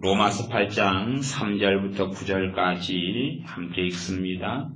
로마서 8장 3절부터 9절까지 함께 읽습니다.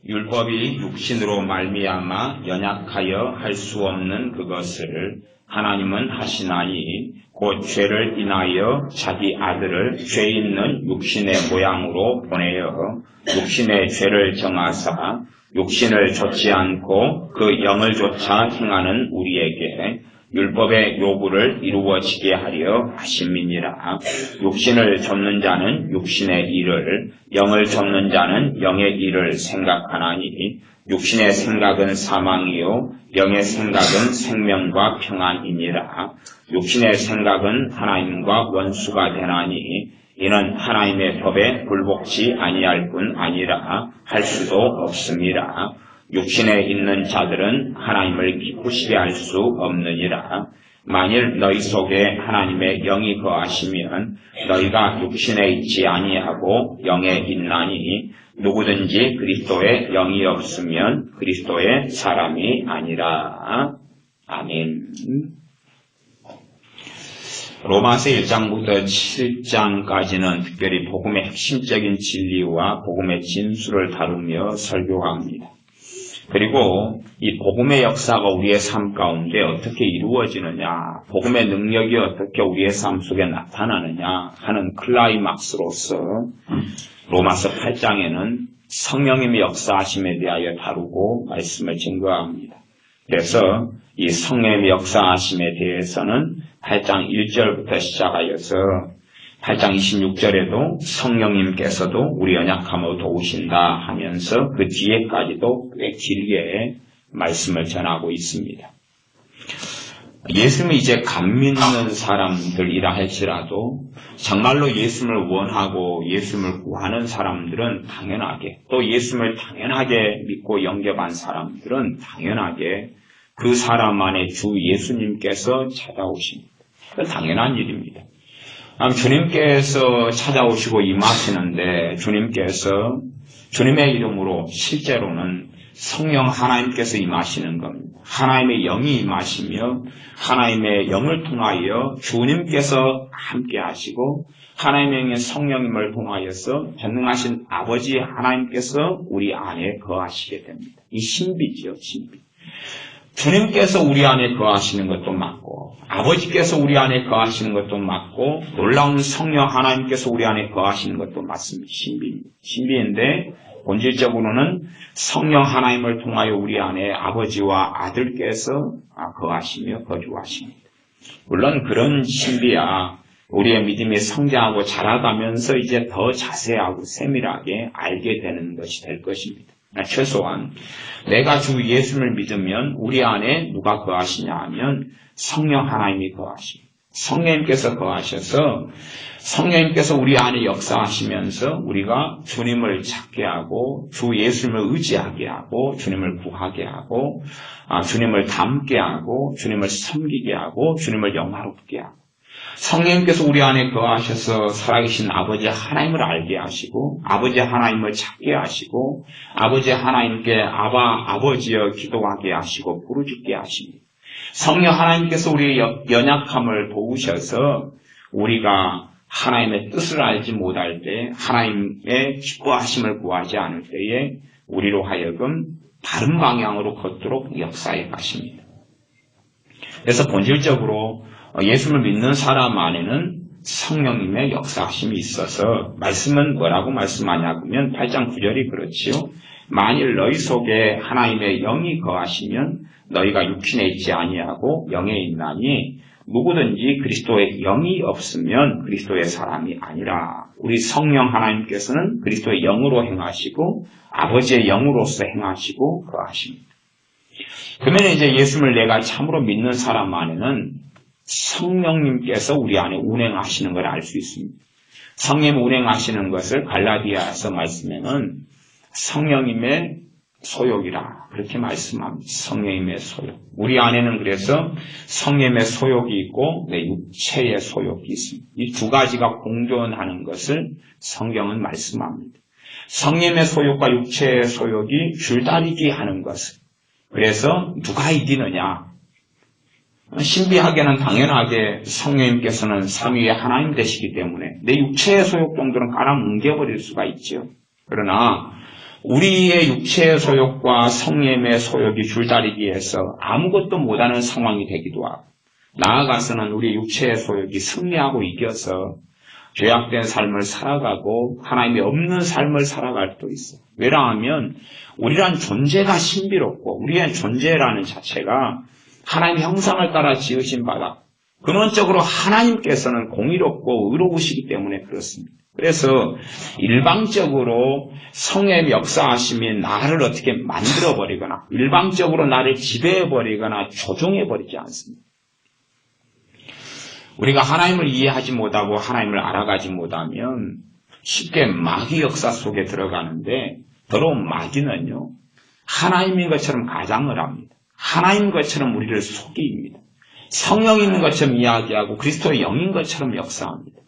율법이 육신으로 말미암아 연약하여 할 수 없는 그것을 하나님은 하시나니 곧 죄를 인하여 자기 아들을 죄 있는 육신의 모양으로 보내어 육신의 죄를 정하사 육신을 좇지 않고 그 영을 좇아 행하는 우리에게 율법의 요구를 이루어지게 하려 하심이니라. 육신을 좇는 자는 육신의 일을, 영을 좇는 자는 영의 일을 생각하나니 육신의 생각은 사망이요 영의 생각은 생명과 평안이니라. 육신의 생각은 하나님과 원수가 되나니 이는 하나님의 법에 굴복지 아니할 뿐 아니라 할 수도 없습니다. 육신에 있는 자들은 하나님을 기쁘시게 할 수 없느니라. 만일 너희 속에 하나님의 영이 거하시면 너희가 육신에 있지 아니하고 영에 있나니 누구든지 그리스도의 영이 없으면 그리스도의 사람이 아니라. 아멘. 로마서 1장부터 7장까지는 특별히 복음의 핵심적인 진리와 복음의 진수를 다루며 설교합니다. 그리고 이 복음의 역사가 우리의 삶 가운데 어떻게 이루어지느냐, 복음의 능력이 어떻게 우리의 삶 속에 나타나느냐 하는 클라이막스로서 로마서 8장에는 성령님의 역사하심에 대하여 다루고 말씀을 증거합니다. 그래서 이 성령님의 역사하심에 대해서는 8장 1절부터 시작하여서 8장 26절에도 성령님께서도 우리 연약함을 도우신다 하면서 그 뒤에까지도 꽤 길게 말씀을 전하고 있습니다. 예수님을 이제 감 믿는 사람들이라 할지라도 정말로 예수님을 원하고 예수님을 구하는 사람들은 당연하게, 또 예수님을 당연하게 믿고 영접한 사람들은 당연하게 그 사람 안에 주 예수님께서 찾아오십니다. 그건 당연한 일입니다. 주님께서 찾아오시고 임하시는데 주님의 이름으로 실제로는 성령 하나님께서 임하시는 겁니다. 하나님의 영이 임하시며 하나님의 영을 통하여 주님께서 함께 하시고 하나님의 영의 성령님을 통하여서 전능하신 아버지 하나님께서 우리 안에 거하시게 됩니다. 이 신비지요, 신비. 주님께서 우리 안에 거하시는 것도 맞고 아버지께서 우리 안에 거하시는 것도 맞고 놀라운 성령 하나님께서 우리 안에 거하시는 것도 맞습니다. 신비인데 본질적으로는 성령 하나님을 통하여 우리 안에 아버지와 아들께서 거하시며 거주하십니다. 물론 그런 신비야 우리의 믿음이 성장하고 자라가면서 이제 더 자세하고 세밀하게 알게 되는 것이 될 것입니다. 최소한 내가 주 예수를 믿으면 우리 안에 누가 거하시냐 하면 성령 하나님이 거하십니다. 성령님께서 거하셔서 성령님께서 우리 안에 역사하시면서 우리가 주님을 찾게 하고 주 예수님을 의지하게 하고 주님을 구하게 하고 주님을 닮게 하고 주님을 섬기게 하고 주님을 영화롭게 하고 성령님께서 우리 안에 거하셔서 살아계신 아버지 하나님을 알게 하시고 아버지 하나님을 찾게 하시고 아버지 하나님께 아버지여 기도하게 하시고 부르짖게 하십니다. 성령 하나님께서 우리의 연약함을 도우셔서 우리가 하나님의 뜻을 알지 못할 때 하나님의 기뻐하심을 구하지 않을 때에 우리로 하여금 다른 방향으로 걷도록 역사해 가십니다. 그래서 본질적으로 예수를 믿는 사람 안에는 성령님의 역사하심이 있어서 말씀은 뭐라고 말씀하냐면 8장 9절이 그렇지요. 만일 너희 속에 하나님의 영이 거하시면 너희가 육신에 있지 아니하고 영에 있나니 누구든지 그리스도의 영이 없으면 그리스도의 사람이 아니라. 우리 성령 하나님께서는 그리스도의 영으로 행하시고 아버지의 영으로서 행하시고 거하십니다. 그러면 이제 예수를 내가 참으로 믿는 사람 안에는 성령님께서 우리 안에 운행하시는 걸 알 수 있습니다. 성령 운행하시는 것을 갈라디아서 말씀에는 성령님의 소욕이라 그렇게 말씀합니다. 성령님의 소욕. 우리 안에는 그래서 성령님의 소욕이 있고 내 육체의 소욕이 있습니다. 이 두 가지가 공존하는 것을 성경은 말씀합니다. 성령님의 소욕과 육체의 소욕이 줄다리기 하는 것을. 그래서 누가 이기느냐? 신비하게는 당연하게 성령님께서는 삼위의 하나님 되시기 때문에 내 육체의 소욕 정도는 깔아뭉개버릴 수가 있죠. 그러나 우리의 육체의 소욕과 성령의 소욕이 줄다리기에서 아무것도 못하는 상황이 되기도 하고, 나아가서는 우리 육체의 소욕이 승리하고 이겨서 죄악된 삶을 살아가고 하나님이 없는 삶을 살아갈 수도 있어요. 왜냐하면 우리란 존재가 신비롭고 우리의 존재라는 자체가 하나님의 형상을 따라 지으신 바다, 근원적으로 하나님께서는 공의롭고 의로우시기 때문에 그렇습니다. 그래서 일방적으로 성령의 역사하심이 나를 어떻게 만들어버리거나 일방적으로 나를 지배해버리거나 조종해버리지 않습니다. 우리가 하나님을 이해하지 못하고 하나님을 알아가지 못하면 쉽게 마귀 역사 속에 들어가는데, 더러운 마귀는요, 하나님인 것처럼 가장을 합니다. 하나님인 것처럼 우리를 속입니다. 성령이 있는 것처럼 이야기하고 그리스도의 영인 것처럼 역사합니다.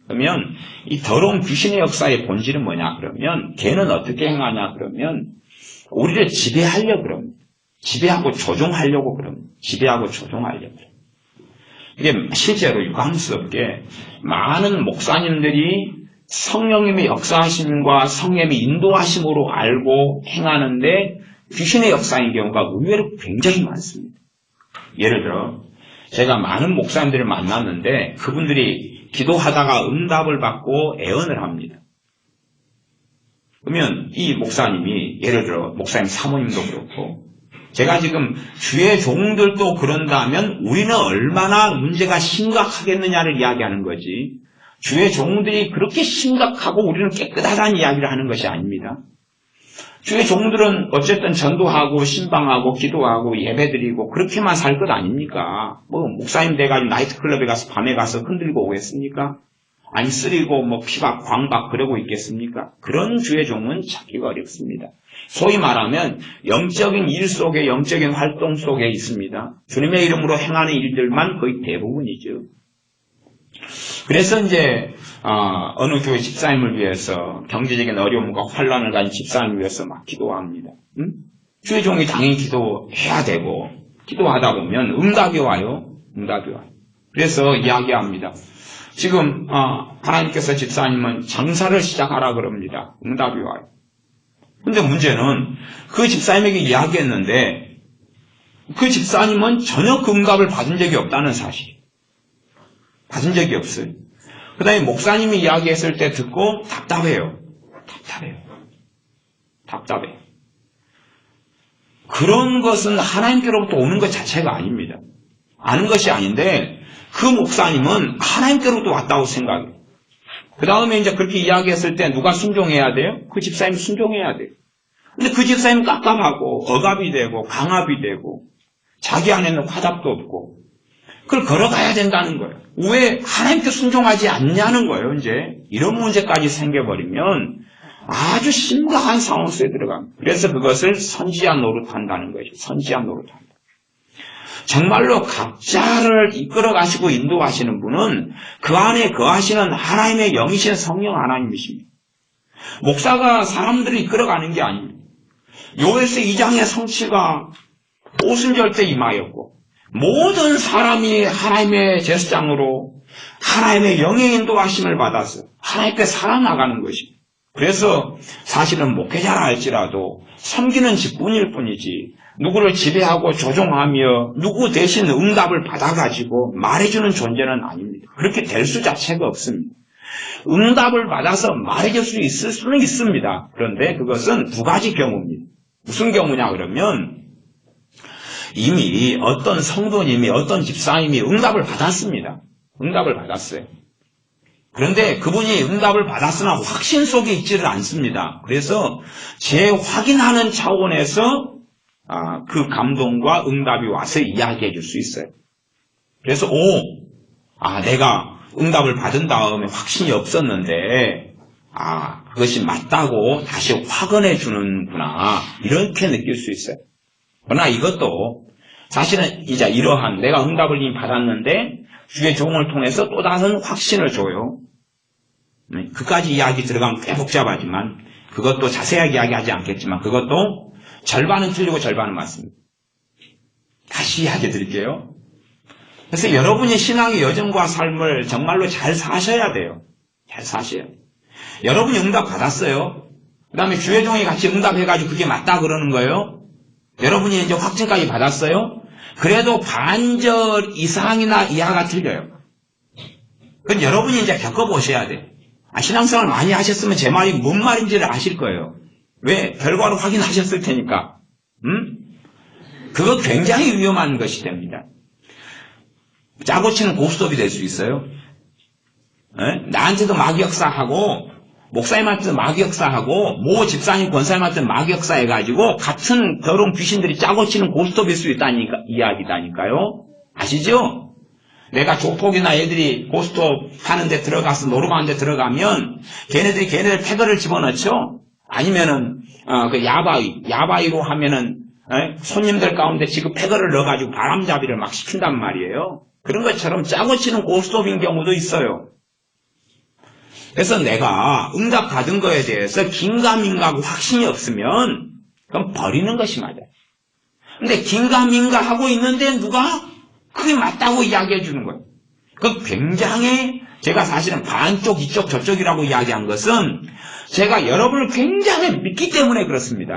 그러면 이 더러운 귀신의 역사의 본질은 뭐냐 그러면, 걔는 어떻게 행하냐 그러면 우리를 지배하려고 그럽니다. 지배하고 조종하려고 그럽니다. 지배하고 조종하려고 그럽니다. 이게 실제로 유감스럽게 많은 목사님들이 성령님의 역사하심과 성령님의 인도하심으로 알고 행하는데 귀신의 역사인 경우가 의외로 굉장히 많습니다. 예를 들어 제가 많은 목사님들을 만났는데 그분들이 기도하다가 응답을 받고 애언을 합니다. 그러면 이 목사님이, 예를 들어 목사님 사모님도 그렇고, 제가 지금 주의 종들도 그런다면 우리는 얼마나 문제가 심각하겠느냐를 이야기하는 거지, 주의 종들이 그렇게 심각하고 우리는 깨끗하다는 이야기를 하는 것이 아닙니다. 주의 종들은 어쨌든 전도하고 신방하고 기도하고 예배드리고 그렇게만 살 것 아닙니까? 뭐 목사님 돼가지고 나이트클럽에 가서 밤에 가서 흔들고 오겠습니까? 아니 쓰리고 뭐 피박 광박 그러고 있겠습니까? 그런 주의 종은 찾기가 어렵습니다. 소위 말하면 영적인 일 속에, 영적인 활동 속에 있습니다. 주님의 이름으로 행하는 일들만 거의 대부분이죠. 그래서 이제 어느 교회 집사님을 위해서, 경제적인 어려움과 환란을 가진 집사님을 위해서 막 기도합니다. 주의 종이 당연히 기도해야 되고, 기도하다 보면 응답이 와요. 응답이 와요. 그래서 이야기합니다. 지금 하나님께서 집사님은 장사를 시작하라 그럽니다. 응답이 와요. 근데 문제는 그 집사님에게 이야기했는데 그 집사님은 전혀 그 응답을 받은 적이 없다는 사실. 받은 적이 없어요. 그 다음에 목사님이 이야기했을 때 듣고 답답해요. 답답해요. 그런 것은 하나님께로부터 오는 것 자체가 아닙니다. 아는 것이 아닌데 그 목사님은 하나님께로부터 왔다고 생각해요. 그 다음에 이제 그렇게 이야기했을 때 누가 순종해야 돼요? 그 집사님이 순종해야 돼요. 근데 그 집사님은 깝깝하고 억압이 되고 강압이 되고 자기 안에는 화답도 없고 그걸 걸어가야 된다는 거예요. 왜 하나님께 순종하지 않냐는 거예요. 이제 이런 문제까지 생겨버리면 아주 심각한 상황 속에 들어갑니다. 그래서 그것을 선지자 노릇한다는 것이죠. 선지자 노릇한다. 정말로 각자를 이끌어 가시고 인도하시는 분은 그 안에 거하시는 하나님의 영이신 성령 하나님이십니다. 목사가 사람들을 이끌어가는 게 아닙니다. 요에서 2장의 성취가 오순절 때 임하였고 모든 사람이 하나님의 제사장으로 하나님의 영의 인도하심을 받아서 하나님께 살아나가는 것입니다. 그래서 사실은 목회자라 할지라도 섬기는 직분일 뿐이지 누구를 지배하고 조종하며 누구 대신 응답을 받아가지고 말해주는 존재는 아닙니다. 그렇게 될 수 자체가 없습니다. 응답을 받아서 말해줄 수 있을 수는 있습니다. 그런데 그것은 두 가지 경우입니다. 무슨 경우냐 그러면 이미 어떤 성도님이, 어떤 집사님이 응답을 받았습니다. 응답을 받았어요. 그런데 그분이 응답을 받았으나 확신 속에 있지를 않습니다. 그래서 재확인하는 차원에서 그 감동과 응답이 와서 이야기해 줄 수 있어요. 그래서 내가 응답을 받은 다음에 확신이 없었는데 그것이 맞다고 다시 확언해 주는구나 이렇게 느낄 수 있어요. 그러나 이것도 사실은 이제 이러한 내가 응답을 이미 받았는데 주의 종을 통해서 또 다른 확신을 줘요. 그까지 이야기 들어가면 꽤 복잡하지만 그것도 자세하게 이야기하지 않겠지만 그것도 절반은 틀리고 절반은 맞습니다. 다시 이야기 드릴게요. 그래서 여러분이 신앙의 여정과 삶을 정말로 잘 사셔야 돼요. 잘 사셔야 돼요. 여러분이 응답 받았어요. 그 다음에 주회종이 같이 응답해가지고 그게 맞다 그러는 거예요. 여러분이 이제 확증까지 받았어요. 그래도 반절 이상이나 이하가 틀려요. 그건 여러분이 이제 겪어보셔야 돼요. 신앙생활 많이 하셨으면 제 말이 뭔 말인지를 아실 거예요. 왜? 결과로 확인하셨을 테니까. 그거 굉장히 위험한 것이 됩니다. 짜고 치는 고스톱이 될 수 있어요. 나한테도 마귀역사하고 목사님한테도 마귀역사하고 모 집사님 권사님한테도 마귀역사해가지고 같은 더러운 귀신들이 짜고 치는 고스톱일 수 있다는 이야기다니까요. 아시죠? 내가 조폭이나 애들이 고스톱 하는 데 들어가서 노름하는 데 들어가면 걔네들 패거를 집어넣죠. 아니면은 그 야바위로 하면은 손님들 가운데 지금 패거를 넣어가지고 바람잡이를 막 시킨단 말이에요. 그런 것처럼 짜고 치는 고스톱인 경우도 있어요. 그래서 내가 응답 받은 거에 대해서 긴가민가하고 확신이 없으면 그럼 버리는 것이 맞아요. 근데 긴가민가 하고 있는데 누가 그게 맞다고 이야기해 주는 거예요. 그 굉장히 제가 사실은 반쪽 이쪽 저쪽이라고 이야기한 것은 제가 여러분을 굉장히 믿기 때문에 그렇습니다.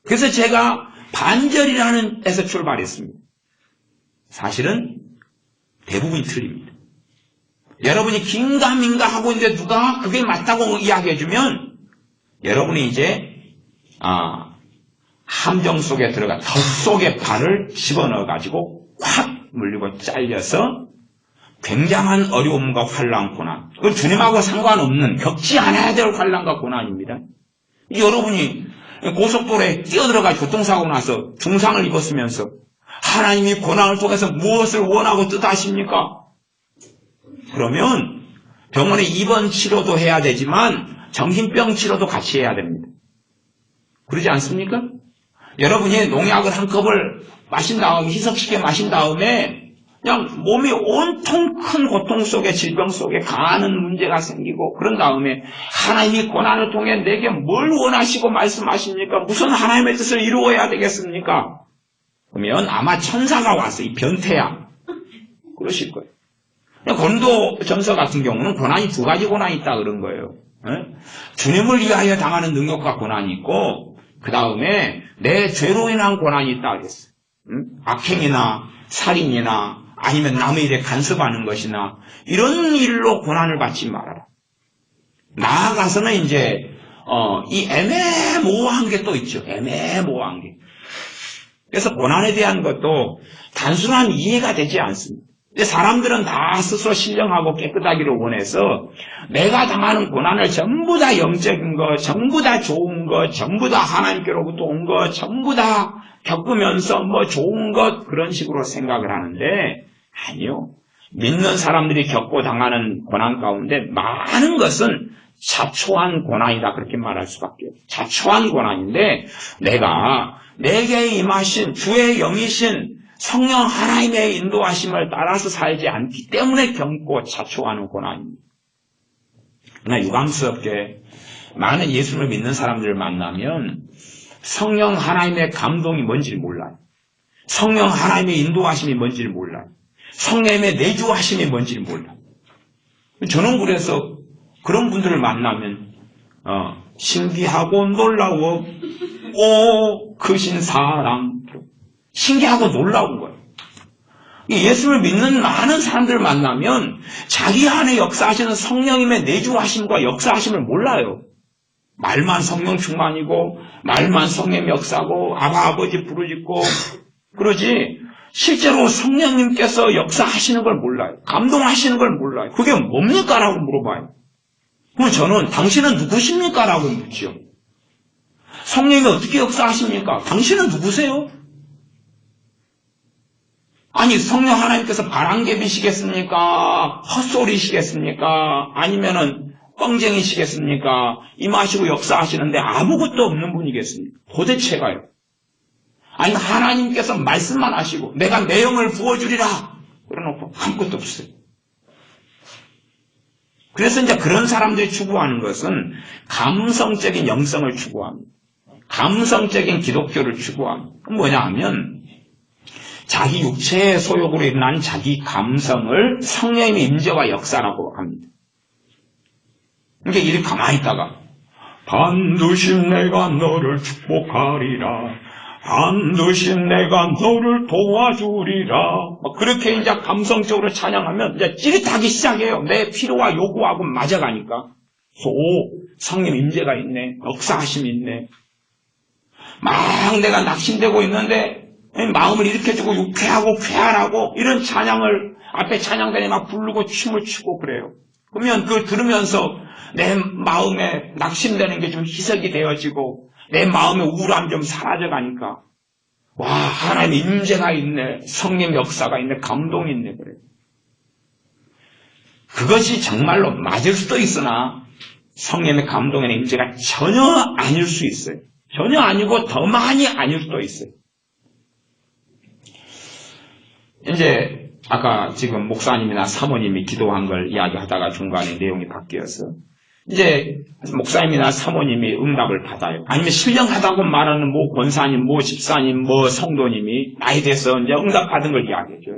그래서 제가 반절이라는 데서 출발했습니다. 사실은 대부분이 틀립니다. 여러분이 긴가민가 하고 있는데 누가 그게 맞다고 이야기해주면 여러분이 이제 함정 속에 들어가 덫 속에 발을 집어넣어가지고 확 물리고 잘려서 굉장한 어려움과 환난 고난, 그건 주님하고 상관없는 겪지 않아야 될 환난과 고난입니다. 여러분이 고속도로에 뛰어들어가지고 교통사고 나서 중상을 입었으면서 하나님이 고난을 통해서 무엇을 원하고 뜻하십니까? 그러면 병원에 입원 치료도 해야 되지만 정신병 치료도 같이 해야 됩니다. 그러지 않습니까? 여러분이 농약을 한 컵을 마신 다음에 희석시켜 마신 다음에 그냥 몸이 온통 큰 고통 속에 질병 속에 강한 문제가 생기고 그런 다음에 하나님이 고난을 통해 내게 뭘 원하시고 말씀하십니까? 무슨 하나님의 뜻을 이루어야 되겠습니까? 그러면 아마 천사가 와서 이 변태야 그러실 거예요. 고린도전서 같은 경우는 고난이 두 가지 고난이 있다 그런 거예요. 주님을 위하여 당하는 능력과 고난이 있고 그 다음에 내 죄로 인한 고난이 있다 그랬어요. 악행이나 살인이나 아니면 남의 일에 간섭하는 것이나 이런 일로 고난을 받지 말아라. 나아가서는 이제 이 애매모호한 게 또 있죠. 애매모호한 게. 그래서 고난에 대한 것도 단순한 이해가 되지 않습니다. 근데 사람들은 다 스스로 신령하고 깨끗하기를 원해서 내가 당하는 고난을 전부 다 영적인 것, 전부 다 좋은 것, 전부 다 하나님께로부터 온 것, 전부 다 겪으면서 뭐 좋은 것 그런 식으로 생각을 하는데 아니요. 믿는 사람들이 겪고 당하는 고난 가운데 많은 것은 자초한 고난이다 그렇게 말할 수밖에 없어요. 자초한 고난인데 내가 내게 임하신 주의 영이신 성령 하나님의 인도하심을 따라서 살지 않기 때문에 겪고 자초하는 고난입니다. 그러나 유감스럽게 많은 예수를 믿는 사람들을 만나면 성령 하나님의 감동이 뭔지를 몰라요. 성령 하나님의 인도하심이 뭔지를 몰라요. 성령의 내주하심이 뭔지를 몰라요. 저는 그래서 그런 분들을 만나면 신기하고 놀라워 오 크신 사랑 신기하고 놀라운 거예요. 예수를 믿는 많은 사람들을 만나면 자기 안에 역사하시는 성령님의 내주하심과 역사하심을 몰라요. 말만 성령 충만이고 말만 성령 역사고 아버지 부르짖고 그러지 실제로 성령님께서 역사하시는 걸 몰라요. 감동하시는 걸 몰라요. 그게 뭡니까? 라고 물어봐요. 그럼 저는 당신은 누구십니까? 라고 묻죠. 성령이 어떻게 역사하십니까? 당신은 누구세요? 아니 성령 하나님께서 바람개비시겠습니까? 헛소리시겠습니까? 아니면은 뻥쟁이시겠습니까? 임하시고 역사하시는데 아무것도 없는 분이겠습니까? 도대체가요. 아니 하나님께서 말씀만 하시고 내가 내 영을 부어주리라 그래놓고 아무것도 없어요. 그래서 이제 그런 사람들이 추구하는 것은 감성적인 영성을 추구합니다. 감성적인 기독교를 추구합니다. 뭐냐 하면 자기 육체의 소욕으로 일어난 자기 감성을 성령의 임재와 역사라고 합니다. 그러니까 이렇게 가만히 있다가 반드시 내가 너를 축복하리라, 반드시 내가 너를 도와주리라, 그렇게 이제 감성적으로 찬양하면 이제 찌릿하기 시작해요. 내 필요와 요구하고 맞아가니까. 성령 임재가 있네, 역사하심이 있네. 막 내가 낙심되고 있는데 마음을 일으켜주고 유쾌하고 쾌활하고 이런 찬양을 앞에 찬양단이 막 부르고 춤을 추고 그래요. 그러면 그걸 들으면서 내 마음에 낙심되는 게 좀 희석이 되어지고 내 마음의 우울함 좀 사라져가니까 와, 하나님의 임재가 있네, 성령 역사가 있네, 감동이 있네 그래요. 그것이 정말로 맞을 수도 있으나 성령의 감동의 임재가 전혀 아닐 수 있어요. 전혀 아니고 더 많이 아닐 수도 있어요. 이제 아까 지금 목사님이나 사모님이 기도한 걸 이야기하다가 중간에 내용이 바뀌어서 이제 목사님이나 사모님이 응답을 받아요. 아니면 신령하다고 말하는 뭐 권사님, 뭐 집사님, 뭐 성도님이 나에 대해서 이제 응답받은 걸 이야기해줘요.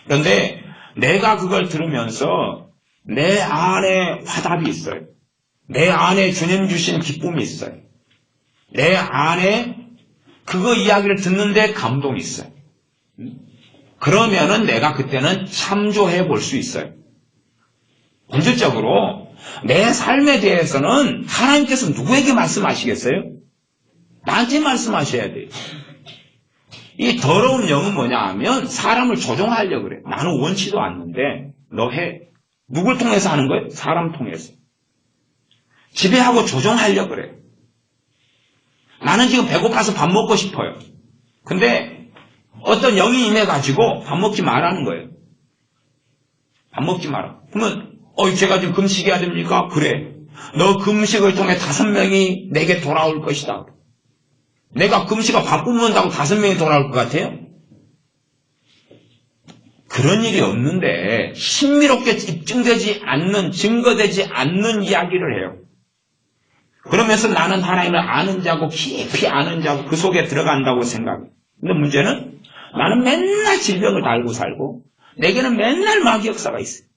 그런데 내가 그걸 들으면서 내 안에 화답이 있어요. 내 안에 주님 주신 기쁨이 있어요. 내 안에 그거 이야기를 듣는데 감동이 있어요. 그러면은 내가 그때는 참조해 볼 수 있어요. 본질적으로 내 삶에 대해서는 하나님께서 누구에게 말씀하시겠어요? 나한테 말씀하셔야 돼요. 이 더러운 영은 뭐냐 하면 사람을 조종하려고 그래. 나는 원치도 않는데 너 해. 누굴 통해서 하는 거예요? 사람 통해서. 지배하고 조종하려고 그래. 나는 지금 배고파서 밥 먹고 싶어요. 근데 어떤 영이 임해가지고 밥 먹지 말라는 거예요. 밥 먹지 마라. 그러면 제가 지금 금식해야 됩니까? 그래. 너 금식을 통해 5명이 내게 돌아올 것이다. 내가 금식을 바꾸면다고 5명이 돌아올 것 같아요? 그런 일이 없는데 신비롭게 입증되지 않는, 증거되지 않는 이야기를 해요. 그러면서 나는 하나님을 아는 자고 깊이 아는 자고 그 속에 들어간다고 생각해요. 근데 문제는 나는 맨날 질병을 달고 살고 내게는 맨날 마귀 역사가 있어요.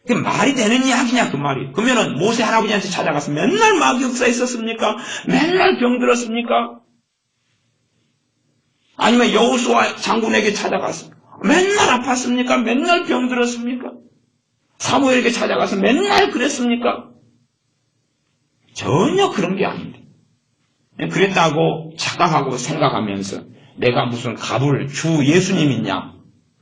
그게 말이 되는 이야기냐 그 말이. 그러면은 모세 할아버지한테 찾아가서 맨날 마귀 역사 있었습니까? 맨날 병들었습니까? 아니면 여호수아 장군에게 찾아가서 맨날 아팠습니까? 맨날 병들었습니까? 사무엘에게 찾아가서 맨날 그랬습니까? 전혀 그런 게 아닙니다. 그랬다고 착각하고 생각하면서 내가 무슨 값을 주 예수님 있냐,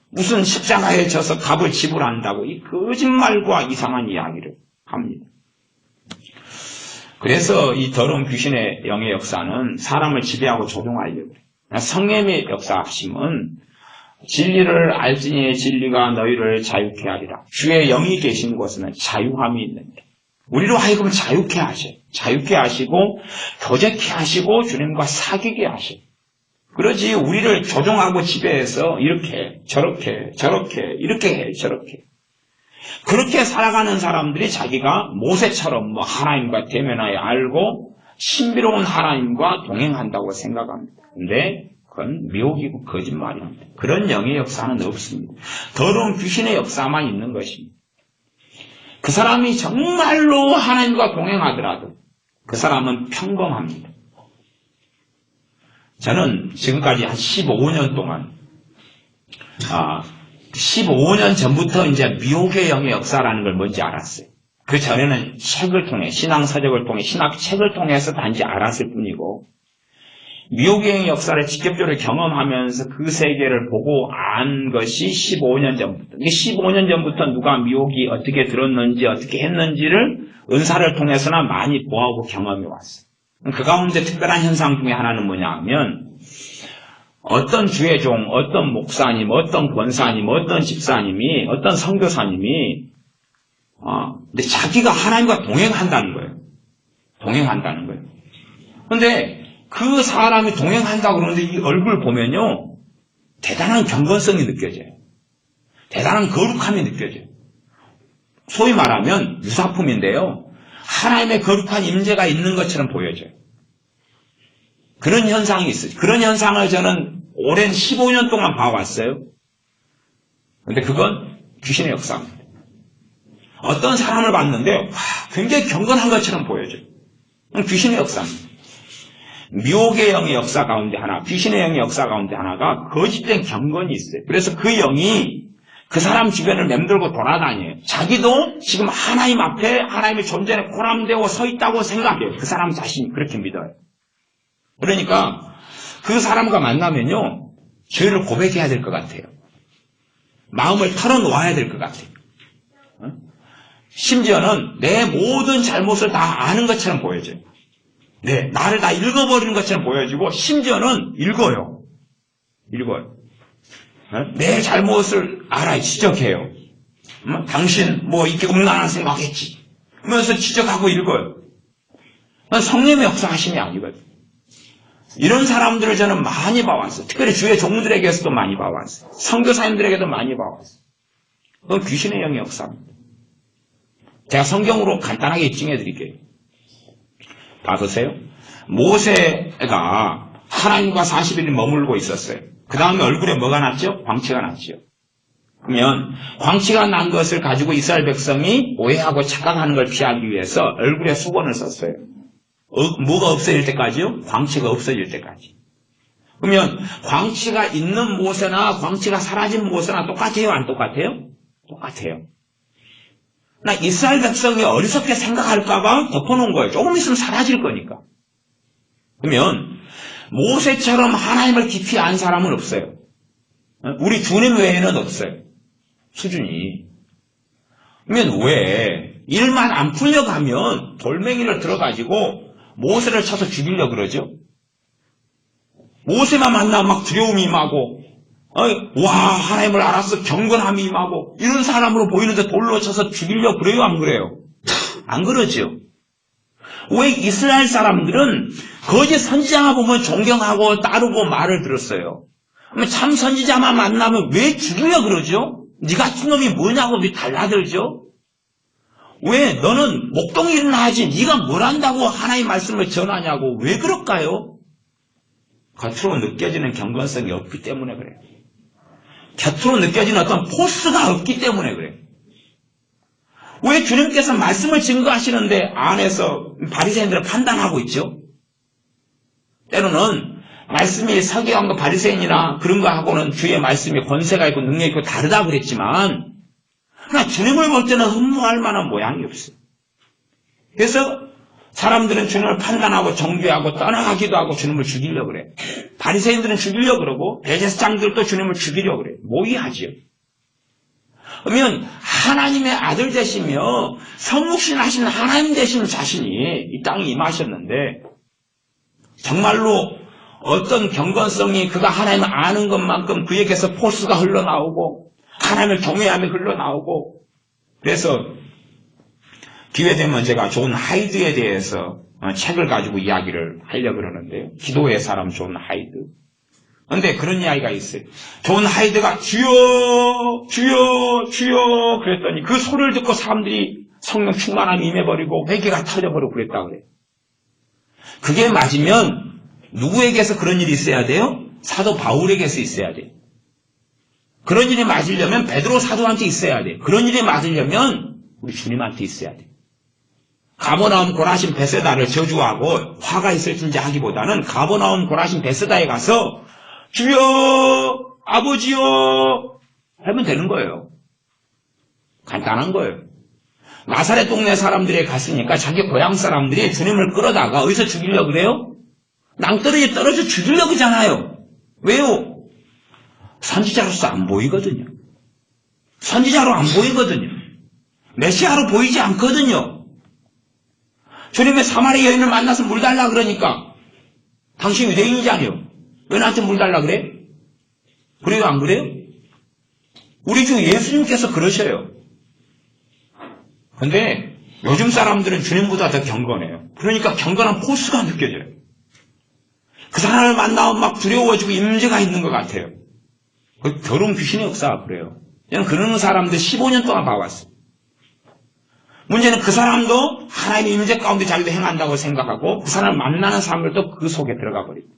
무슨 십자가에 져서 값을 지불한다고 이 거짓말과 이상한 이야기를 합니다. 그래서 이 더러운 귀신의 영의 역사는 사람을 지배하고 조종하려고 해요. 성령의 역사하심은 진리를 알지니 진리가 너희를 자유케 하리라. 주의 영이 계신 곳에는 자유함이 있는데 우리로 하여금 자유케 하셔요. 자유케 하시고 교제케 하시고 주님과 사귀게 하셔요. 그러지 우리를 조종하고 지배해서 이렇게 저렇게 이렇게 해 저렇게 그렇게 살아가는 사람들이 자기가 모세처럼 하나님과 대면하여 알고 신비로운 하나님과 동행한다고 생각합니다. 근데 그건 미혹이고 거짓말입니다. 그런 영의 역사는 없습니다. 더러운 귀신의 역사만 있는 것입니다. 그 사람이 정말로 하나님과 동행하더라도 그 사람은 평범합니다. 저는 지금까지 한 15년 동안 15년 전부터 이제 미혹의 영의 역사라는 걸 뭔지 알았어요. 그 전에는 책을 통해 신앙서적을 통해 신학책을 통해서 단지 알았을 뿐이고 미혹의 영의 역사를 직접적으로 경험하면서 그 세계를 보고 안 것이 15년 전부터. 15년 전부터 누가 미혹이 어떻게 들었는지 어떻게 했는지를 은사를 통해서나 많이 보아오고 경험해 왔어요. 그 가운데 특별한 현상 중에 하나는 뭐냐 하면 어떤 주의 종, 어떤 목사님, 어떤 권사님, 어떤 집사님이, 어떤 선교사님이 근데 자기가 하나님과 동행한다는 거예요. 동행한다는 거예요. 근데 그 사람이 동행한다고 그러는데 이 얼굴 보면요 대단한 경건성이 느껴져요. 대단한 거룩함이 느껴져요. 소위 말하면 유사품인데요. 하나님의 거룩한 임재가 있는 것처럼 보여져요. 그런 현상이 있어요. 그런 현상을 저는 오랜 15년 동안 봐왔어요. 근데 그건 귀신의 역사입니다. 어떤 사람을 봤는데 굉장히 경건한 것처럼 보여져요. 그건 귀신의 역사입니다. 묘의 영의 역사 가운데 하나, 귀신의 영의 역사 가운데 하나가 거짓된 경건이 있어요. 그래서 그 영이 그 사람 주변을 맴돌고 돌아다녀요. 자기도 지금 하나님 앞에 하나님의 존재에 고람되고 서 있다고 생각해요. 그 사람 자신이 그렇게 믿어요. 그러니까 그 사람과 만나면요, 죄를 고백해야 될 것 같아요. 마음을 털어놓아야 될 것 같아요. 심지어는 내 모든 잘못을 다 아는 것처럼 보여져요. 네, 나를 다 읽어버리는 것처럼 보여지고, 심지어는 읽어요. 내 잘못을 알아요. 지적해요. 당신 뭐 이렇게 음란한 생각했지. 그러면서 지적하고 읽어요. 성령의 역사하심이 아니거든요. 이런 사람들을 저는 많이 봐왔어요. 특별히 주의 종들에게서도 많이 봐왔어요. 선교사님들에게도 많이 봐왔어요. 그건 귀신의 영의 역사입니다. 제가 성경으로 간단하게 증해 드릴게요. 봐보세요. 모세가 하나님과 40일 머물고 있었어요. 그 다음에 얼굴에 뭐가 났죠? 광채가 났죠. 그러면 광채가 난 것을 가지고 이스라엘 백성이 오해하고 착각하는 걸 피하기 위해서 얼굴에 수건을 썼어요. 뭐가 없어질 때까지요? 광채가 없어질 때까지. 그러면 광채가 있는 모세나 광채가 사라진 모세나 똑같아요? 안 똑같아요? 똑같아요. 나 이스라엘 백성이 어리석게 생각할까봐 덮어놓은 거예요. 조금 있으면 사라질 거니까. 그러면 모세처럼 하나님을 깊이 안 사람은 없어요. 우리 주님 외에는 없어요. 수준이. 그러면 왜 일만 안 풀려가면 돌멩이를 들어가지고 모세를 쳐서 죽이려고 그러죠? 모세만 만나면 막 두려움이 임하고, 와, 하나님을 알아서 경건함이 임하고, 이런 사람으로 보이는데 돌로 쳐서 죽이려고 그래요? 안 그래요? 안 그러죠. 왜 이스라엘 사람들은 거짓 선지자만 보면 존경하고 따르고 말을 들었어요? 그러면 참 선지자만 만나면 왜 죽이려고 그러죠? 네 같은 놈이 뭐냐고 왜 달라들죠? 왜 너는 목동일이나 하지 네가 뭘 한다고 하나님 말씀을 전하냐고 왜 그럴까요? 겉으로 느껴지는 경건성이 없기 때문에 그래요. 겉으로 느껴지는 어떤 포스가 없기 때문에 그래요. 왜 주님께서 말씀을 증거하시는데 안에서 바리새인들을 판단하고 있죠? 때로는 말씀이 서기관과 바리새인이나 그런 거 하고는 주의 말씀이 권세가 있고 능력이 있고 다르다 그랬지만 그러나 주님을 볼 때는 흠모할 만한 모양이 없어요. 그래서 사람들은 주님을 판단하고 정죄하고 떠나가기도 하고 주님을 죽이려고 그래요. 바리새인들은 죽이려고 그러고 대제사장들도 주님을 죽이려고 그래요. 모의하지요. 그러면 하나님의 아들 되시며 성육신하신 하나님 되신 자신이 이 땅에 임하셨는데 정말로 어떤 경건성이 그가 하나님을 아는 것만큼 그에게서 포스가 흘러나오고 하나님을 경외함이 흘러나오고 그래서 기회되면 제가 존 하이드에 대해서 책을 가지고 이야기를 하려고 그러는데요. 기도의 사람 존 하이드. 그런데 그런 이야기가 있어요. 존 하이드가 주여 주여 주여 그랬더니 그 소리를 듣고 사람들이 성령 충만함이 임해버리고 회개가 터져버리고 그랬다고 그래요. 그게 맞으면 누구에게서 그런 일이 있어야 돼요? 사도 바울에게서 있어야 돼요. 그런 일이 맞으려면 베드로 사도한테 있어야 돼요. 그런 일이 맞으려면 우리 주님한테 있어야 돼요. 가버나움 고라신 베세다를 저주하고 화가 있을진지 하기보다는 가버나움 고라신 베세다에 가서 주여 아버지여 하면 되는 거예요. 간단한 거예요. 나사렛 동네 사람들이 갔으니까 자기 고향 사람들이 주님을 끌어다가 어디서 죽이려고 그래요? 낭떠러지에 떨어져 죽이려고 하잖아요. 왜요? 선지자로서 안 보이거든요. 선지자로 안 보이거든요. 메시아로 보이지 않거든요. 주님의 사마리 여인을 만나서 물 달라 그러니까 당신 유대인이잖아요. 왜 나한테 물 달라 그래? 그래요? 안 그래요? 우리 주 예수님께서 그러셔요. 근데 요즘 사람들은 주님보다 더 경건해요. 그러니까 경건한 포스가 느껴져요. 그 사람을 만나면 막 두려워지고 임재가 있는 것 같아요. 그 결혼 귀신의 역사가 그래요. 저는 그런 사람들 15년 동안 봐왔어요. 문제는 그 사람도 하나님의 임재 가운데 자기도 행한다고 생각하고 그 사람을 만나는 사람들도 그 속에 들어가 버립니다.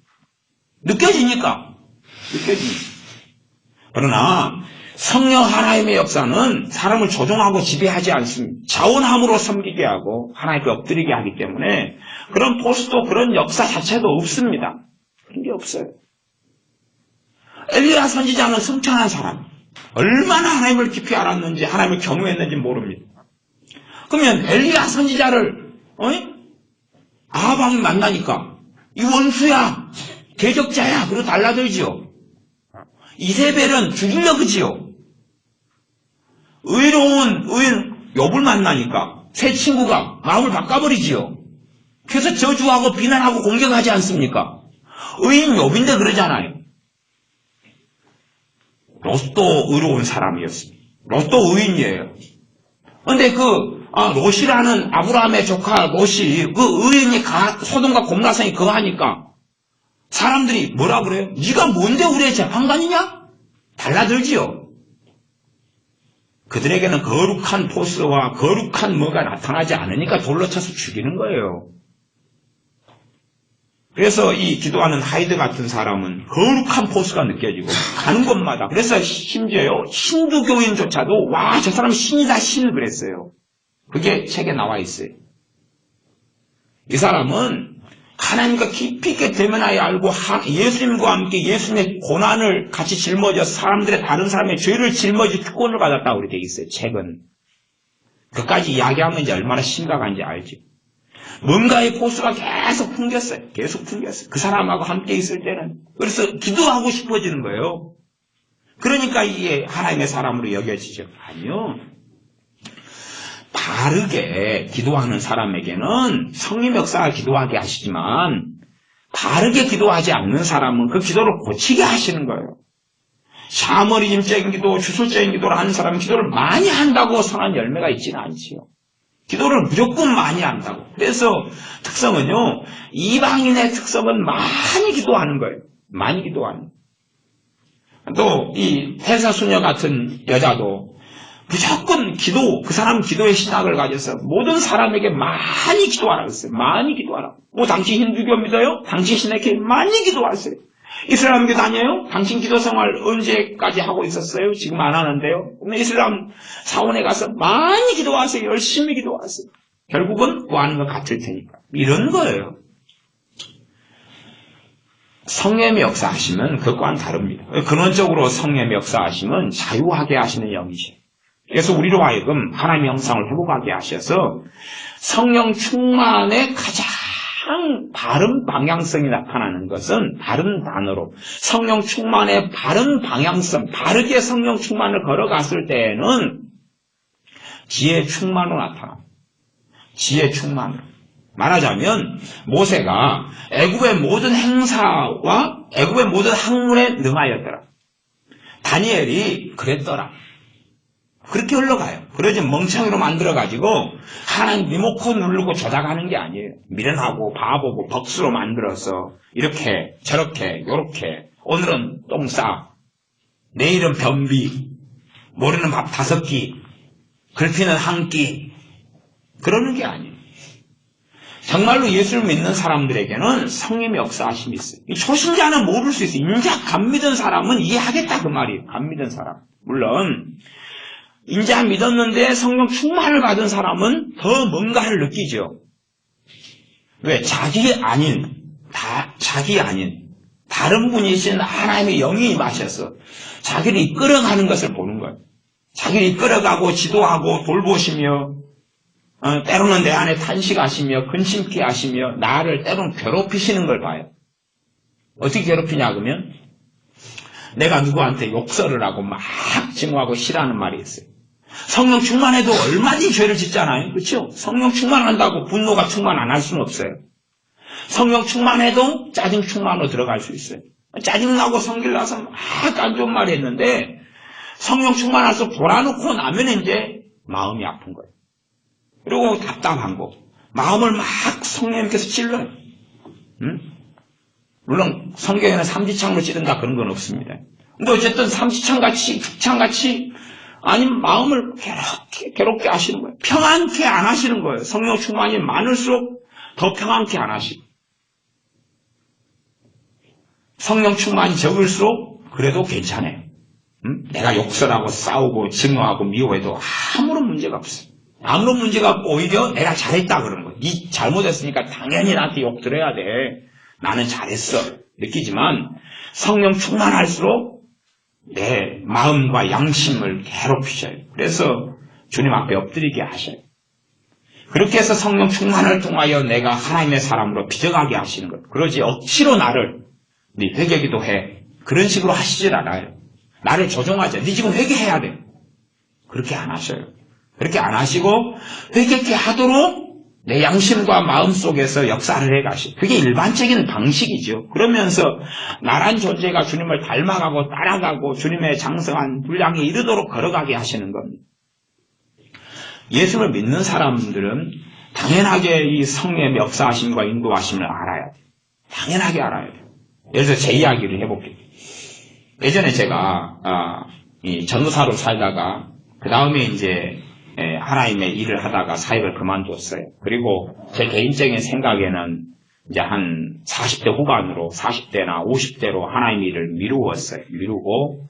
느껴지니까. 느껴집니다. 그러나 성령 하나님의 역사는 사람을 조종하고 지배하지 않습니다. 자원함으로 섬기게 하고 하나님께 엎드리게 하기 때문에 그런 포스도 그런 역사 자체도 없습니다. 그런 게 없어요. 엘리야 선지자는 성천한 사람, 얼마나 하나님을 깊이 알았는지 하나님을 경외했는지 모릅니다. 그러면 엘리야 선지자를 아합왕이 만나니까 이 원수야, 대적자야, 그러고 달라들지요. 이세벨은 죽이려 그지요. 의로운 욥을 만나니까 새 친구가 마음을 바꿔버리지요. 그래서 저주하고 비난하고 공격하지 않습니까? 의인 욥인데 그러잖아요. 롯도 의로운 사람이었습니다. 롯도 의인이에요. 근데 롯이라는 아브라함의 조카 롯이 그 의인이 소돔과 고모라성이 그거 하니까 사람들이 뭐라 그래요? 네가 뭔데 우리의 재판관이냐? 달라들지요. 그들에게는 거룩한 포스와 거룩한 뭐가 나타나지 않으니까 돌로 쳐서 죽이는 거예요. 그래서 이 기도하는 하이드 같은 사람은 거룩한 포스가 느껴지고 가는 곳마다, 그래서 심지어요 힌두교인조차도 와, 저 사람은 신이다, 신을 그랬어요. 그게 책에 나와 있어요. 이 사람은 하나님과 깊이 있게 대면하여 알고 예수님과 함께 예수님의 고난을 같이 짊어져서 다른 사람의 죄를 짊어질 특권을 받았다고 그렇게 돼 있어요. 책은. 그까지 이야기하면 이제 얼마나 심각한지 알죠. 뭔가의 포스가 계속 풍겼어요. 계속 풍겼어요. 그 사람하고 함께 있을 때는. 그래서 기도하고 싶어지는 거예요. 그러니까 이게 하나님의 사람으로 여겨지죠. 아니요. 바르게 기도하는 사람에게는 성령 역사가 기도하게 하시지만 바르게 기도하지 않는 사람은 그 기도를 고치게 하시는 거예요. 샤머니즘적인 기도, 주술적인 기도를 하는 사람은 기도를 많이 한다고 선한 열매가 있지는 않지요. 기도를 무조건 많이 한다고. 그래서 특성은요, 이방인의 특성은 많이 기도하는 거예요. 많이 기도하는. 또 이 헬사수녀 같은 여자도 무조건 그 사람 기도의 신학을 가져서 모든 사람에게 많이 기도하라고 했어요. 많이 기도하라고. 당신 힌두교 믿어요? 당신 신에게 많이 기도하세요. 이슬람교 다녀요? 당신 기도 생활 언제까지 하고 있었어요? 지금 안 하는데요? 이슬람 사원에 가서 많이 기도하세요. 열심히 기도하세요. 결국은 구하는 것 같을 테니까. 이런 거예요. 성령의 역사하시면 그것과는 다릅니다. 근원적으로 성령의 역사하시면 자유하게 하시는 영이죠. 그래서 우리로 하여금 하나님의 형상을 회복하게 하셔서 성령 충만의 가장 바른 방향성이 나타나는 것은 다른 단어로 성령 충만의 바른 방향성, 바르게 성령 충만을 걸어갔을 때에는 지혜 충만으로 나타납니다. 지혜 충만으로. 말하자면 모세가 애굽의 모든 행사와 애굽의 모든 학문에 능하였더라. 다니엘이 그랬더라. 그렇게 흘러가요. 그러지 멍청이로 만들어가지고 하나님 리모컨 누르고 조작하는 게 아니에요. 미련하고 바보고 벅수로 만들어서 이렇게 저렇게 요렇게 오늘은 똥 싸, 내일은 변비, 모레는 밥 5끼, 글피는 1끼 그러는 게 아니에요. 정말로 예수를 믿는 사람들에게는 성령의 역사하심이 있어요. 초신자는 모를 수 있어요. 인자 감 믿은 사람은 이해하겠다 그 말이에요. 감 믿은 사람. 물론 인자 믿었는데 성령 충만을 받은 사람은 더 뭔가를 느끼죠. 왜? 자기 아닌 다른 분이신 하나님의 영이 임하셔서 자기를 이끌어가는 것을 보는 거예요. 자기를 이끌어가고 지도하고 돌보시며 때로는 내 안에 탄식하시며 근심케 하시며 나를 때로는 괴롭히시는 걸 봐요. 어떻게 괴롭히냐 그러면 내가 누구한테 욕설을 하고 막 증오하고 싫어하는 말이 있어요. 성령 충만해도 얼마든지 죄를 짓잖아요. 그렇죠? 성령 충만한다고 분노가 충만 안 할 수는 없어요. 성령 충만해도 짜증 충만으로 들어갈 수 있어요. 짜증나고 성질나서 막 안 좋은 말 했는데 성령 충만해서 돌아놓고 나면 이제 마음이 아픈 거예요. 그리고 답답한 거. 마음을 막 성령님께서 찔러요. 물론 성경에는 삼지창으로 찌른다 그런 건 없습니다. 근데 어쨌든 삼지창같이 죽창같이 아니면 마음을 괴롭게 하시는 거예요. 평안케 안 하시는 거예요. 성령 충만이 많을수록 더 평안케 안 하시고 성령 충만이 적을수록 그래도 괜찮아요. 내가 욕설하고 싸우고 증오하고 미워해도 아무런 문제가 없어요. 아무런 문제가 없고 오히려 내가 잘했다 그러는 거예요. 네 잘못했으니까 당연히 나한테 욕 들어야 돼. 나는 잘했어. 느끼지만 성령 충만할수록 내 마음과 양심을 괴롭히셔요. 그래서 주님 앞에 엎드리게 하셔요. 그렇게 해서 성령 충만을 통하여 내가 하나님의 사람으로 빚어가게 하시는 거예요. 그러지 억지로 나를 네 회개기도 해. 그런 식으로 하시질 않아요. 나를 조종하자. 네 지금 회개해야 돼. 그렇게 안 하셔요. 그렇게 안 하시고 회개케 하도록 내 양심과 마음 속에서 역사를 해가시고 그게 일반적인 방식이죠. 그러면서 나란 존재가 주님을 닮아가고 따라가고 주님의 장성한 분량에 이르도록 걸어가게 하시는 겁니다. 예수를 믿는 사람들은 당연하게 이 성령의 역사하심과 인도하심을 알아야 돼요. 당연하게 알아야 돼요. 예를 들어 제 이야기를 해볼게요. 예전에 제가 이 전도사로 살다가 그 다음에 이제 하나님의 일을 하다가 사역을 그만뒀어요. 그리고 제 개인적인 생각에는 이제 한 40대 후반으로 40대나 50대로 하나님의 일을 미루었어요. 미루고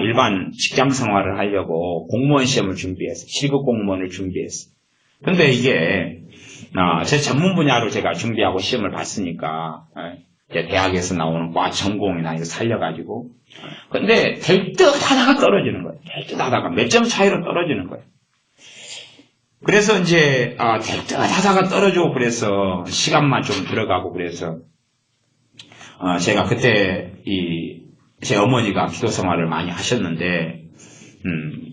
일반 직장 생활을 하려고 공무원 시험을 준비했어요. 7급 공무원을 준비했어요. 근데 이게 제 전문 분야로 제가 준비하고 시험을 봤으니까 대학에서 나오는 과 전공이나 이거 살려가지고 근데 될 듯 하다가 떨어지는 거예요. 될 듯 하다가 몇 점 차이로 떨어지는 거예요. 그래서 이제 될 듯 하다가 떨어지고 그래서 시간만 좀 들어가고 그래서 제가 그때 제 어머니가 기도 생활을 많이 하셨는데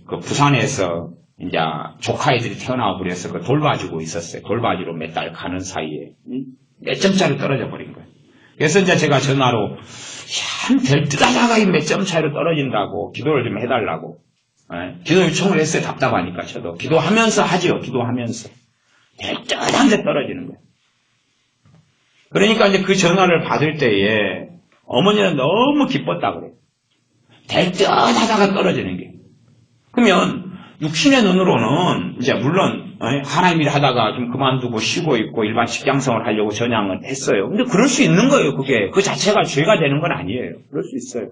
그 부산에서 이제 조카애들이 태어나고 그래서 그 돌봐주고 있었어요. 돌봐주러 몇 달 가는 사이에 몇 점짜리 떨어져 버린 거예요. 그래서 이제 제가 전화로 참 될 듯 하다가 몇 점 차이로 떨어진다고 기도를 좀 해달라고 기도 요청을 했어요. 답답하니까 저도 기도하면서 하지요. 기도하면서 될 듯 한데 떨어지는 거예요. 그러니까 이제 그 전화를 받을 때에 어머니는 너무 기뻤다 그래요. 될 듯 하다가 떨어지는 게. 그러면 육신의 눈으로는 이제 물론 하나님 일 하다가 좀 그만두고 쉬고 있고 일반 직장생활을 하려고 전향을 했어요. 근데 그럴 수 있는 거예요. 그게 그 자체가 죄가 되는 건 아니에요. 그럴 수 있어요.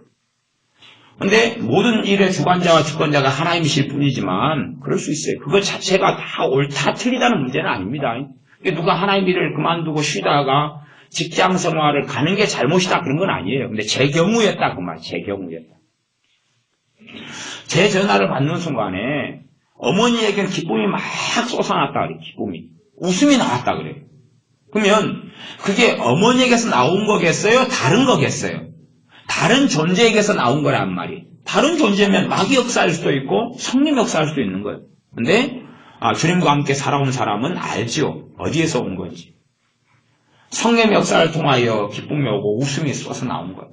근데 모든 일의 주관자와 주권자가 하나님이실 뿐이지만 그럴 수 있어요. 그거 자체가 다 옳다 틀리다는 문제는 아닙니다. 누가 하나님 일을 그만두고 쉬다가 직장 생활을 가는 게 잘못이다 그런 건 아니에요. 근데 제 경우였다 그 말. 제 경우였다. 제 전화를 받는 순간에 어머니에게는 기쁨이 막 솟아났다 그래요. 기쁨이. 웃음이 나왔다 그래요. 그러면 그게 어머니에게서 나온 거겠어요? 다른 거겠어요? 다른 존재에게서 나온 거란 말이에요. 다른 존재면 마귀 역사할 수도 있고 성령 역사할 수도 있는 거예요. 근데 주님과 함께 살아온 사람은 알죠. 어디에서 온 건지. 성령의 역사를 통하여 기쁨이 오고 웃음이 쏟아서 나온 거예요.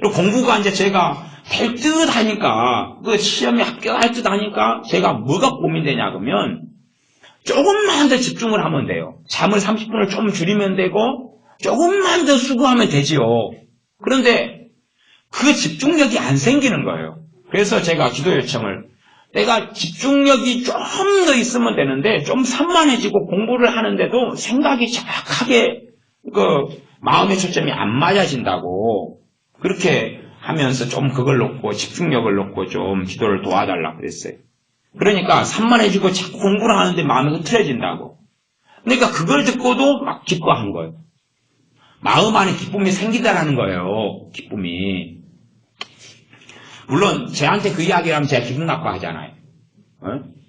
그리고 공부가 이제 제가 될 듯 하니까, 그 시험에 합격할 듯 하니까 제가 뭐가 고민되냐 그러면 조금만 더 집중을 하면 돼요. 잠을 30분을 좀 줄이면 되고 조금만 더 수고하면 되지요. 그런데 그 집중력이 안 생기는 거예요. 그래서 제가 기도 요청을 내가 집중력이 좀 더 있으면 되는데 좀 산만해지고 공부를 하는데도 생각이 정확하게 마음의 초점이 안 맞아진다고 그렇게 하면서 좀 그걸 놓고 집중력을 놓고 좀 기도를 도와달라고 그랬어요. 그러니까 산만해지고 자꾸 공부를 하는데 마음이 흐트러진다고. 그러니까 그걸 듣고도 막 기뻐한 거예요. 마음 안에 기쁨이 생기다라는 거예요. 기쁨이. 물론 저한테 그 이야기를 하면 제가 기분 나빠하잖아요.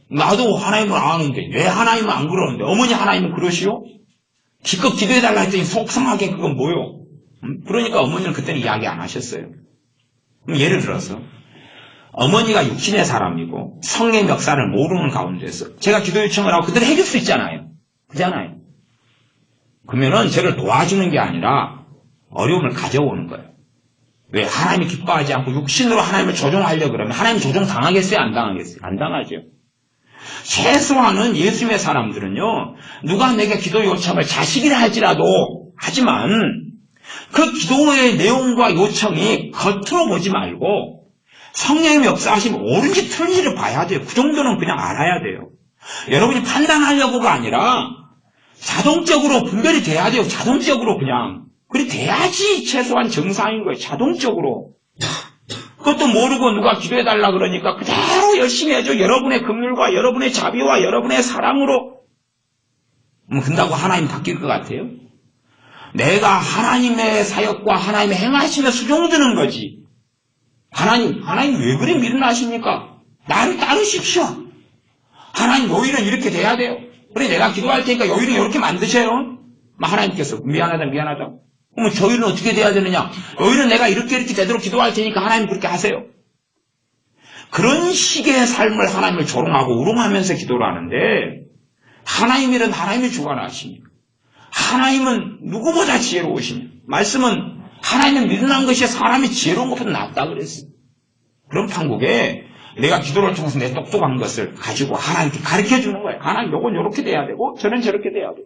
나도 하나님을 아는데 왜 하나님은 안 그러는데 어머니 하나님은 그러시오? 기껏 기도해달라 했더니 속상하게 그건 뭐요? 그러니까 어머니는 그때는 이야기 안 하셨어요. 예를 들어서 어머니가 육신의 사람이고 성령의 역사를 모르는 가운데서 제가 기도 요청을 하고 그대로 해줄 수 있잖아요. 그렇잖아요. 그러면은 저를 도와주는 게 아니라 어려움을 가져오는 거예요. 왜? 하나님이 기뻐하지 않고 육신으로 하나님을 조종하려고 그러면 하나님 조종 당하겠어요? 안 당하겠어요? 안 당하죠. 최소한은 예수님의 사람들은요, 누가 내게 기도 요청을 자식이라 할지라도 하지만 그 기도의 내용과 요청이 겉으로 보지 말고 성령의 역사하시면 옳은지 틀린지를 봐야 돼요. 그 정도는 그냥 알아야 돼요. 여러분이 판단하려고가 아니라 자동적으로 분별이 돼야 돼요. 자동적으로 그냥. 그래 돼야지 최소한 정상인 거예요. 자동적으로. 그것도 모르고 누가 기도해달라 그러니까 그대로 열심히 해줘. 여러분의 긍휼과 여러분의 자비와 여러분의 사랑으로. 근다고 하나님 바뀔 것 같아요? 내가 하나님의 사역과 하나님의 행하심에 수종드는 거지. 하나님 왜 그래 미련하십니까? 나를 따르십시오. 하나님 요일은 이렇게 돼야 돼요. 그래 내가 기도할 테니까 요일은 이렇게 만드세요. 하나님께서 미안하다. 그러면 저일은 어떻게 돼야 되느냐? 요일은 내가 이렇게 되도록 기도할 테니까 하나님 그렇게 하세요. 그런 식의 삶을 하나님을 조롱하고 우롱하면서 기도를 하는데 하나님 일은 하나님이 주관하시니까 하나님은 누구보다 지혜로우시니 말씀은 하나님은 미련한 것이 사람이 지혜로운 것보다 낫다 그랬어요. 그런 판국에 내가 기도를 통해서 내 똑똑한 것을 가지고 하나님께 가르쳐 주는 거예요. 하나님 요건 요렇게 돼야 되고 저는 저렇게 돼야 돼요.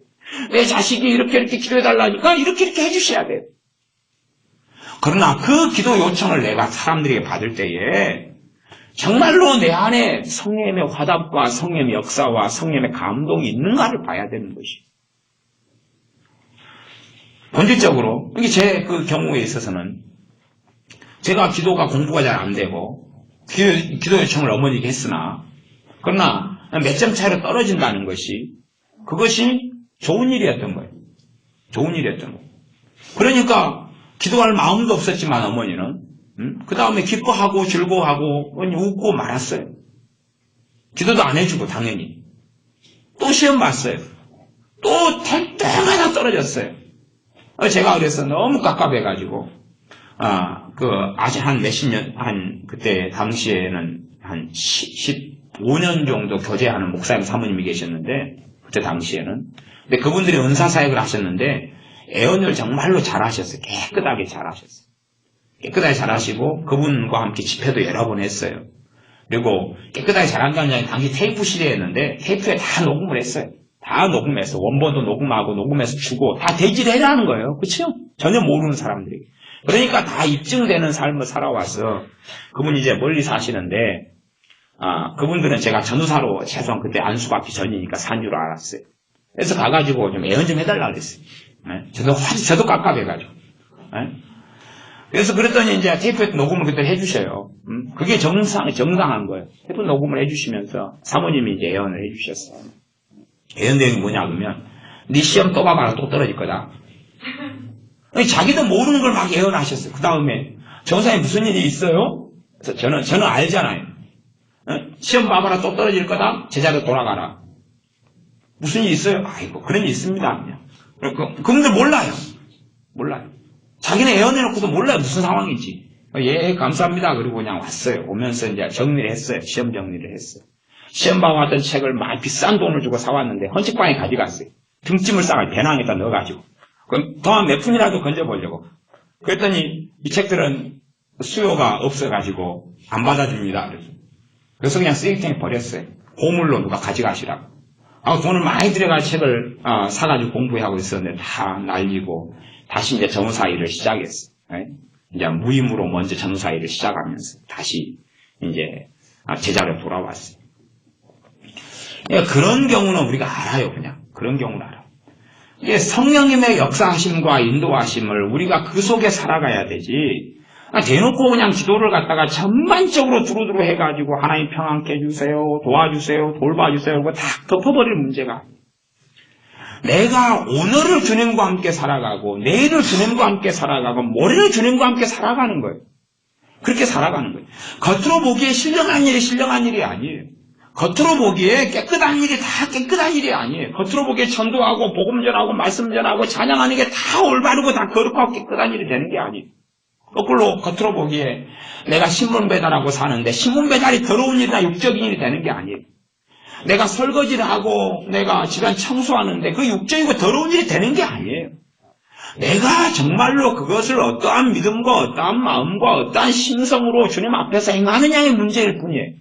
내 자식이 이렇게 기도해달라니까 이렇게 해주셔야 돼요. 그러나 그 기도 요청을 내가 사람들에게 받을 때에 정말로 내 안에 성령의 화답과 성령의 역사와 성령의 감동이 있는가를 봐야 되는 것이에요. 본질적으로 제 그 경우에 있어서는 제가 기도가 공부가 잘 안 되고 기도 요청을 어머니에게 했으나 그러나 몇 점 차이로 떨어진다는 것이 그것이 좋은 일이었던 거예요. 좋은 일이었던 거예요. 그러니까 기도할 마음도 없었지만 어머니는 그 다음에 기뻐하고 즐거워하고 웃고 말았어요. 기도도 안 해주고 당연히. 또 시험 봤어요. 또 될 때마다 떨어졌어요. 제가 그래서 너무 깝깝해가지고 아직 한 몇십 년, 그때 당시에는 한 15년 정도 교제하는 목사님 사모님이 계셨는데 그때 당시에는 근데 그분들이 은사사역을 하셨는데 애언을 정말로 잘하셨어요. 깨끗하게 잘하셨어요. 깨끗하게 잘하시고 그분과 함께 집회도 여러 번 했어요. 그리고 깨끗하게 잘한다는 게 당시 테이프 시대였는데 테이프에 다 녹음을 했어요. 다 녹음해서 원본도 녹음하고 녹음해서 주고 다 대지를 해라는 거예요. 그렇죠? 전혀 모르는 사람들이. 그러니까 다 입증되는 삶을 살아와서 그분이 이제 멀리 사시는데 그분들은 제가 전도사로 최소한 그때 안수 받기 전이니까 산 줄 알았어요. 그래서 가가지고 좀 애언 좀 해달라 그랬어요. 네? 저도 깝깝해가지고. 네? 그래서 그랬더니 이제 테이프 녹음을 그때 해주셔요. 그게 정당한 거예요. 테이프 녹음을 해주시면서 사모님이 이제 애언을 해주셨어요. 애언 내용이 뭐냐 그러면 네 시험 또 봐봐라 또 떨어질 거다. 자기도 모르는 걸 막 예언하셨어요. 그 다음에 전사에 무슨 일이 있어요? 그래서 저는 알잖아요. 시험 봐봐라 또 떨어질 거다. 제자로 돌아가라. 무슨 일이 있어요? 아이고 그런 일이 있습니다. 그분들 몰라요. 자기는 예언해놓고도 몰라요. 무슨 상황인지. 예 감사합니다. 그리고 그냥 왔어요. 오면서 이제 정리를 했어요. 시험 정리를 했어요. 시험 봐왔던 책을 많이 비싼 돈을 주고 사왔는데 헌책방에 가져갔어요. 등짐을 싸가 배낭에다 넣어가지고. 그럼 더 몇 푼이라도 건져보려고. 그랬더니 이 책들은 수요가 없어가지고 안 받아줍니다. 그래서 그냥 쓰레기통에 버렸어요. 보물로 누가 가져가시라고. 돈을 많이 들여갈 책을 사가지고 공부하고 있었는데 다 날리고 다시 이제 전도사 일을 시작했어요. 이제 무임으로 먼저 전도사 일을 시작하면서 다시 이제 제자로 돌아왔어요. 그런 경우는 우리가 알아요. 그냥 그런 경우는 알아요. 성령님의 역사하심과 인도하심을 우리가 그 속에 살아가야 되지. 대놓고 그냥 기도를 갖다가 전반적으로 두루두루 해가지고 하나님 평안케 해주세요, 도와주세요, 돌봐주세요 그거 다 덮어버릴 문제가. 내가 오늘을 주님과 함께 살아가고 내일을 주님과 함께 살아가고 모레를 주님과 함께 살아가는 거예요. 그렇게 살아가는 거예요. 겉으로 보기에 신령한 일이 아니에요. 겉으로 보기에 깨끗한 일이 다 깨끗한 일이 아니에요. 겉으로 보기에 전도하고 복음 전하고 말씀 전하고 찬양하는 게 다 올바르고 다 거룩하고 깨끗한 일이 되는 게 아니에요. 거꾸로 겉으로 보기에 내가 신문 배달하고 사는데 신문 배달이 더러운 일이나 육적인 일이 되는 게 아니에요. 내가 설거지를 하고 내가 집안 청소하는데 그 육적이고 더러운 일이 되는 게 아니에요. 내가 정말로 그것을 어떠한 믿음과 어떠한 마음과 어떠한 심성으로 주님 앞에서 행하느냐의 문제일 뿐이에요.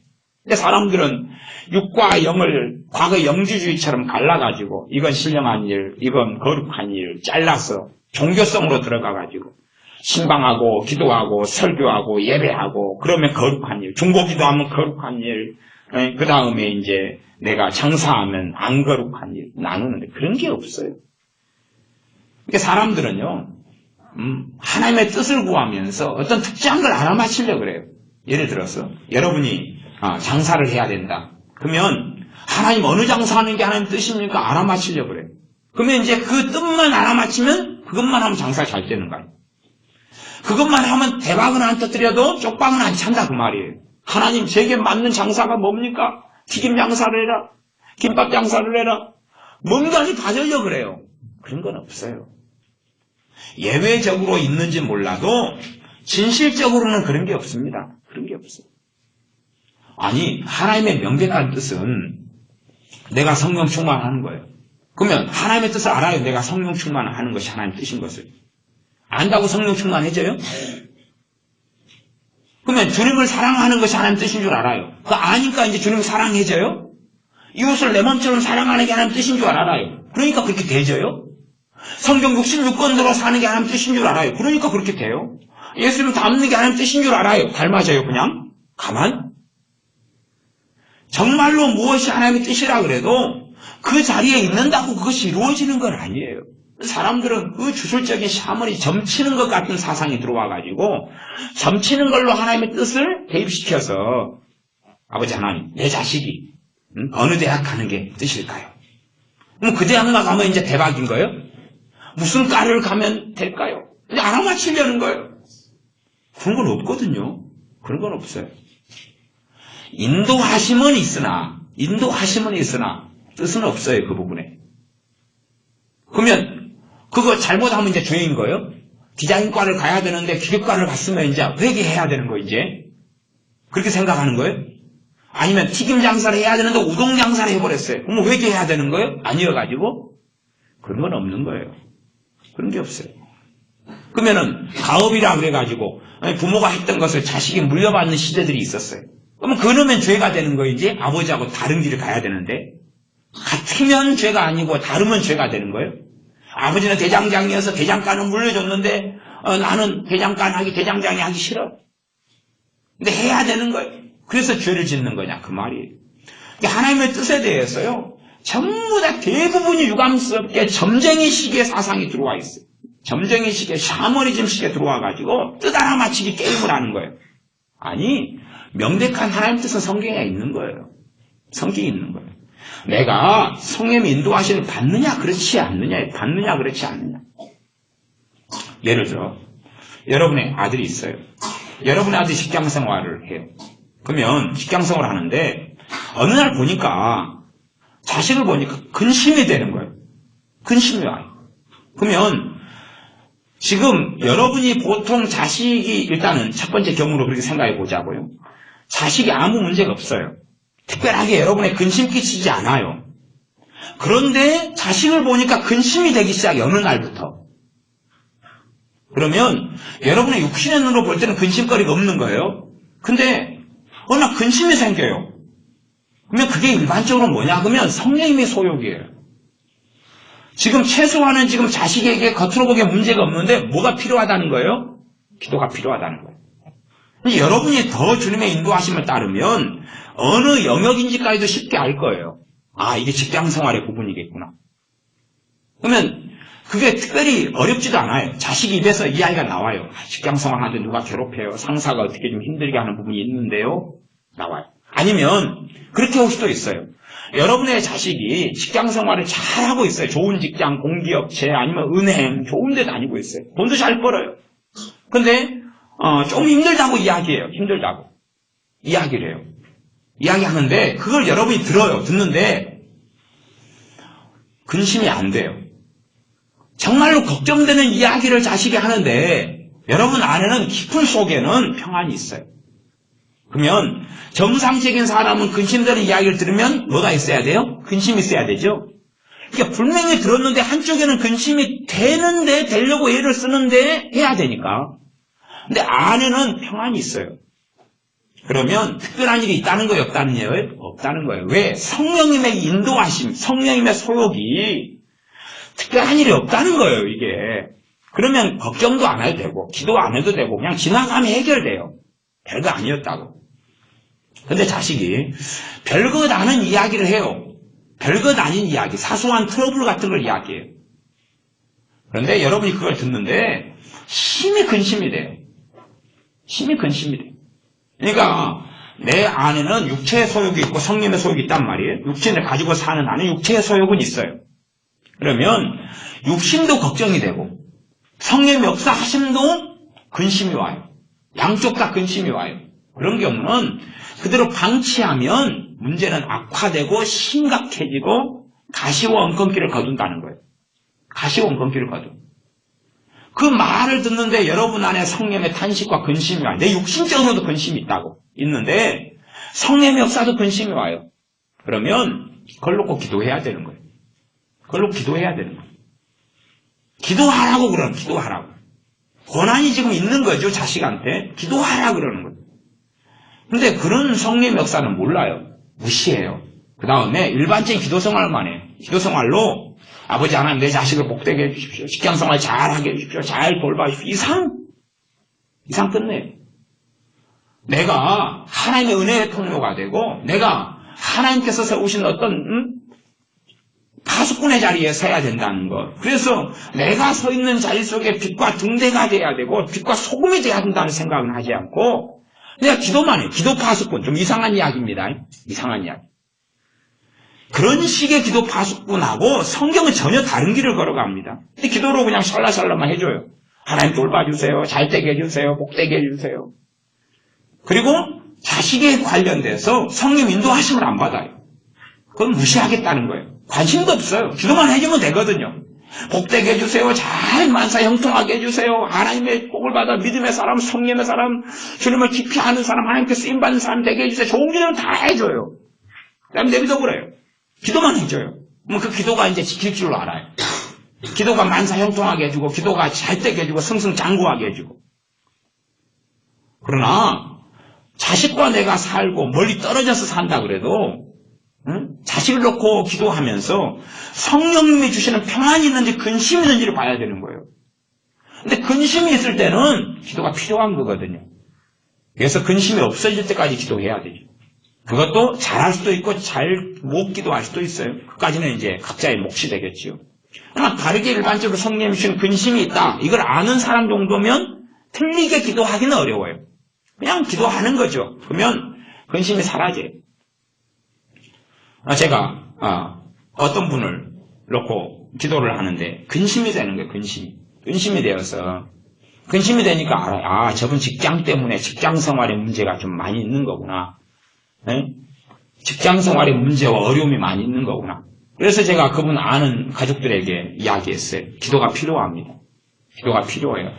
근데 사람들은 육과 영을 과거 영지주의처럼 갈라가지고 이건 신령한 일, 이건 거룩한 일 잘라서 종교성으로 들어가가지고 신방하고 기도하고 설교하고 예배하고 그러면 거룩한 일, 중보기도하면 거룩한 일, 그 다음에 이제 내가 장사하면 안 거룩한 일 나누는데 그런 게 없어요. 그러니까 사람들은요 하나님의 뜻을 구하면서 어떤 특정한 걸 알아맞히려고 그래요. 예를 들어서 여러분이 장사를 해야 된다. 그러면 하나님 어느 장사하는 게 하나님 뜻입니까? 알아맞히려고 그래요. 그러면 이제 그 뜻만 알아맞히면 그것만 하면 장사가 잘 되는 거예요. 그것만 하면 대박은 안 터뜨려도 쪽방은 안 찬다 그 말이에요. 하나님 제게 맞는 장사가 뭡니까? 튀김 장사를 해라. 김밥 장사를 해라. 뭔가를 가지려고 그래요. 그런 건 없어요. 예외적으로 있는지 몰라도 진실적으로는 그런 게 없습니다. 그런 게 없어요. 아니 하나님의 명백한 뜻은 내가 성령 충만하는 거예요. 그러면 하나님의 뜻을 알아요. 내가 성령 충만하는 것이 하나님의 뜻인 것을. 안다고 성령 충만해져요? 그러면 주님을 사랑하는 것이 하나님 뜻인 줄 알아요. 그거 아니까 이제 주님을 사랑해져요? 이웃을 내 몸처럼 사랑하는 게 하나님 뜻인 줄 알아요. 그러니까 그렇게 되져요? 성경 66권대로 사는 게 하나님 뜻인 줄 알아요. 그러니까 그렇게 돼요. 예수님 닮는 게 하나님 뜻인 줄 알아요. 닮아져요 그냥? 가만? 정말로 무엇이 하나님의 뜻이라 그래도 그 자리에 있는다고 그것이 이루어지는 건 아니에요. 사람들은 그 주술적인 샤머니 점치는 것 같은 사상이 들어와가지고 점치는 걸로 하나님의 뜻을 대입시켜서 아버지 하나님, 내 자식이 어느 대학 가는 게 뜻일까요? 그럼 그 대학만 가면 이제 대박인 거예요? 무슨 과를 가면 될까요? 이제 알아맞히려는 거예요. 그런 건 없거든요. 그런 건 없어요. 인도하심은 있으나 뜻은 없어요. 그 부분에. 그러면 그거 잘못하면 이제 죄인 거예요? 디자인과를 가야 되는데 기계과를 갔으면 이제 회계해야 되는 거 이제? 그렇게 생각하는 거예요? 아니면 튀김 장사를 해야 되는데 우동 장사를 해버렸어요. 그럼 회계해야 되는 거예요? 아니어가지고? 그런 건 없는 거예요. 그런 게 없어요. 그러면은 가업이라 그래가지고 부모가 했던 것을 자식이 물려받는 시대들이 있었어요. 그러면 그러면 죄가 되는 거예요. 이제 아버지하고 다른 길을 가야 되는데 같으면 죄가 아니고 다르면 죄가 되는 거예요. 아버지는 대장장이어서 대장간을 물려줬는데 나는 대장장이 하기 싫어. 근데 해야 되는 거예요. 그래서 죄를 짓는 거냐 그 말이에요. 하나님의 뜻에 대해서요. 전부 다 대부분이 유감스럽게 점쟁이식의 사상이 들어와 있어요. 점쟁이식의 샤머니즘식에 들어와가지고 뜻 하나 맞추기 게임을 하는 거예요. 아니 명백한 하나님 뜻은 성경에 있는 거예요. 성경에 있는 거예요. 내가 성령의 인도하시는 받느냐 그렇지 않느냐 받느냐 그렇지 않느냐. 예를 들어 여러분의 아들이 있어요. 여러분의 아들이 직장생활을 해요. 그러면 직장생활을 하는데 어느 날 보니까 자식을 보니까 근심이 되는 거예요. 근심이 와요. 그러면 지금 여러분이 보통 자식이 일단은 첫 번째 경우로 그렇게 생각해 보자고요. 자식이 아무 문제가 없어요. 특별하게 여러분의 근심 끼치지 않아요. 그런데 자식을 보니까 근심이 되기 시작해요. 어느 날부터. 그러면 여러분의 육신의 눈으로 볼 때는 근심거리가 없는 거예요. 근데 어느 날 근심이 생겨요. 그러면 그게 일반적으로 뭐냐 그러면 성령님의 소욕이에요. 지금 최소한은 지금 자식에게 겉으로 보기에 문제가 없는데 뭐가 필요하다는 거예요? 기도가 필요하다는 거예요. 여러분이 더 주님의 인도하심을 따르면 어느 영역인지까지도 쉽게 알 거예요. 아, 이게 직장생활의 부분이겠구나. 그러면 그게 특별히 어렵지도 않아요. 자식 입에서 이야기가 나와요. 직장생활하는데 누가 괴롭혀요. 상사가 어떻게 좀 힘들게 하는 부분이 있는데요. 나와요. 아니면 그렇게 올 수도 있어요. 여러분의 자식이 직장생활을 잘하고 있어요. 좋은 직장, 공기업체 아니면 은행 좋은 데 다니고 있어요. 돈도 잘 벌어요. 근데 좀 힘들다고 이야기해요. 힘들다고. 이야기를 해요. 이야기하는데 그걸 여러분이 들어요. 듣는데 근심이 안 돼요. 정말로 걱정되는 이야기를 자식이 하는데 여러분 안에는 깊은 속에는 평안이 있어요. 그러면 정상적인 사람은 근심되는 이야기를 들으면 뭐가 있어야 돼요? 근심이 있어야 되죠. 그러니까 분명히 들었는데 한쪽에는 근심이 되는데 되려고 애를 쓰는데 해야 되니까. 근데 안에는 평안이 있어요. 그러면 특별한 일이 있다는 거예요? 없다는 거예요? 없다는 거예요. 왜? 성령님의 인도하심, 성령님의 소욕이 특별한 일이 없다는 거예요, 이게. 그러면 걱정도 안 해도 되고, 기도 안 해도 되고, 그냥 지나가면 해결돼요. 별거 아니었다고. 근데 자식이 별것 아닌 이야기를 해요. 별것 아닌 이야기, 사소한 트러블 같은 걸 이야기해요. 그런데 여러분이 그걸 듣는데 힘이 근심이 돼요. 힘이 근심이 돼요. 그러니까 내 안에는 육체의 소욕이 있고 성령의 소욕이 있단 말이에요. 육신을 가지고 사는 안에 육체의 소욕은 있어요. 그러면 육신도 걱정이 되고 성령의 역사하심도 근심이 와요. 양쪽 다 근심이 와요. 그런 경우는 그대로 방치하면 문제는 악화되고 심각해지고 가시와 엉겅퀴를 거둔다는 거예요. 가시와 엉겅퀴를 거둔. 그 말을 듣는데 여러분 안에 성령의 탄식과 근심이 와요. 내 육신적으로도 근심이 있는데 성령의 역사도 근심이 와요. 그러면 그걸 놓고 기도해야 되는 거예요. 그걸 놓고 기도해야 되는 거예요. 기도하라고 그러는 거예요. 기도하라고. 고난이 지금 있는 거죠. 자식한테. 기도하라 그러는 거예요. 근데 그런 성령의 역사는 몰라요. 무시해요. 그 다음에 일반적인 기도 생활만 해요. 기도 생활로 아버지 하나님 내 자식을 복되게 해주십시오. 직장생활 잘하게 해주십시오. 잘 돌봐주십시오. 이상 끝내요. 내가 하나님의 은혜의 통로가 되고 내가 하나님께서 세우신 어떤 파수꾼의 자리에 서야 된다는 것. 그래서 내가 서 있는 자리 속에 빛과 등대가 돼야 되고 빛과 소금이 돼야 된다는 생각은 하지 않고 내가 기도만 해. 기도 파수꾼. 좀 이상한 이야기입니다. 이상한 이야기. 그런 식의 기도 파수꾼하고 성경은 전혀 다른 길을 걸어갑니다. 근데 기도로 그냥 샬라샬라만 해줘요. 하나님 돌봐주세요. 잘되게 해주세요. 복되게 해주세요. 그리고 자식에 관련돼서 성령 인도하심을 안 받아요. 그건 무시하겠다는 거예요. 관심도 없어요. 기도만 해주면 되거든요. 복되게 해주세요. 잘 만사 형통하게 해주세요. 하나님의 복을 받아 믿음의 사람, 성령의 사람, 주님을 깊이 아는 사람, 하나님께 쓰임받는 사람 되게 해주세요. 좋은 기도는 다 해줘요. 그다음에 내비둬 버려요. 기도만 해줘요. 그럼 그 기도가 이제 지킬 줄로 알아요. 기도가 만사 형통하게 해주고, 기도가 잘되게 해주고, 승승장구하게 해주고. 그러나 자식과 내가 살고 멀리 떨어져서 산다 그래도 자식을 놓고 기도하면서 성령님이 주시는 평안이 있는지 근심이 있는지를 봐야 되는 거예요. 근데 근심이 있을 때는 기도가 필요한 거거든요. 그래서 근심이 없어질 때까지 기도해야 되죠. 그것도 잘할 수도 있고 잘 못 기도할 수도 있어요. 그까지는 이제 각자의 몫이 되겠지요. 그러나 다르게 일반적으로 성령님이 주시는 근심이 있다. 이걸 아는 사람 정도면 틀리게 기도하기는 어려워요. 그냥 기도하는 거죠. 그러면 근심이 사라져요. 제가 어떤 분을 놓고 기도를 하는데 근심이 되는 거예요. 근심이 되어서 근심이 되니까 알아요. 저분 직장 때문에 직장 생활에 문제가 좀 많이 있는 거구나. 네? 직장 생활에 문제와 어려움이 많이 있는 거구나. 그래서 제가 그분 아는 가족들에게 이야기했어요. 기도가 필요합니다. 기도가 필요해요.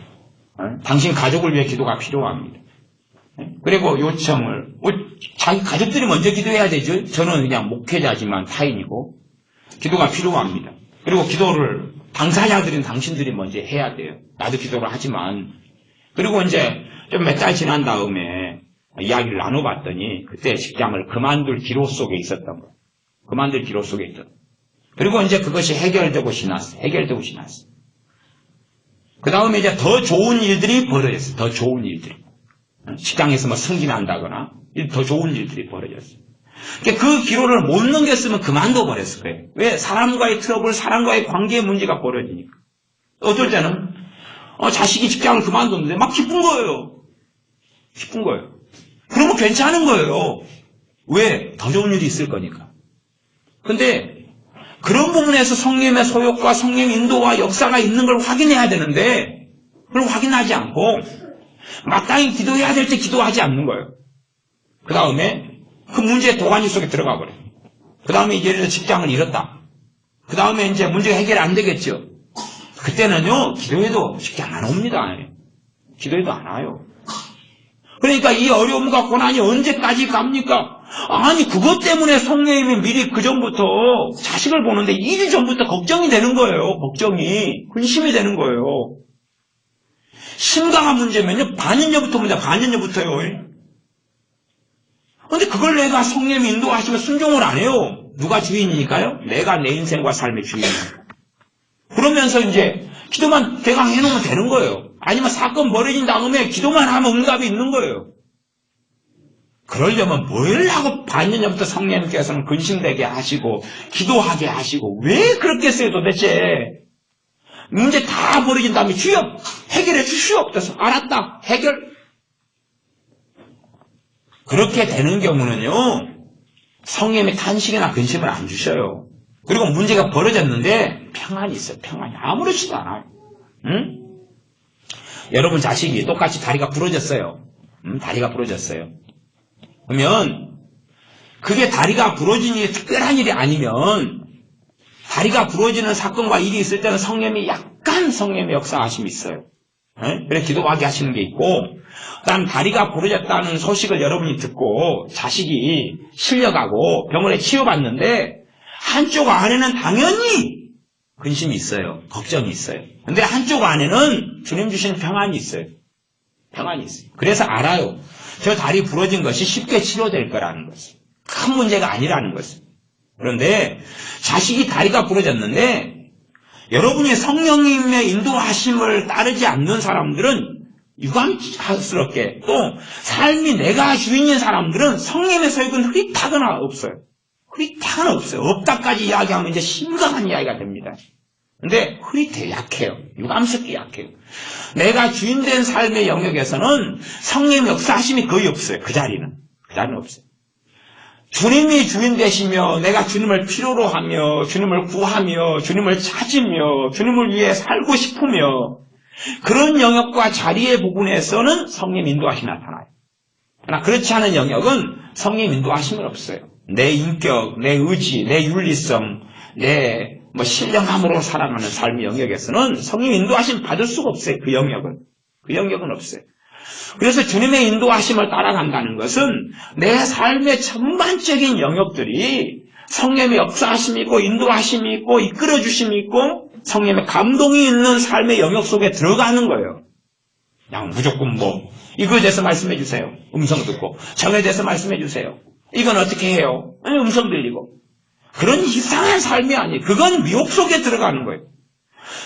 당신 가족을 위해 기도가 필요합니다. 그리고 요청을 자기 가족들이 먼저 기도해야 되죠. 저는 그냥 목회자지만 타인이고 기도가 필요합니다. 그리고 기도를 당사자들인 당신들이 먼저 해야 돼요. 나도 기도를 하지만 그리고 이제 좀 몇 달 지난 다음에 이야기를 나눠봤더니 그때 직장을 그만둘 기로 속에 있었던 거예요. 그만둘 기로 속에 있던. 그리고 이제 그것이 해결되고 지났어요. 그 다음에 이제 더 좋은 일들이 벌어졌어요. 더 좋은 일들이. 직장에서 뭐 승진한다거나 더 좋은 일들이 벌어졌어요. 그 기로를 못 넘겼으면 그만둬 버렸을 거예요. 왜? 사람과의 트러블, 사람과의 관계의 문제가 벌어지니까. 어떨 때는 자식이 직장을 그만뒀는데 막 기쁜 거예요. 그러면 괜찮은 거예요. 왜? 더 좋은 일이 있을 거니까. 근데 그런 부분에서 성령의 소욕과 성령의 인도와 역사가 있는 걸 확인해야 되는데 그걸 확인하지 않고 마땅히 기도해야 될 때 기도하지 않는 거예요. 그 다음에 그 문제의 도가니 속에 들어가 버려요. 그 다음에 이제 예를 들어 직장을 잃었다. 그 다음에 이제 문제가 해결 안 되겠죠. 그때는요 기도해도 직장 안 옵니다. 기도해도 안 와요. 그러니까 이 어려움과 고난이 언제까지 갑니까? 아니 그것 때문에 성령님이 미리 그 전부터 자식을 보는데 2주 전부터 걱정이 되는 거예요. 근심이 되는 거예요. 심각한 문제면요 반년전부터요. 그런데 그걸 내가 성령님이 인도하시면 순종을 안 해요. 누가 주인이니까요? 내가 내 인생과 삶의 주인이니까. 그러면서 이제 기도만 대강 해놓으면 되는 거예요. 아니면 사건 벌어진 다음에 기도만 하면 응답이 있는 거예요. 그러려면 뭘 하고 반년 전부터 성령님께서는 근심되게 하시고 기도하게 하시고 왜 그렇게 했어요 도대체? 문제 다 벌어진 다음에 주여 해결해 주시옵소서. 알았다. 해결. 그렇게 되는 경우는요. 성령의 탄식이나 근심을 안 주셔요. 그리고 문제가 벌어졌는데 평안이 있어요. 평안이. 아무렇지도 않아요. 응? 여러분 자식이 똑같이 다리가 부러졌어요. 다리가 부러졌어요. 그러면 그게 다리가 부러진 일이 특별한 일이 아니면 다리가 부러지는 사건과 일이 있을 때는 성령이 약간 성령의 역사하심이 있어요. 그래 기도하게 하시는 게 있고 그다음 다리가 부러졌다는 소식을 여러분이 듣고 자식이 실려가고 병원에 치료받는데 한쪽 안에는 당연히 근심이 있어요. 걱정이 있어요. 근데 한쪽 안에는 주님 주신 평안이 있어요. 평안이 있어요. 그래서 알아요. 저 다리 부러진 것이 쉽게 치료될 거라는 것을. 큰 문제가 아니라는 것을. 그런데 자식이 다리가 부러졌는데 여러분이 성령님의 인도하심을 따르지 않는 사람들은 유감스럽게 또 삶이 내가 주인인 사람들은 성령의 소욕은 흐릿하거나 없어요. 흐릿하거나 없어요. 없다까지 이야기하면 이제 심각한 이야기가 됩니다. 근데 흐릿해요. 약해요. 유감스럽게 약해요. 내가 주인된 삶의 영역에서는 성령의 역사하심이 거의 없어요. 그 자리는 없어요. 주님이 주인 되시며 내가 주님을 필요로 하며 주님을 구하며 주님을 찾으며 주님을 위해 살고 싶으며 그런 영역과 자리의 부분에서는 성령 인도하심이 나타나요. 그러나 그렇지 않은 영역은 성령 인도하심은 없어요. 내 인격, 내 의지, 내 윤리성, 내 신령함으로 살아가는 삶의 영역에서는 성령 인도하심 받을 수가 없어요. 그 영역은 없어요. 그래서 주님의 인도하심을 따라간다는 것은 내 삶의 전반적인 영역들이 성령의 역사하심이 있고 인도하심이 있고 이끌어주심이 있고 성령의 감동이 있는 삶의 영역 속에 들어가는 거예요. 그냥 무조건 이거에 대해서 말씀해 주세요. 음성 듣고 정에 대해서 말씀해 주세요. 이건 어떻게 해요? 아니 음성 들리고 그런 이상한 삶이 아니에요. 그건 미혹 속에 들어가는 거예요.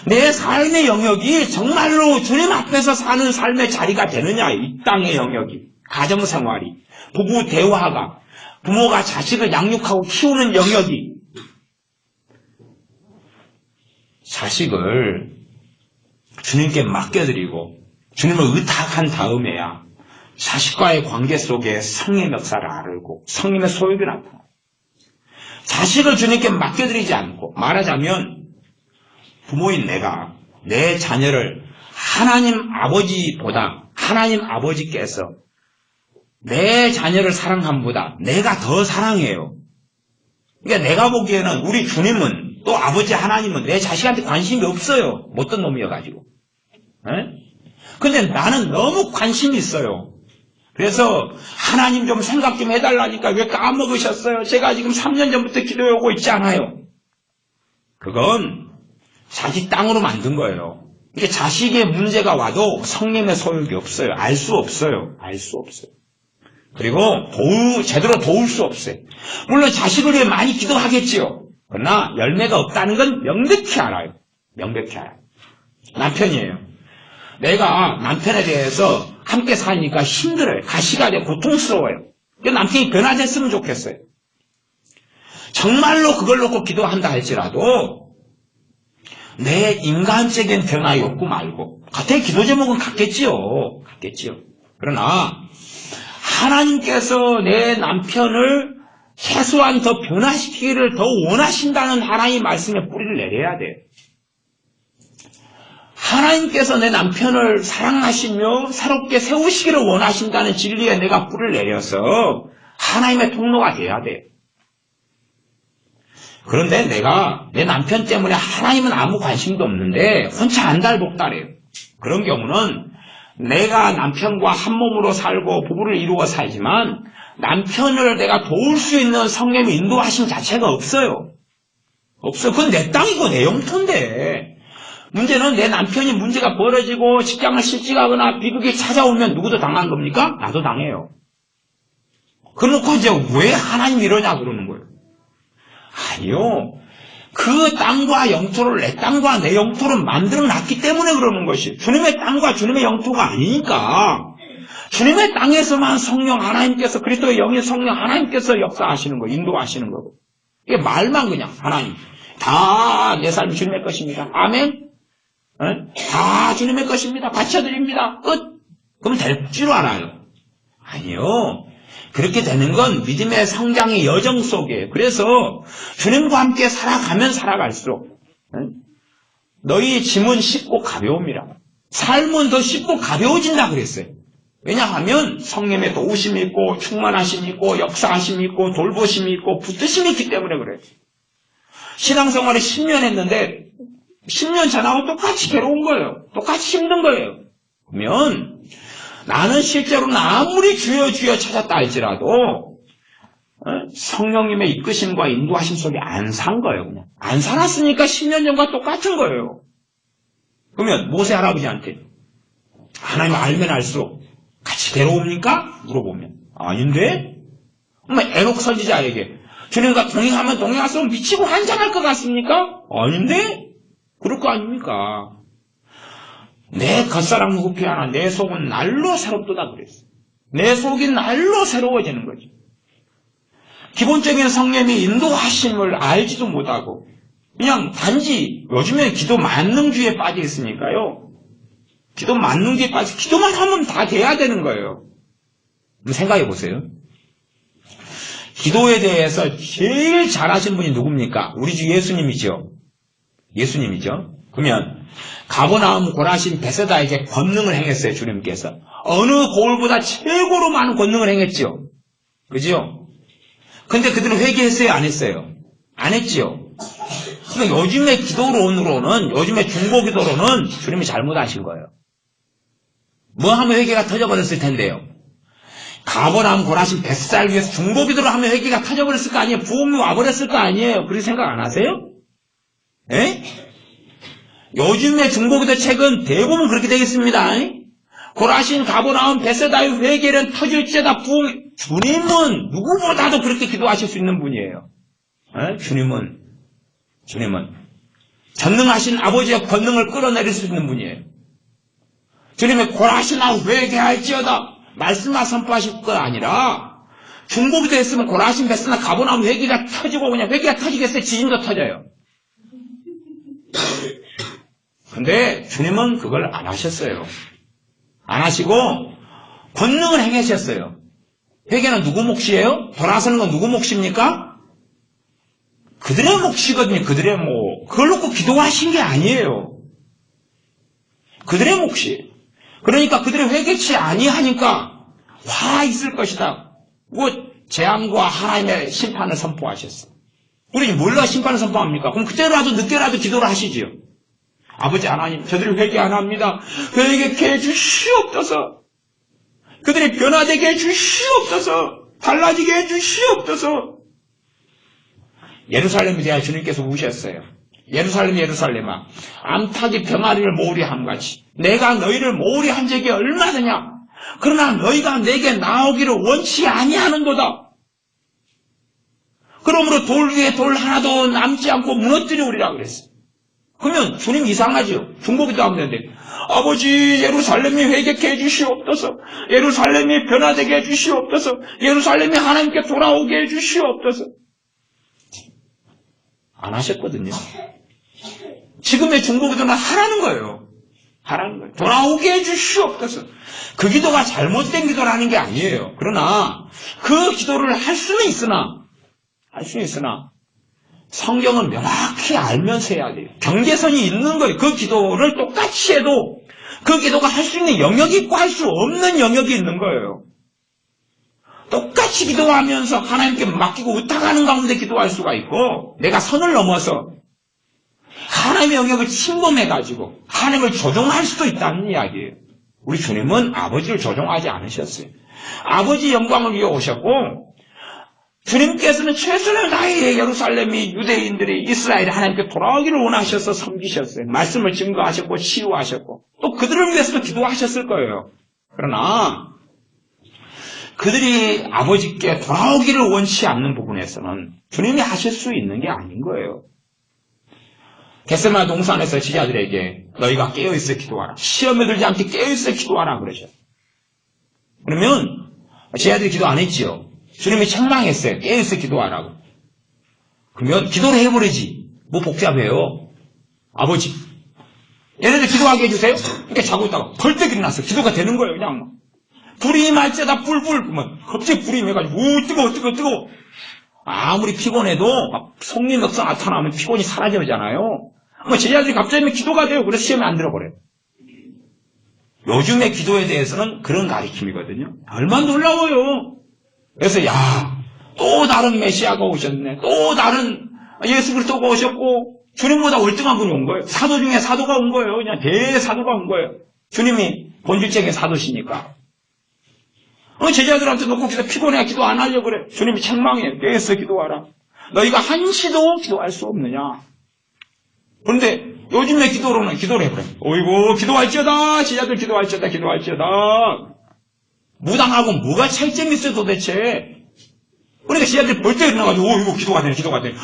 내 삶의 영역이 정말로 주님 앞에서 사는 삶의 자리가 되느냐, 이 땅의 영역이, 가정생활이, 부부 대화가, 부모가 자식을 양육하고 키우는 영역이, 자식을 주님께 맡겨드리고 주님을 의탁한 다음에야 자식과의 관계 속에 성령의 역사를 알고 성령의 소욕이 나타나요. 자식을 주님께 맡겨드리지 않고 말하자면 부모인 내가 내 자녀를 하나님 아버지께서 내 자녀를 사랑함보다 내가 더 사랑해요. 그러니까 내가 보기에는 우리 주님은 또 아버지 하나님은 내 자식한테 관심이 없어요. 못된 놈이어가지고. 근데 나는 너무 관심이 있어요. 그래서 하나님 좀 생각 좀 해달라니까 왜 까먹으셨어요? 제가 지금 3년 전부터 기도해 오고 있지 않아요. 그건 자기 땅으로 만든 거예요. 이게 자식의 문제가 와도 성령의 소욕이 없어요. 알 수 없어요. 그리고 제대로 도울 수 없어요. 물론 자식을 위해 많이 기도하겠지요. 그러나 열매가 없다는 건 명백히 알아요. 남편이에요. 내가 남편에 대해서 함께 사니까 힘들어요. 가시가 되고 고통스러워요. 남편이 변화됐으면 좋겠어요. 정말로 그걸 놓고 기도한다 할지라도 내 인간적인 변화 욕구 말고 겉에 기도 제목은 같겠지요. 그러나 하나님께서 내 남편을 최소한 더 변화시키기를 더 원하신다는 하나님의 말씀에 뿌리를 내려야 돼요. 하나님께서 내 남편을 사랑하시며 새롭게 세우시기를 원하신다는 진리에 내가 뿌리를 내려서 하나님의 통로가 돼야 돼요. 그런데 내가 내 남편 때문에 하나님은 아무 관심도 없는데 혼자 안달복달해요. 그런 경우는 내가 남편과 한 몸으로 살고 부부를 이루어 살지만 남편을 내가 도울 수 있는 성령의 인도하심 자체가 없어요. 그건 내 땅이고 내 영토인데 문제는 내 남편이 문제가 벌어지고 직장을 실직하거나 비극이 찾아오면 누구도 당한 겁니까? 나도 당해요. 그러놓고 이제 왜 하나님 이러냐 그러는 거예요. 아니요. 그 땅과 영토를 내 땅과 내 영토를 만들어놨기 때문에 그러는 것이 주님의 땅과 주님의 영토가 아니니까 주님의 땅에서만 성령 하나님께서 그리스도의 영의 성령 하나님께서 역사하시는 거 인도하시는 거고 이게 말만 그냥 하나님 다 내 삶이 주님의 것입니다. 아멘. 다 주님의 것입니다. 바쳐드립니다. 끝. 그럼 될 줄 알아요. 아니요. 그렇게 되는 건 믿음의 성장의 여정 속이에요. 그래서 주님과 함께 살아가면 살아갈수록 너희 짐은 쉽고 가벼움이라. 삶은 더 쉽고 가벼워진다 그랬어요. 왜냐하면 성령의 도우심이 있고 충만하심이 있고 역사하심이 있고 돌보심이 있고 붙드심이 있기 때문에 그래요. 신앙생활을 10년 했는데 10년 전하고 똑같이 괴로운 거예요. 똑같이 힘든 거예요. 그러면 나는 실제로는 아무리 주여 주여 찾았다 할지라도 성령님의 이끄심과 인도하심 속에 안 산 거예요. 그냥 안 살았으니까 10년 전과 똑같은 거예요. 그러면 모세 할아버지한테 하나님 알면 알수록 같이 괴로웁니까? 물어보면 아닌데? 에녹 선지자에게 주님과 동행하면 동행할수록 미치고 환장할 것 같습니까? 아닌데? 그럴 거 아닙니까? 내 겉사람은 후피하나 내 속은 날로 새롭도다 그랬어요. 내 속이 날로 새로워지는 거죠. 기본적인 성령의 인도하심을 알지도 못하고 그냥 단지 요즘에 기도 만능주의에 빠져 있으니까요. 기도 만능주의에 빠져 기도만 하면 다 돼야 되는 거예요. 한번 생각해 보세요. 기도에 대해서 제일 잘하신 분이 누굽니까? 우리 주 예수님이죠. 예수님이죠. 그러면 가버나움 고라신 베세다에게 권능을 행했어요. 주님께서. 어느 고을보다 최고로 많은 권능을 행했죠. 그죠? 근데 그들은 회개했어요? 안 했어요? 안 했죠. 그러니까 요즘의 기도론으로는 요즘의 중보기도로는 주님이 잘못하신 거예요. 뭐 하면 회개가 터져버렸을 텐데요. 가버나움 고라신 베세다를 위해서 중보기도를 하면 회개가 터져버렸을 거 아니에요. 부흥이 와버렸을 거 아니에요. 그렇게 생각 안 하세요? 에? 요즘의 중보기도 책은 대부분 그렇게 되겠습니다. 고라신 가버나움 베세다의 회개는 터질지어다 부흥. 주님은 누구보다도 그렇게 기도하실 수 있는 분이에요. 주님은 전능하신 아버지의 권능을 끌어내릴 수 있는 분이에요. 주님의 고라신아 회개할지어다 말씀만 선포하실 거 아니라 중보기도 했으면 고라신 베세다 가버나움 회개가 터지고 그냥 회개가 터지겠어요. 지진도 터져요. 근데 주님은 그걸 안 하셨어요. 안 하시고 권능을 행하셨어요. 회개는 누구 몫이에요? 돌아서는 건 누구 몫입니까? 그들의 몫이거든요. 그들의 몫. 그걸 놓고 기도하신 게 아니에요. 그들의 몫이. 그러니까 그들의 회개치 아니하니까 화 있을 것이다. 재앙과 하나님의 심판을 선포하셨어요. 우리 뭘로 심판을 선포합니까? 그럼 그때라도 늦게라도 기도를 하시지요. 아버지 하나님, 저들이 회개 안 합니다. 회개케 해주시옵소서. 그들이 변화되게 해주시옵소서. 달라지게 해주시옵소서. 예루살렘에 대하여 주님께서 우셨어요. 예루살렘아, 암탉이 병아리를 모으리 함같이 내가 너희를 모으리 한 적이 얼마느냐. 그러나 너희가 내게 나오기를 원치 아니하는도다. 그러므로 돌 위에 돌 하나도 남지 않고 무너뜨리우리라 그랬어요. 그러면 주님 이상하죠. 중보기도 하면 되는데 아버지 예루살렘이 회개케 해주시옵소서. 예루살렘이 변화되게 해주시옵소서. 예루살렘이 하나님께 돌아오게 해주시옵소서. 안 하셨거든요. 지금의 중보기도는 하라는 거예요. 하라는 거예요. 돌아오게 해주시옵소서. 그 기도가 잘못된 기도라는 게 아니에요. 그러나 그 기도를 할 수는 있으나 성경은 명확히 알면서 해야 돼요. 경계선이 있는 거예요. 그 기도를 똑같이 해도 그 기도가 할 수 있는 영역이 있고 할 수 없는 영역이 있는 거예요. 똑같이 기도하면서 하나님께 맡기고 의탁하는 가운데 기도할 수가 있고 내가 선을 넘어서 하나님의 영역을 침범해가지고 하나님을 조종할 수도 있다는 이야기예요. 우리 주님은 아버지를 조종하지 않으셨어요. 아버지 영광을 위해 오셨고 주님께서는 최선을 다해 예루살렘이 유대인들이 이스라엘이 하나님께 돌아오기를 원하셔서 섬기셨어요. 말씀을 증거하셨고 치유하셨고 또 그들을 위해서도 기도하셨을 거예요. 그러나 그들이 아버지께 돌아오기를 원치 않는 부분에서는 주님이 하실 수 있는 게 아닌 거예요. 겟세마네 동산에서 지자들에게 너희가 깨어있어 기도하라. 시험에 들지 않게 깨어있어 기도하라 그러셨어요. 그러면 지자들이 기도 안 했지요. 주님이 책망했어요. 깨어있어 기도하라고. 그러면 기도를 해버리지. 뭐 복잡해요. 아버지 얘네들 기도하게 해주세요? 이렇게 자고 있다가 벌떡 일어났어. 기도가 되는 거예요. 그냥 막. 불이 임할지어다 뿔뿔. 갑자기 불이 임해가지고 뜨거워. 아무리 피곤해도 막 성령력서 나타나면 피곤이 사라져잖아요. 제자들이 갑자기 기도가 돼요. 그래서 시험에 안 들어버려요. 요즘의 기도에 대해서는 그런 가르침이거든요. 얼마나 놀라워요. 그래서 또 다른 메시아가 오셨네. 또 다른 예수 그리스도가 오셨고 주님보다 월등한 분이 온 거예요. 사도 중에 사도가 온 거예요. 그냥 대사도가 온 거예요. 주님이 본질적인 사도시니까. 제자들한테 놓고 피곤해 기도 안 하려고 그래. 주님이 책망해. 깨서 기도하라. 너희가 한시도 기도할 수 없느냐. 그런데 요즘의 기도로는 기도를 해버려요. 어이구 기도할지어다. 제자들 기도할지어다. 무당하고 뭐가 차이점이 있어요 도대체. 그러니까 제자들이 벌떡 일어나가지고 이거 기도가 되네.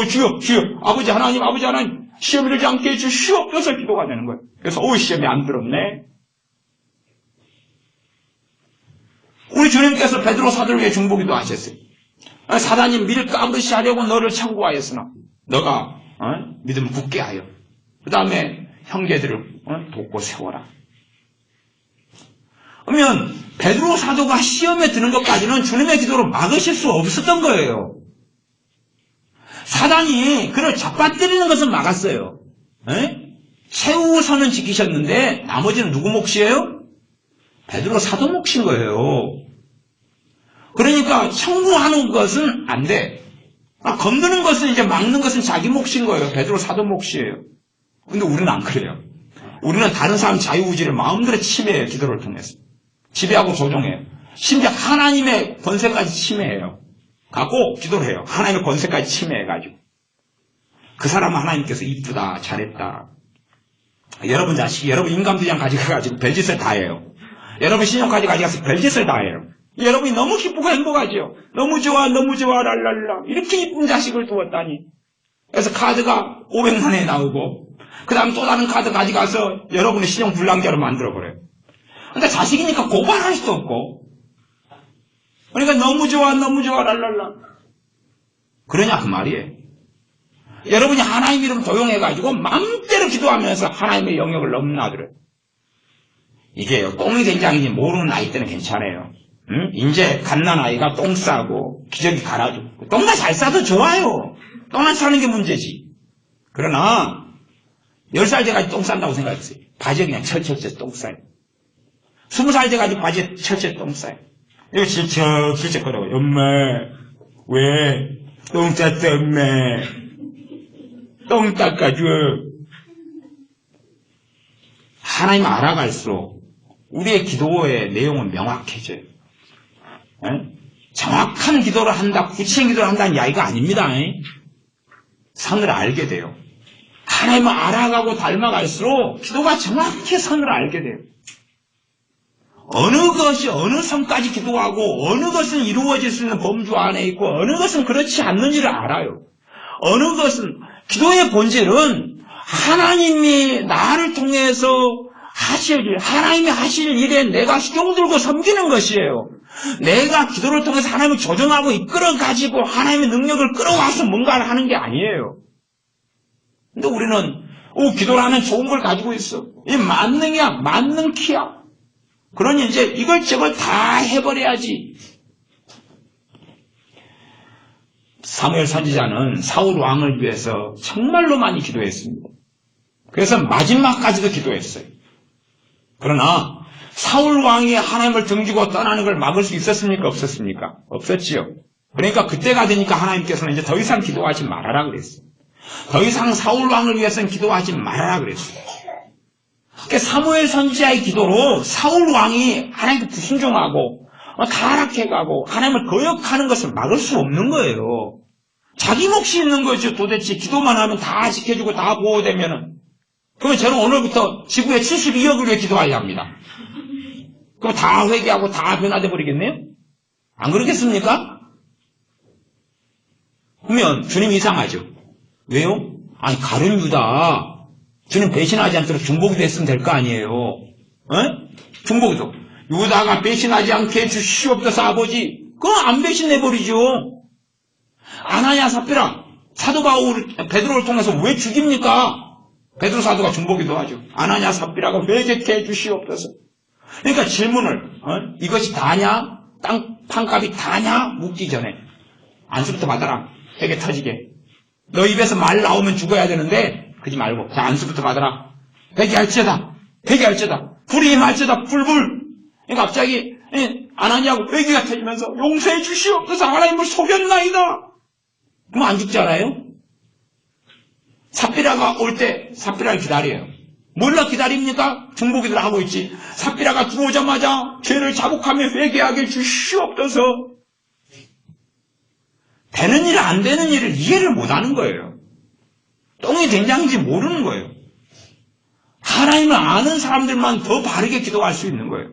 주여 아버지 하나님 시험이 들지 않게 해주시옵소서 기도가 되는 거예요. 그래서 시험이 안 들었네. 우리 주님께서 베드로 사도를 위해 중보기도 하셨어요. 사단이 밀 까부르시 하려고 너를 청구하였으나 너가 믿음 굳게 하여 그 다음에 형제들을 돕고 세워라. 그러면 베드로 사도가 시험에 드는 것까지는 주님의 기도로 막으실 수 없었던 거예요. 사단이 그를 잡아뜨리는 것은 막았어요. 최우선은 지키셨는데 나머지는 누구 몫이에요? 베드로 사도 몫인 거예요. 그러니까 청구하는 것은 안 돼. 건드는 것은 이제 막는 것은 자기 몫인 거예요. 베드로 사도 몫이에요. 근데 우리는 안 그래요. 우리는 다른 사람 자유의지를 마음대로 침해해요. 기도를 통해서. 지배하고 조종해요. 심지어 하나님의 권세까지 침해해요. 갖고 기도를 해요. 하나님의 권세까지 침해해가지고. 그 사람은 하나님께서 이쁘다, 잘했다. 여러분 자식이 여러분 인감도장 가져가가지고 별짓을 다 해요. 여러분 신용카드 가져가서 별짓을 다 해요. 여러분이 너무 기쁘고 행복하죠. 너무 좋아 랄랄라. 이렇게 이쁜 자식을 두었다니. 그래서 카드가 500만 원에 나오고 그 다음 또 다른 카드 가져가서 여러분의 신용 불량자로 만들어버려요. 근데 자식이니까 고발할 수도 없고 그러니까 너무 좋아 랄랄라. 그러냐 그 말이에요. 여러분이 하나님 이름 도용해가지고 마음대로 기도하면서 하나님의 영역을 넘나들어요. 이게 똥이 된장인지 모르는 아이 때는 괜찮아요. 이제 갓난아이가 똥 싸고 기저귀 갈아주고 똥만 잘 싸도 좋아요. 똥만 싸는 게 문제지. 그러나 10살 돼가지고 똥 싼다고 생각했어요. 바지에 그냥 철철철 똥 싸요. 20살 돼가지고 바지에 철철 똥 싸요. 이거 질척거려요. 엄마 왜 똥 쌌어 엄마 똥 닦아줘. 하나님 알아갈수록 우리의 기도의 내용은 명확해져요. 정확한 기도를 한다, 구체적인 기도를 한다는 이야기가 아닙니다. 선을 알게 돼요. 하나님을 알아가고 닮아갈수록 기도가 정확히 선을 알게 돼요. 어느 것이 어느 선까지 기도하고 어느 것은 이루어질 수 있는 범주 안에 있고 어느 것은 그렇지 않는지를 알아요. 어느 것은 기도의 본질은 하나님이 나를 통해서 하나님이 하실 일에 내가 수종 들고 섬기는 것이에요. 내가 기도를 통해서 하나님을 조정하고 이끌어가지고 하나님의 능력을 끌어와서 뭔가를 하는 게 아니에요. 근데 우리는 기도라는 좋은 걸 가지고 있어. 이 만능이야. 만능 키야. 그러니 이제 이걸 다 해버려야지. 사무엘 선지자는 사울 왕을 위해서 정말로 많이 기도했습니다. 그래서 마지막까지도 기도했어요. 그러나 사울 왕이 하나님을 등지고 떠나는 걸 막을 수 있었습니까? 없었습니까? 없었지요. 그러니까 그때가 되니까 하나님께서는 이제 더 이상 기도하지 말아라 그랬어요. 더 이상 사울 왕을 위해서는 기도하지 말아라 그랬어요. 그러니까 사무엘 선지자의 기도로 사울 왕이 하나님께 불순종하고 타락해가고 하나님을 거역하는 것을 막을 수 없는 거예요. 자기 몫이 있는 거죠. 도대체 기도만 하면 다 지켜주고 다 보호되면은. 그러면 저는 오늘부터 지구에 72억을 위해 기도하려 합니다. 그럼 다 회개하고 다 변화돼 버리겠네요? 안 그러겠습니까? 그러면 주님 이상하죠. 왜요? 아니 가룟 유다 주님 배신하지 않도록 중보기도 했으면 될 거 아니에요. 중보기도 유다가 배신하지 않게 해주시옵소서 아버지. 그거 안 배신해버리죠. 아나야 삽비라 사도 바울 베드로를 통해서 왜 죽입니까? 베드로 사도가 중보기도 하죠. 아나냐 삽비라가 회개케 해주시옵소서. 그러니까 질문을 이것이 다냐? 땅 판값이 다냐? 묻기 전에 안수부터 받아라. 회개 터지게. 너 입에서 말 나오면 죽어야 되는데 그러지 말고 자 안수부터 받아라. 회개할지어다. 회개할지어다. 불이 임할지어다. 불불. 그러니까 갑자기 아나니아고 회개가 터지면서 용서해 주시옵소서. 하나님을 속였나이다. 그럼 안 죽잖아요. 삽비라가 올 때 삽비라를 기다려요. 몰라 기다립니까? 중보기도를 하고 있지. 삽비라가 들어오자마자 죄를 자복하며 회개하게 주시옵소서. 되는 일 안 되는 일을 이해를 못하는 거예요. 똥이 된장인지 모르는 거예요. 하나님을 아는 사람들만 더 바르게 기도할 수 있는 거예요.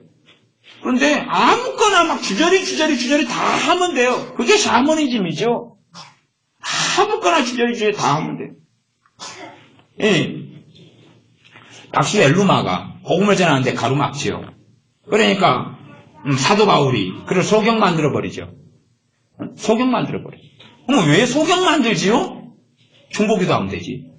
그런데 아무거나 막 주저리 다 하면 돼요. 그게 샤머니즘이죠. 아무거나 주저리 다 하면 돼요. 예. 박수 엘루마가 복음을 전하는데 가로막지요. 그러니까 사도 바울이 그걸 소경 만들어버리죠. 소경 만들어버리죠. 그럼 왜 소경 만들지요? 중보기도 하면 되지.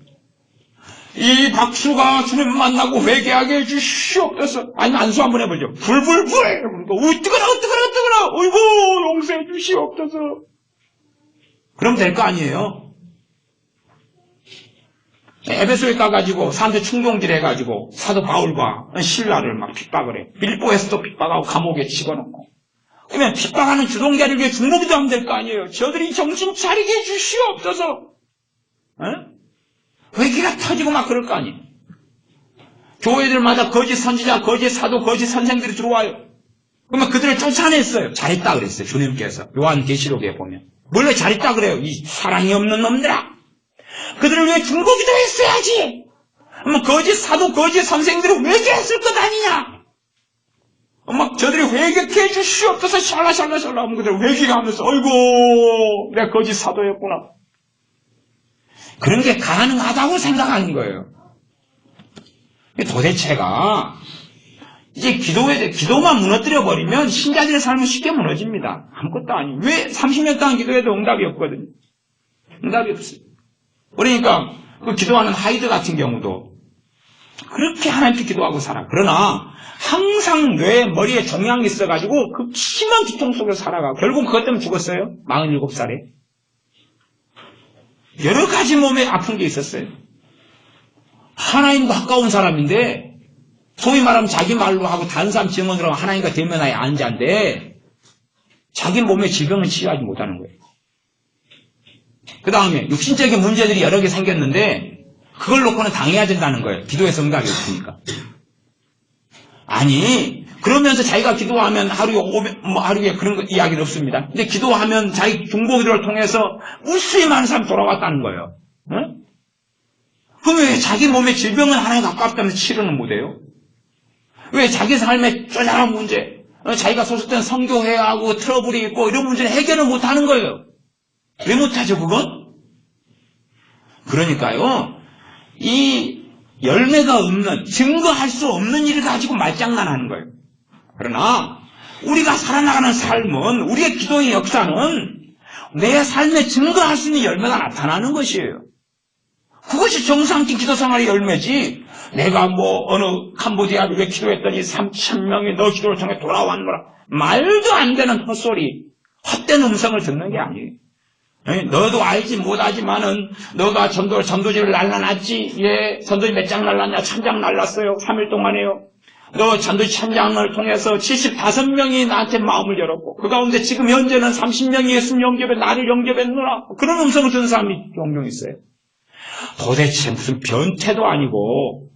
이 박수가 주님 만나고 회개하게 해주시옵소서. 아니면 안수 한번 해보죠. 불불불. 뜨거라. 어이구 용서해 주시옵소서. 그럼 될 거 아니에요. 에베소에 가가지고 사람들 충동질 해가지고 사도 바울과 신라를 막 핍박을 해. 빌보에서도 핍박하고 감옥에 집어넣고. 그러면 핍박하는 주동자를 위해 중보기도 하면 될 거 아니에요. 저들이 정신 차리게 해주시옵소서. 회개가 터지고 막 그럴 거 아니에요. 교회들마다 거짓 선지자, 거짓 사도, 거짓 선생들이 들어와요. 그러면 그들을 쫓아냈어요. 잘했다 그랬어요. 주님께서 요한계시록에 보면. 원래 잘했다 그래요. 이 사랑이 없는 놈들아. 그들을 위해 중보기도 했어야지. 뭐 거짓 사도, 거짓 선생들이 회개했을 것 아니냐. 막 저들이 회개케 해주시옵소서. 샬라샬라 하면 그들 회개가 하면서 어이구 내가 거짓 사도였구나. 그런 게 가능하다고 생각하는 거예요. 도대체가 이제 기도만 무너뜨려버리면 신자들의 삶은 쉽게 무너집니다. 아무것도 아니에요. 왜 30년 동안 기도해도 응답이 없거든요. 응답이 없어요. 그러니까 그 기도하는 하이드 같은 경우도 그렇게 하나님께 기도하고 살아. 그러나 항상 뇌에 머리에 종양이 있어가지고 그 심한 두통 속에서 살아가. 결국 그것 때문에 죽었어요. 47살에. 여러 가지 몸에 아픈 게 있었어요. 하나님과 가까운 사람인데 소위 말하면 자기 말로 하고 다른 사람 증언으로 하고 하나님과 대면하여 안자인데 자기 몸의 질병을 치유하지 못하는 거예요. 그 다음에 육신적인 문제들이 여러 개 생겼는데 그걸 놓고는 당해야 된다는 거예요. 기도에서 응답이 없으니까. 아니 그러면서 자기가 기도하면 하루에 그런 거 이야기는 없습니다. 근데 기도하면 자기 중보기도를 통해서 무수히 많은 사람이 돌아왔다는 거예요. 응? 그럼 왜 자기 몸의 질병은 하나님 가깝다면서 치료는 못해요? 왜 자기 삶의 쪼잔한 문제, 자기가 소속된 성교회하고 트러블이 있고 이런 문제는 해결을 못하는 거예요. 왜 못하죠 그건? 그러니까요 이 열매가 없는 증거할 수 없는 일을 가지고 말장난하는 거예요. 그러나 우리가 살아나가는 삶은 우리의 기도의 역사는 내 삶에 증거할 수 있는 열매가 나타나는 것이에요. 그것이 정상적인 기도 생활의 열매지 내가 어느 캄보디아를 왜 기도했더니 3,000명이 너 기도를 통해 돌아왔노라 말도 안 되는 헛소리 헛된 음성을 듣는 게 아니에요. 너도 알지 못하지만은 너가 전도지를 날라놨지. 예, 전도지 몇 장 날랐냐? 1,000장 날랐어요. 3일 동안에요. 너 전도지 1,000장을 통해서 75명이 나한테 마음을 열었고 그 가운데 지금 현재는 30명이 예수님 영접해 나를 영접했노라. 그런 음성을 듣는 사람이 종종 있어요. 도대체 무슨 변태도 아니고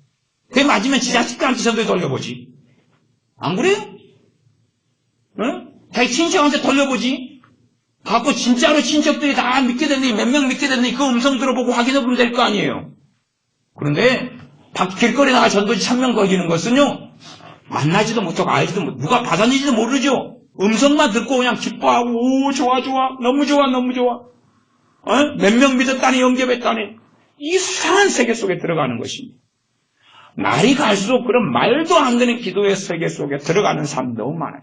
그게 맞으면 지 자식들한테 전도에 돌려보지. 안 그래요? 응? 자기 친척한테 돌려보지. 갖고 진짜로 친척들이 다 믿게 됐니? 몇 명 믿게 됐니? 그 음성 들어보고 확인해보면 될 거 아니에요. 그런데 길거리 나가 전도지 1,000명 거기는 것은요 만나지도 못하고 알지도 못하고 누가 받았는지도 모르죠. 음성만 듣고 그냥 기뻐하고 오 좋아 너무 좋아 몇 명 믿었다니 영접했다니 이상한 세계 속에 들어가는 것입니다. 날이 갈수록 그런 말도 안 되는 기도의 세계 속에 들어가는 사람이 너무 많아요.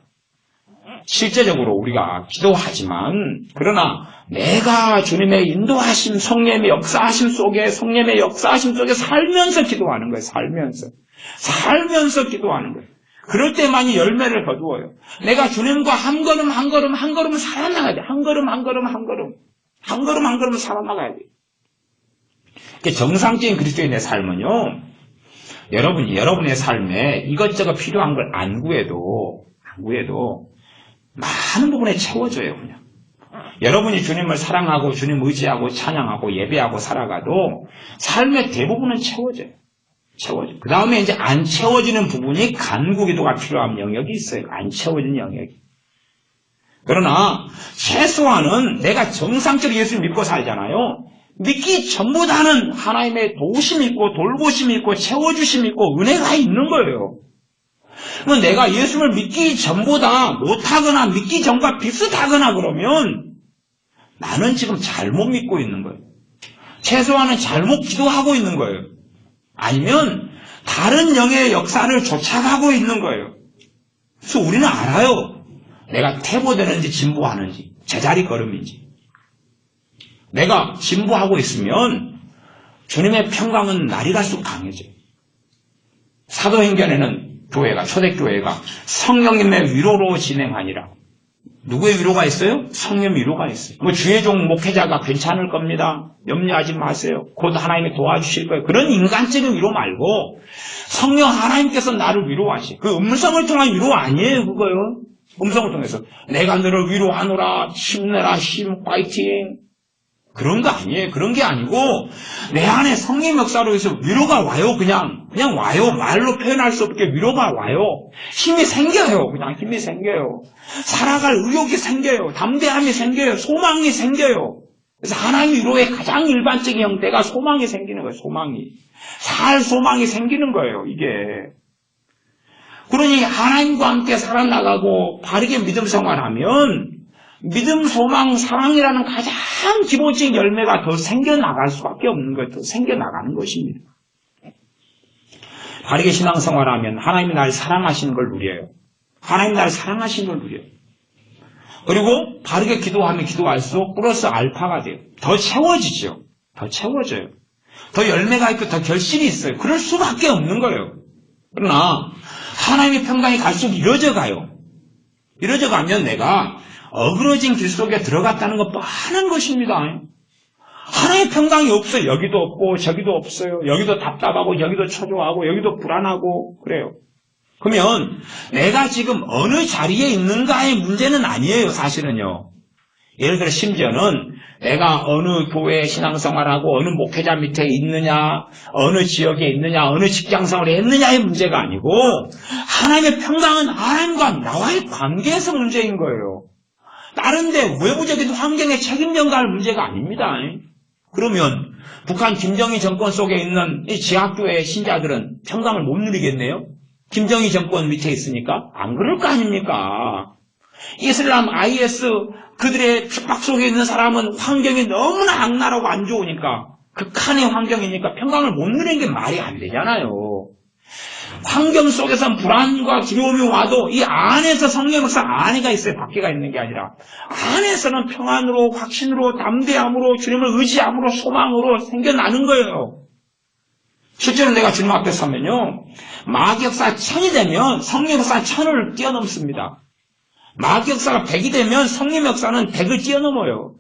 실제적으로 우리가 기도하지만 그러나 내가 주님의 인도하심, 성령의 역사하심 속에 살면서 기도하는 거예요. 살면서 기도하는 거예요. 그럴 때만이 열매를 거두어요. 내가 주님과 한 걸음 살아나가야 돼. 한 걸음 살아나가야 돼. 정상적인 그리스도인의 삶은요, 여러분의 삶에 이것저것 필요한 걸 안 구해도 많은 부분에 채워져요, 그냥. 여러분이 주님을 사랑하고 주님 의지하고 찬양하고 예배하고 살아가도 삶의 대부분은 채워져요. 그 다음에 이제 안 채워지는 부분이 간구기도가 필요한 영역이 있어요. 안 채워지는 영역이. 그러나 최소한은 내가 정상적으로 예수 믿고 살잖아요. 믿기 전보다는 하나님의 도우심이 있고 돌보심이 있고 채워주심이 있고 은혜가 있는 거예요. 그럼 내가 예수를 믿기 전보다 못하거나 믿기 전과 비슷하거나 그러면 나는 지금 잘못 믿고 있는 거예요. 최소한은 잘못 기도하고 있는 거예요. 아니면 다른 영의 역사를 쫓아가고 있는 거예요. 그래서 우리는 알아요. 내가 퇴보되는지 진보하는지, 제자리 걸음인지. 내가 진보하고 있으면 주님의 평강은 날이 갈수록 강해져요. 사도행전에는 초대교회가 성령님의 위로로 진행하니라. 누구의 위로가 있어요? 성령 위로가 있어요. 주의 종 목회자가 괜찮을 겁니다. 염려하지 마세요. 곧 하나님이 도와주실 거예요. 그런 인간적인 위로 말고 성령 하나님께서 나를 위로하시. 그 음성을 통한 위로 아니에요, 그거요. 음성을 통해서 내가 너를 위로하노라, 힘내라, 파이팅. 그런 거 아니에요. 그런 게 아니고 내 안에 성령 역사로 해서 위로가 와요. 그냥 와요. 말로 표현할 수 없게 위로가 와요. 힘이 생겨요. 그냥 힘이 생겨요. 살아갈 의욕이 생겨요. 담대함이 생겨요. 소망이 생겨요. 그래서 하나님 위로의 가장 일반적인 형태가 소망이 생기는 거예요. 살 소망이 생기는 거예요. 이게. 그러니 하나님과 함께 살아나가고 바르게 믿음 생활하면 믿음, 소망, 사랑이라는 가장 기본적인 열매가 더 생겨나갈 수밖에 없는 거예요. 더 생겨나가는 것입니다. 바르게 신앙생활하면 하나님이 날 사랑하시는 걸 누려요. 그리고 바르게 기도하면 기도할수록 플러스 알파가 돼요. 더 채워지죠. 더 채워져요. 더 열매가 있고 더 결실이 있어요. 그럴 수밖에 없는 거예요. 그러나 하나님의 평강이 갈수록 이루어져 가면 내가 어그러진 길 속에 들어갔다는 건 뻔한 것입니다. 하나님의 평강이 없어요. 여기도 없고 저기도 없어요. 여기도 답답하고 여기도 초조하고 여기도 불안하고 그래요. 그러면 내가 지금 어느 자리에 있는가의 문제는 아니에요. 사실은요. 예를 들어 심지어는 내가 어느 교회 신앙생활하고 어느 목회자 밑에 있느냐, 어느 지역에 있느냐, 어느 직장생활에 있느냐의 문제가 아니고 하나님의 평강은 하나님과 나와의 관계에서 문제인 거예요. 다른 데 외부적인 환경에 책임 전가할 문제가 아닙니다. 그러면 북한 김정일 정권 속에 있는 이 지하교회 신자들은 평강을 못 누리겠네요? 김정일 정권 밑에 있으니까? 안 그럴 거 아닙니까? 이슬람, IS 그들의 핍박 속에 있는 사람은 환경이 너무나 악랄하고 안 좋으니까 극한의 환경이니까 평강을 못 누리는 게 말이 안 되잖아요. 환경 속에서 불안과 두려움이 와도 이 안에서 성령 역사 안에가 있어요. 밖에가 있는 게 아니라 안에서는 평안으로 확신으로 담대함으로 주님을 의지함으로 소망으로 생겨나는 거예요. 실제로 내가 주님 앞에 서면요 마귀 역사 1000이 되면 성령 역사 1000을 뛰어넘습니다. 마귀 역사가 100이 되면 성령 역사는 100을 뛰어넘어요.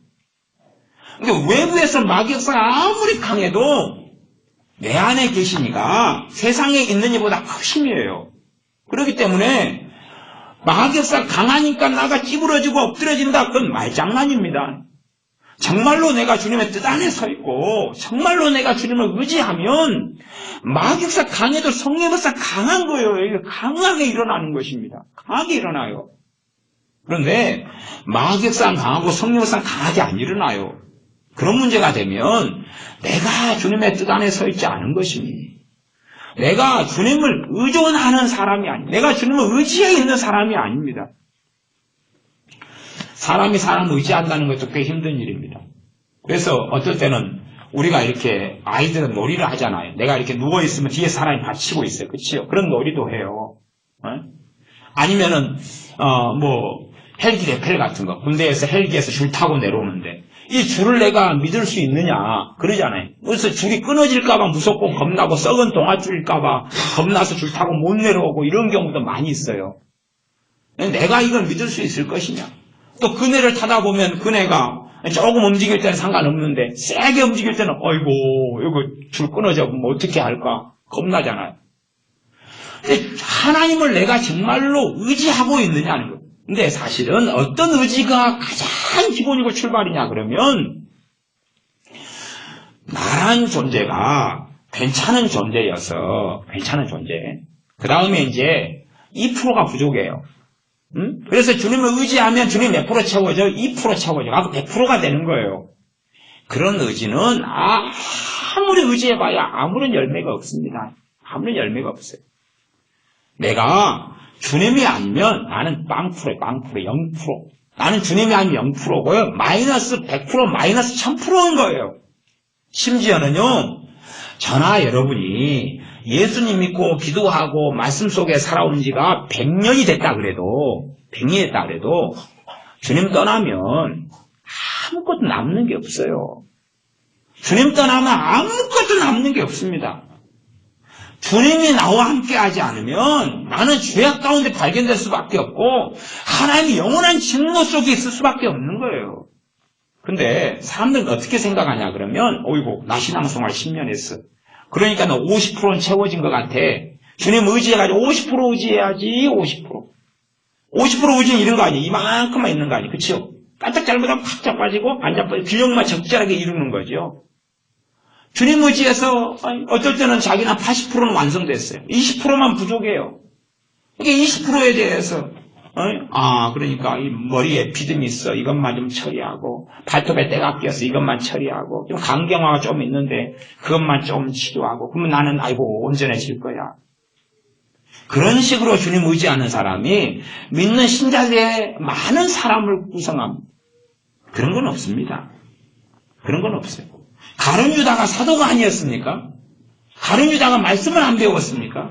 그러니까 외부에서 마귀 역사가 아무리 강해도 내 안에 계시니까 세상에 있는 이보다 훨씬이에요. 그렇기 때문에 마귀 역사가 강하니까 나가 찌부러지고 엎드려진다. 그건 말장난입니다. 정말로 내가 주님의 뜻 안에 서 있고 정말로 내가 주님을 의지하면 마귀 역사 강해도 성령 역사 강한 거예요. 이게 강하게 일어나는 것입니다. 강하게 일어나요. 그런데 마귀 역사는 강하고 성령 역사는 강하게 안 일어나요. 그런 문제가 되면 내가 주님의 뜻 안에 서 있지 않은 것입니다. 내가 주님을 의존하는 사람이 아닙니다. 내가 주님을 의지해 있는 사람이 아닙니다. 사람이 사람을 의지한다는 것도 꽤 힘든 일입니다. 그래서 어떨 때는 우리가 이렇게 아이들은 놀이를 하잖아요. 내가 이렇게 누워있으면 뒤에 사람이 받치고 있어요. 그렇죠? 그런 놀이도 해요. 아니면은 헬기 레펠 같은 거, 군대에서 헬기에서 줄 타고 내려오는데 이 줄을 내가 믿을 수 있느냐 그러잖아요. 그래서 줄이 끊어질까봐 무섭고 겁나고 썩은 동아줄일까봐 겁나서 줄 타고 못 내려오고 이런 경우도 많이 있어요. 내가 이걸 믿을 수 있을 것이냐. 또 그네를 타다 보면 그네가 조금 움직일 때는 상관없는데 세게 움직일 때는 어이고 이거 줄 끊어져 보면 어떻게 할까 겁나잖아요. 근데 하나님을 내가 정말로 의지하고 있느냐는 거예요. 근데 사실은 어떤 의지가 가장 기본이고 출발이냐 그러면 나란 존재가 괜찮은 존재여서 괜찮은 존재. 그 다음에 이제 2%가 부족해요. 그래서 주님을 의지하면 주님 몇 프로 채워져? 2% 채워져. 100%가 되는 거예요. 그런 의지는 아무리 의지해봐야 아무런 열매가 없습니다. 아무런 열매가 없어요. 내가 주님이 아니면 나는 빵프로에 0%. 나는 주님이 아니면 0%고요. 마이너스 100%, 마이너스 1000%인 거예요. 심지어는요, 저나 여러분이 예수님 믿고 기도하고 말씀 속에 살아온 지가 100년이 됐다 그래도, 100년이 됐다 그래도, 주님 떠나면 아무것도 남는 게 없어요. 주님 떠나면 아무것도 남는 게 없습니다. 주님이 나와 함께 하지 않으면 나는 죄악 가운데 발견될 수밖에 없고 하나님이 영원한 진노 속에 있을 수밖에 없는 거예요. 근데 사람들은 어떻게 생각하냐 그러면 어이구 나 신앙생활 10년 했어. 그러니까 너 50%는 채워진 것 같아. 주님 의지해가지고 50% 의지해야지 50%. 50% 의지는 이런 거 아니에요. 이만큼만 있는 거 아니에요. 그렇죠? 깜짝 잘못하면 팍 자빠지고 안 자빠지고 균형만 적절하게 이루는 거죠. 주님 의지에서 어떨 때는 자기는 80%는 완성됐어요. 20%만 부족해요. 이게 20%에 대해서 그러니까 이 머리에 비듬이 있어. 이것만 좀 처리하고 발톱에 때가 끼어서 이것만 처리하고 좀 강경화가 좀 있는데 그것만 좀 치료하고 그러면 나는 아이고 온전해질 거야. 그런 식으로 주님 의지하는 사람이 믿는 신자들의 많은 사람을 구성합니다. 그런 건 없습니다. 그런 건 없어요. 가룟 유다가 사도가 아니었습니까? 가룟 유다가 말씀을 안 배웠습니까?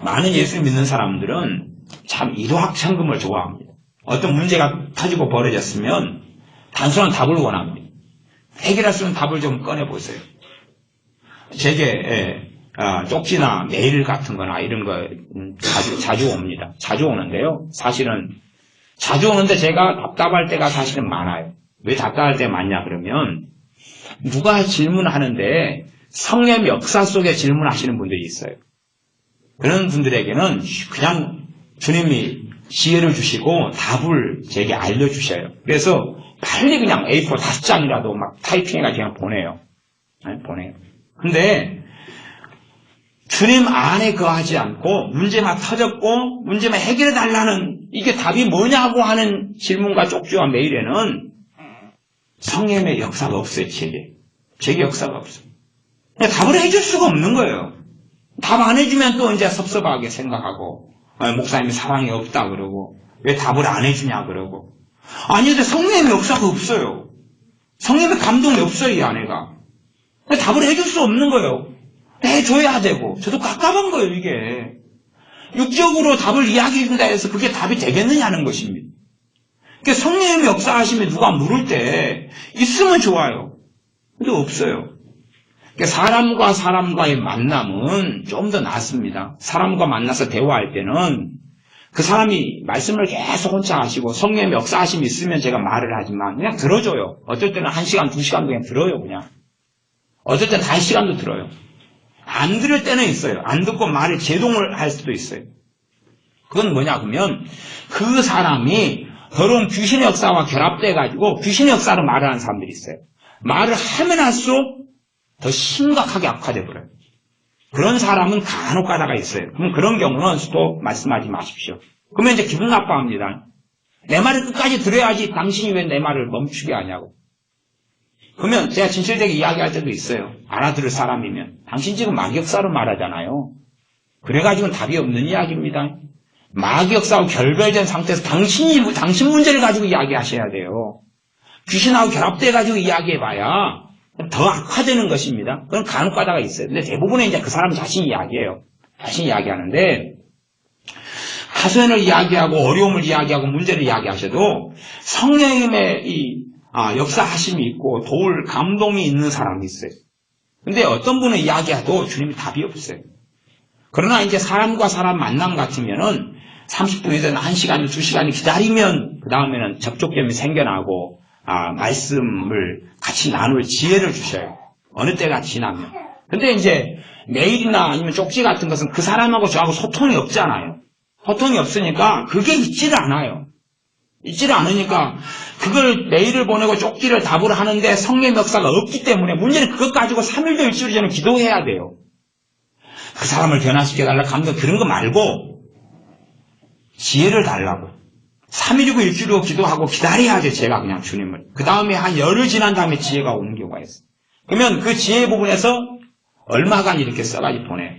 많은 예수 믿는 사람들은 참 일확천금을 좋아합니다. 어떤 문제가 터지고 벌어졌으면 단순한 답을 원합니다. 해결할 수 있는 답을 좀 꺼내보세요. 제게 쪽지나 메일 같은 거나 이런 거 자주 옵니다. 자주 오는데요. 사실은 자주 오는데 제가 답답할 때가 사실은 많아요. 왜 답답할 때 많냐 그러면 누가 질문하는데 성령의 역사 속에 질문하시는 분들이 있어요. 그런 분들에게는 그냥 주님이 지혜를 주시고 답을 제게 알려주셔요. 그래서 빨리 그냥 A4 5장이라도 막 타이핑해가지고 그냥 보내요. 보내요. 근데 주님 안에 거하지 않고 문제만 터졌고 문제만 해결해달라는 이게 답이 뭐냐고 하는 질문과 쪽지와 메일에는 성령의 역사가 없어요. 제게 역사가 없어요. 답을 해줄 수가 없는 거예요. 답 안 해주면 또 이제 섭섭하게 생각하고 목사님이 사랑이 없다 그러고 왜 답을 안 해주냐 그러고 아니 근데 성령의 역사가 없어요. 성령의 감동이 없어요. 이 아내가. 답을 해줄 수 없는 거예요. 해줘야 되고 저도 깝깝한 거예요. 이게 육적으로 답을 이야기해준다 해서 그게 답이 되겠느냐는 것입니다. 그러니까 성령의 역사하시면 누가 물을 때 있으면 좋아요. 근데 없어요. 그러니까 사람과 사람과의 만남은 좀 더 낫습니다. 사람과 만나서 대화할 때는 그 사람이 말씀을 계속 혼자 하시고 성령의 역사하심이 있으면 제가 말을 하지만 그냥 들어줘요. 어떨 때는 1시간, 2시간도 그냥 들어요. 그냥. 어떨 때는 5시간도 들어요. 안 들을 때는 있어요. 안 듣고 말을 제동을 할 수도 있어요. 그건 뭐냐 그러면 그 사람이 더러운 귀신의 역사와 결합돼가지고 귀신의 역사로 말을 하는 사람들이 있어요. 말을 하면 할수록 더 심각하게 악화돼 버려요. 그런 사람은 간혹 가다가 있어요. 그럼 그런 경우는 또 말씀하지 마십시오. 그러면 이제 기분 나빠합니다. 내 말을 끝까지 들어야지 당신이 왜 내 말을 멈추게 하냐고. 그러면 제가 진실되게 이야기할 때도 있어요. 알아들을 사람이면. 당신 지금 마귀역사로 말하잖아요. 그래가지고는 답이 없는 이야기입니다. 마귀역사하고 결별된 상태에서 당신 문제를 가지고 이야기하셔야 돼요. 귀신하고 결합돼가지고 이야기해봐야 더 악화되는 것입니다. 그건 간혹 가다가 있어요. 근데 대부분은 이제 그 사람 자신이 이야기해요. 자신이 이야기하는데, 하소연을 이야기하고 어려움을 이야기하고 문제를 이야기하셔도 성령님의 역사하심이 있고 도울 감동이 있는 사람이 있어요. 근데 어떤 분은 이야기해도 주님이 답이 없어요. 그러나 이제 사람과 사람 만남 같으면은 30분이든 1시간, 2시간 기다리면 그 다음에는 접촉점이 생겨나고 말씀을 같이 나눌 지혜를 주셔요. 어느 때가 지나면. 근데 이제 메일이나 아니면 쪽지 같은 것은 그 사람하고 저하고 소통이 없잖아요. 소통이 없으니까 그게 있지를 않아요. 있지를 않으니까 그걸 메일을 보내고 쪽지를 답을 하는데 성령의 역사가 없기 때문에 문제는 그것 가지고 3일도 일주일 전에 기도해야 돼요. 그 사람을 변화시켜달라 감동 그런 거 말고 지혜를 달라고 3일이고 일주일이고 기도하고 기다려야죠. 제가 그냥 주님을. 그 다음에 한 열흘 지난 다음에 지혜가 오는 경우가 있어요. 그러면 그 지혜 부분에서 얼마간 이렇게 써가지고 보내요.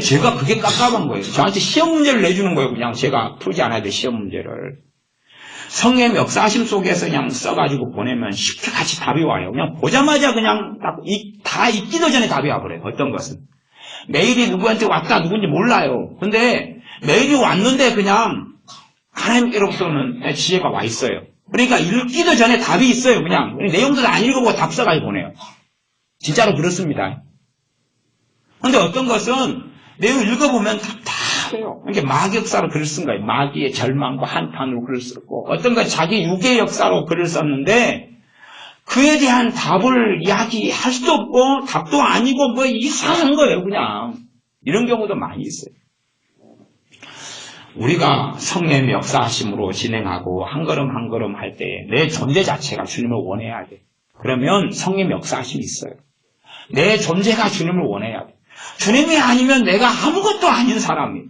제가 그게 깝깝한 거예요. 저한테 시험 문제를 내주는 거예요. 그냥 제가 풀지 않아야 돼 시험 문제를. 성령의 역사하심 속에서 그냥 써가지고 보내면 쉽게 같이 답이 와요. 그냥 보자마자 그냥 다 읽기도 전에 답이 와버려요. 어떤 것은. 메일이 누구한테 왔다 누군지 몰라요. 근데 메일이 왔는데 그냥 하나님께로부터는 지혜가 와 있어요. 그러니까 읽기도 전에 답이 있어요. 그냥 내용들 안 읽어보고 답 써가지고 보내요. 진짜로 그렇습니다. 근데 어떤 것은 내용 읽어보면 답답해요. 이게 마귀 역사로 글을 쓴 거예요. 마귀의 절망과 한탄으로 글을 썼고 어떤 건 자기 육의 역사로 글을 썼는데 그에 대한 답을 이야기할 수도 없고 답도 아니고 뭐 이상한 거예요. 그냥 이런 경우도 많이 있어요. 우리가 성령의 역사하심으로 진행하고 한 걸음 한 걸음 할 때 내 존재 자체가 주님을 원해야 돼. 그러면 성령의 역사하심이 있어요. 내 존재가 주님을 원해야 돼. 주님이 아니면 내가 아무것도 아닌 사람이에요.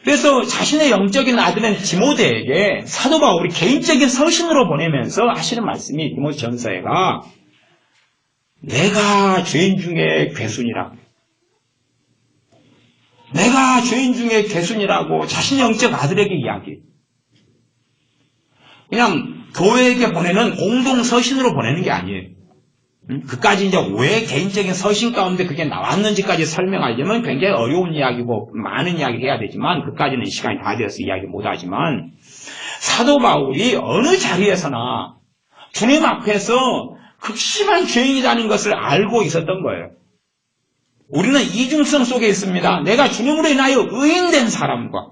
그래서 자신의 영적인 아들인 디모데에게 사도 바울이 개인적인 서신으로 보내면서 하시는 말씀이 디모데 전서에가 내가 죄인 중에 괴순이라고 내가 죄인 중에 괴순이라고 자신의 영적 아들에게 이야기해요. 그냥 교회에게 보내는 공동 서신으로 보내는 게 아니에요. 그까지 이제 왜 개인적인 서신 가운데 그게 나왔는지까지 설명하려면 굉장히 어려운 이야기고 많은 이야기를 해야 되지만 그까지는 시간이 다 되어서 이야기 못하지만 사도 바울이 어느 자리에서나 주님 앞에서 극심한 죄인이라는 것을 알고 있었던 거예요. 우리는 이중성 속에 있습니다. 내가 주님으로 인하여 의인된 사람과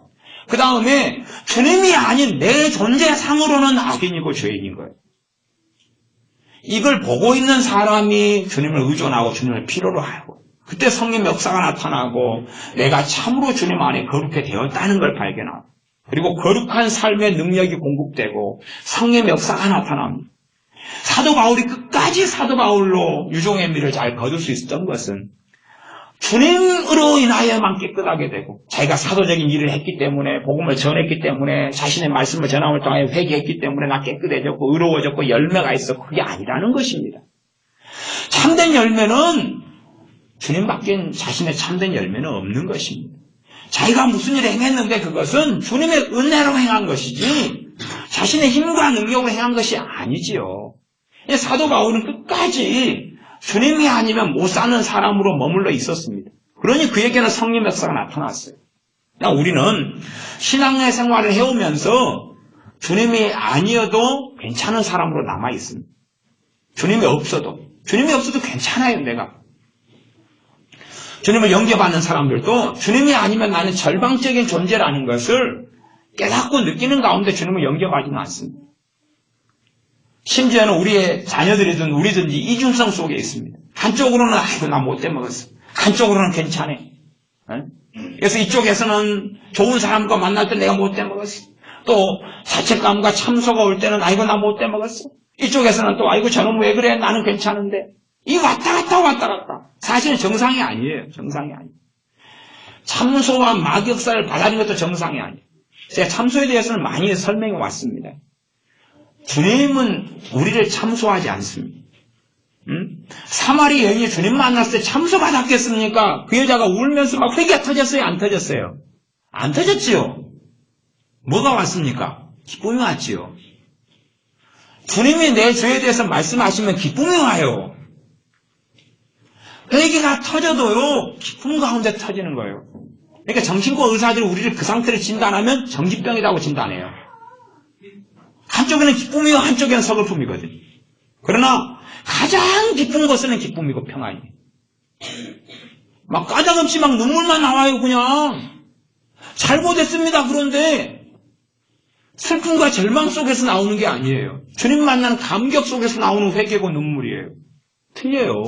그 다음에 주님이 아닌 내 존재상으로는 악인이고 죄인인 거예요. 이걸 보고 있는 사람이 주님을 의존하고 주님을 필요로 하고 그때 성령 역사가 나타나고 내가 참으로 주님 안에 거룩해 되었다는 걸 발견하고 그리고 거룩한 삶의 능력이 공급되고 성령 역사가 나타납니다. 사도 바울이 끝까지 사도 바울로 유종의 미를 잘 거둘 수 있었던 것은 주님으로 인하여만 깨끗하게 되고 자기가 사도적인 일을 했기 때문에 복음을 전했기 때문에 자신의 말씀을 전함을 통하여 회개했기 때문에 나 깨끗해졌고 의로워졌고 열매가 있었고 그게 아니라는 것입니다. 참된 열매는 주님밖에 자신의 참된 열매는 없는 것입니다. 자기가 무슨 일을 행했는데 그것은 주님의 은혜로 행한 것이지 자신의 힘과 능력으로 행한 것이 아니지요. 사도 바울은 끝까지 주님이 아니면 못 사는 사람으로 머물러 있었습니다. 그러니 그에게는 성령 역사가 나타났어요. 우리는 신앙의 생활을 해오면서 주님이 아니어도 괜찮은 사람으로 남아있습니다. 주님이 없어도 괜찮아요. 내가 주님을 영접하는 사람들도 주님이 아니면 나는 절망적인 존재라는 것을 깨닫고 느끼는 가운데 주님을 영접하지는 않습니다. 심지어는 우리의 자녀들이든 우리든지 이중성 속에 있습니다. 한쪽으로는 아이고 나 못돼 먹었어. 한쪽으로는 괜찮아. 그래서 이쪽에서는 좋은 사람과 만날 때 내가 못돼 먹었어. 또 자책감과 참소가 올 때는 아이고 나 못돼 먹었어. 이쪽에서는 또 아이고 저놈 왜 그래 나는 괜찮은데. 이 왔다 갔다. 사실은 정상이 아니에요. 정상이 아니에요. 참소와 마격사를 받아들이는 것도 정상이 아니에요. 제가 참소에 대해서는 많이 설명해 왔습니다. 주님은 우리를 참소하지 않습니다. 사마리 여인이 주님 만났을 때 참소받았겠습니까? 그 여자가 울면서 막 회개가 터졌어요? 안 터졌어요? 안 터졌지요. 뭐가 왔습니까? 기쁨이 왔지요. 주님이 내 죄에 대해서 말씀하시면 기쁨이 와요. 회개가 터져도요 기쁨 가운데 터지는 거예요. 그러니까 정신과 의사들이 우리를 그 상태로 진단하면 정신병이라고 진단해요. 한쪽에는 기쁨이고 한쪽에는 서글픔이거든. 그러나 가장 기쁜 것은 기쁨이고 평안이에요. 막 까닭없이 막 눈물만 나와요. 그냥 잘못했습니다. 그런데 슬픔과 절망 속에서 나오는 게 아니에요. 주님 만나는 감격 속에서 나오는 회개고 눈물이에요. 틀려요.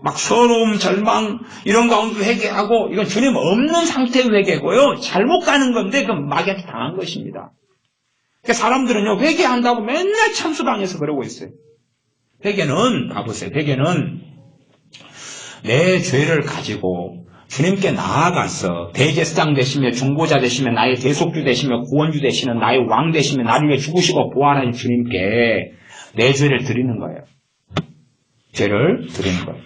막 서러움, 절망 이런 가운데 회개하고 이건 주님 없는 상태의 회개고요. 잘못 가는 건데 그건 마귀한테 당한 것입니다. 그러니까 사람들은요 회개한다고 맨날 참수당해서 그러고 있어요. 회개는 봐보세요. 회개는 내 죄를 가지고 주님께 나아가서 대제사장 되시며 중보자 되시며 나의 대속주 되시며 구원주 되시는 나의 왕 되시며 나를 위해 죽으시고 부활하신 주님께 내 죄를 드리는 거예요. 죄를 드리는 거예요.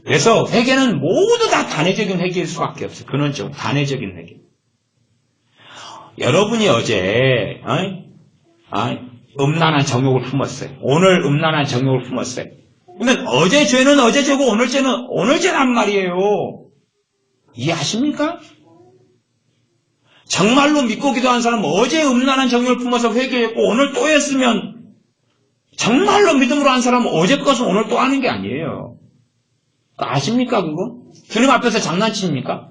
그래서 회개는 모두 다 단회적인 회개일 수밖에 없어요. 근원적으로 단회적인 회개. 여러분이 어제 음란한 정욕을 품었어요. 오늘 음란한 정욕을 품었어요. 그러면 어제 죄는 어제 죄고 오늘 죄는 오늘 죄란 말이에요. 이해하십니까? 정말로 믿고 기도한 사람은 어제 음란한 정욕을 품어서 회개했고 오늘 또 했으면 정말로 믿음으로 한 사람은 어제 것은 오늘 또 하는 게 아니에요. 아십니까 그거? 주님 앞에서 장난칩니까?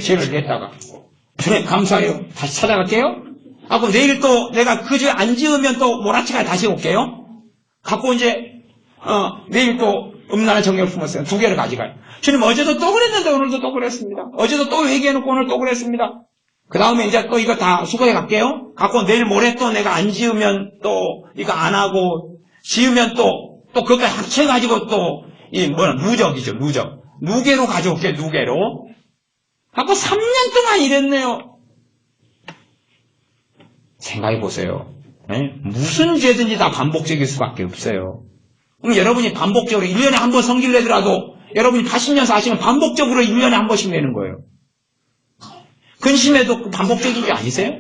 죄를 냈다가 주님 감사해요. 다시 찾아갈게요. 그럼 내일 또 내가 그 죄 안 지으면 또 몰아치가 다시 올게요. 갖고 이제 내일 또 음란한 정욕을 품었어요. 두 개를 가져가요. 주님 어제도 또 그랬는데 오늘도 또 그랬습니다. 어제도 또 회개해놓고 오늘 또 그랬습니다. 그 다음에 이제 또 이거 다 수거해 갈게요. 갖고 내일 모레 또 내가 안 지으면 또 이거 안 하고 지으면 또 그것까지 합쳐가지고 또 누적이죠. 누적. 누계로 가져올게요. 누계로. 갖고 3년 동안 이랬네요. 생각해 보세요. 네? 무슨 죄든지 다 반복적일 수밖에 없어요. 그럼 여러분이 반복적으로 1년에 한 번 성기를 내더라도 여러분이 80년 사시면 반복적으로 1년에 한 번씩 내는 거예요. 근심해도 반복적인 게 아니세요?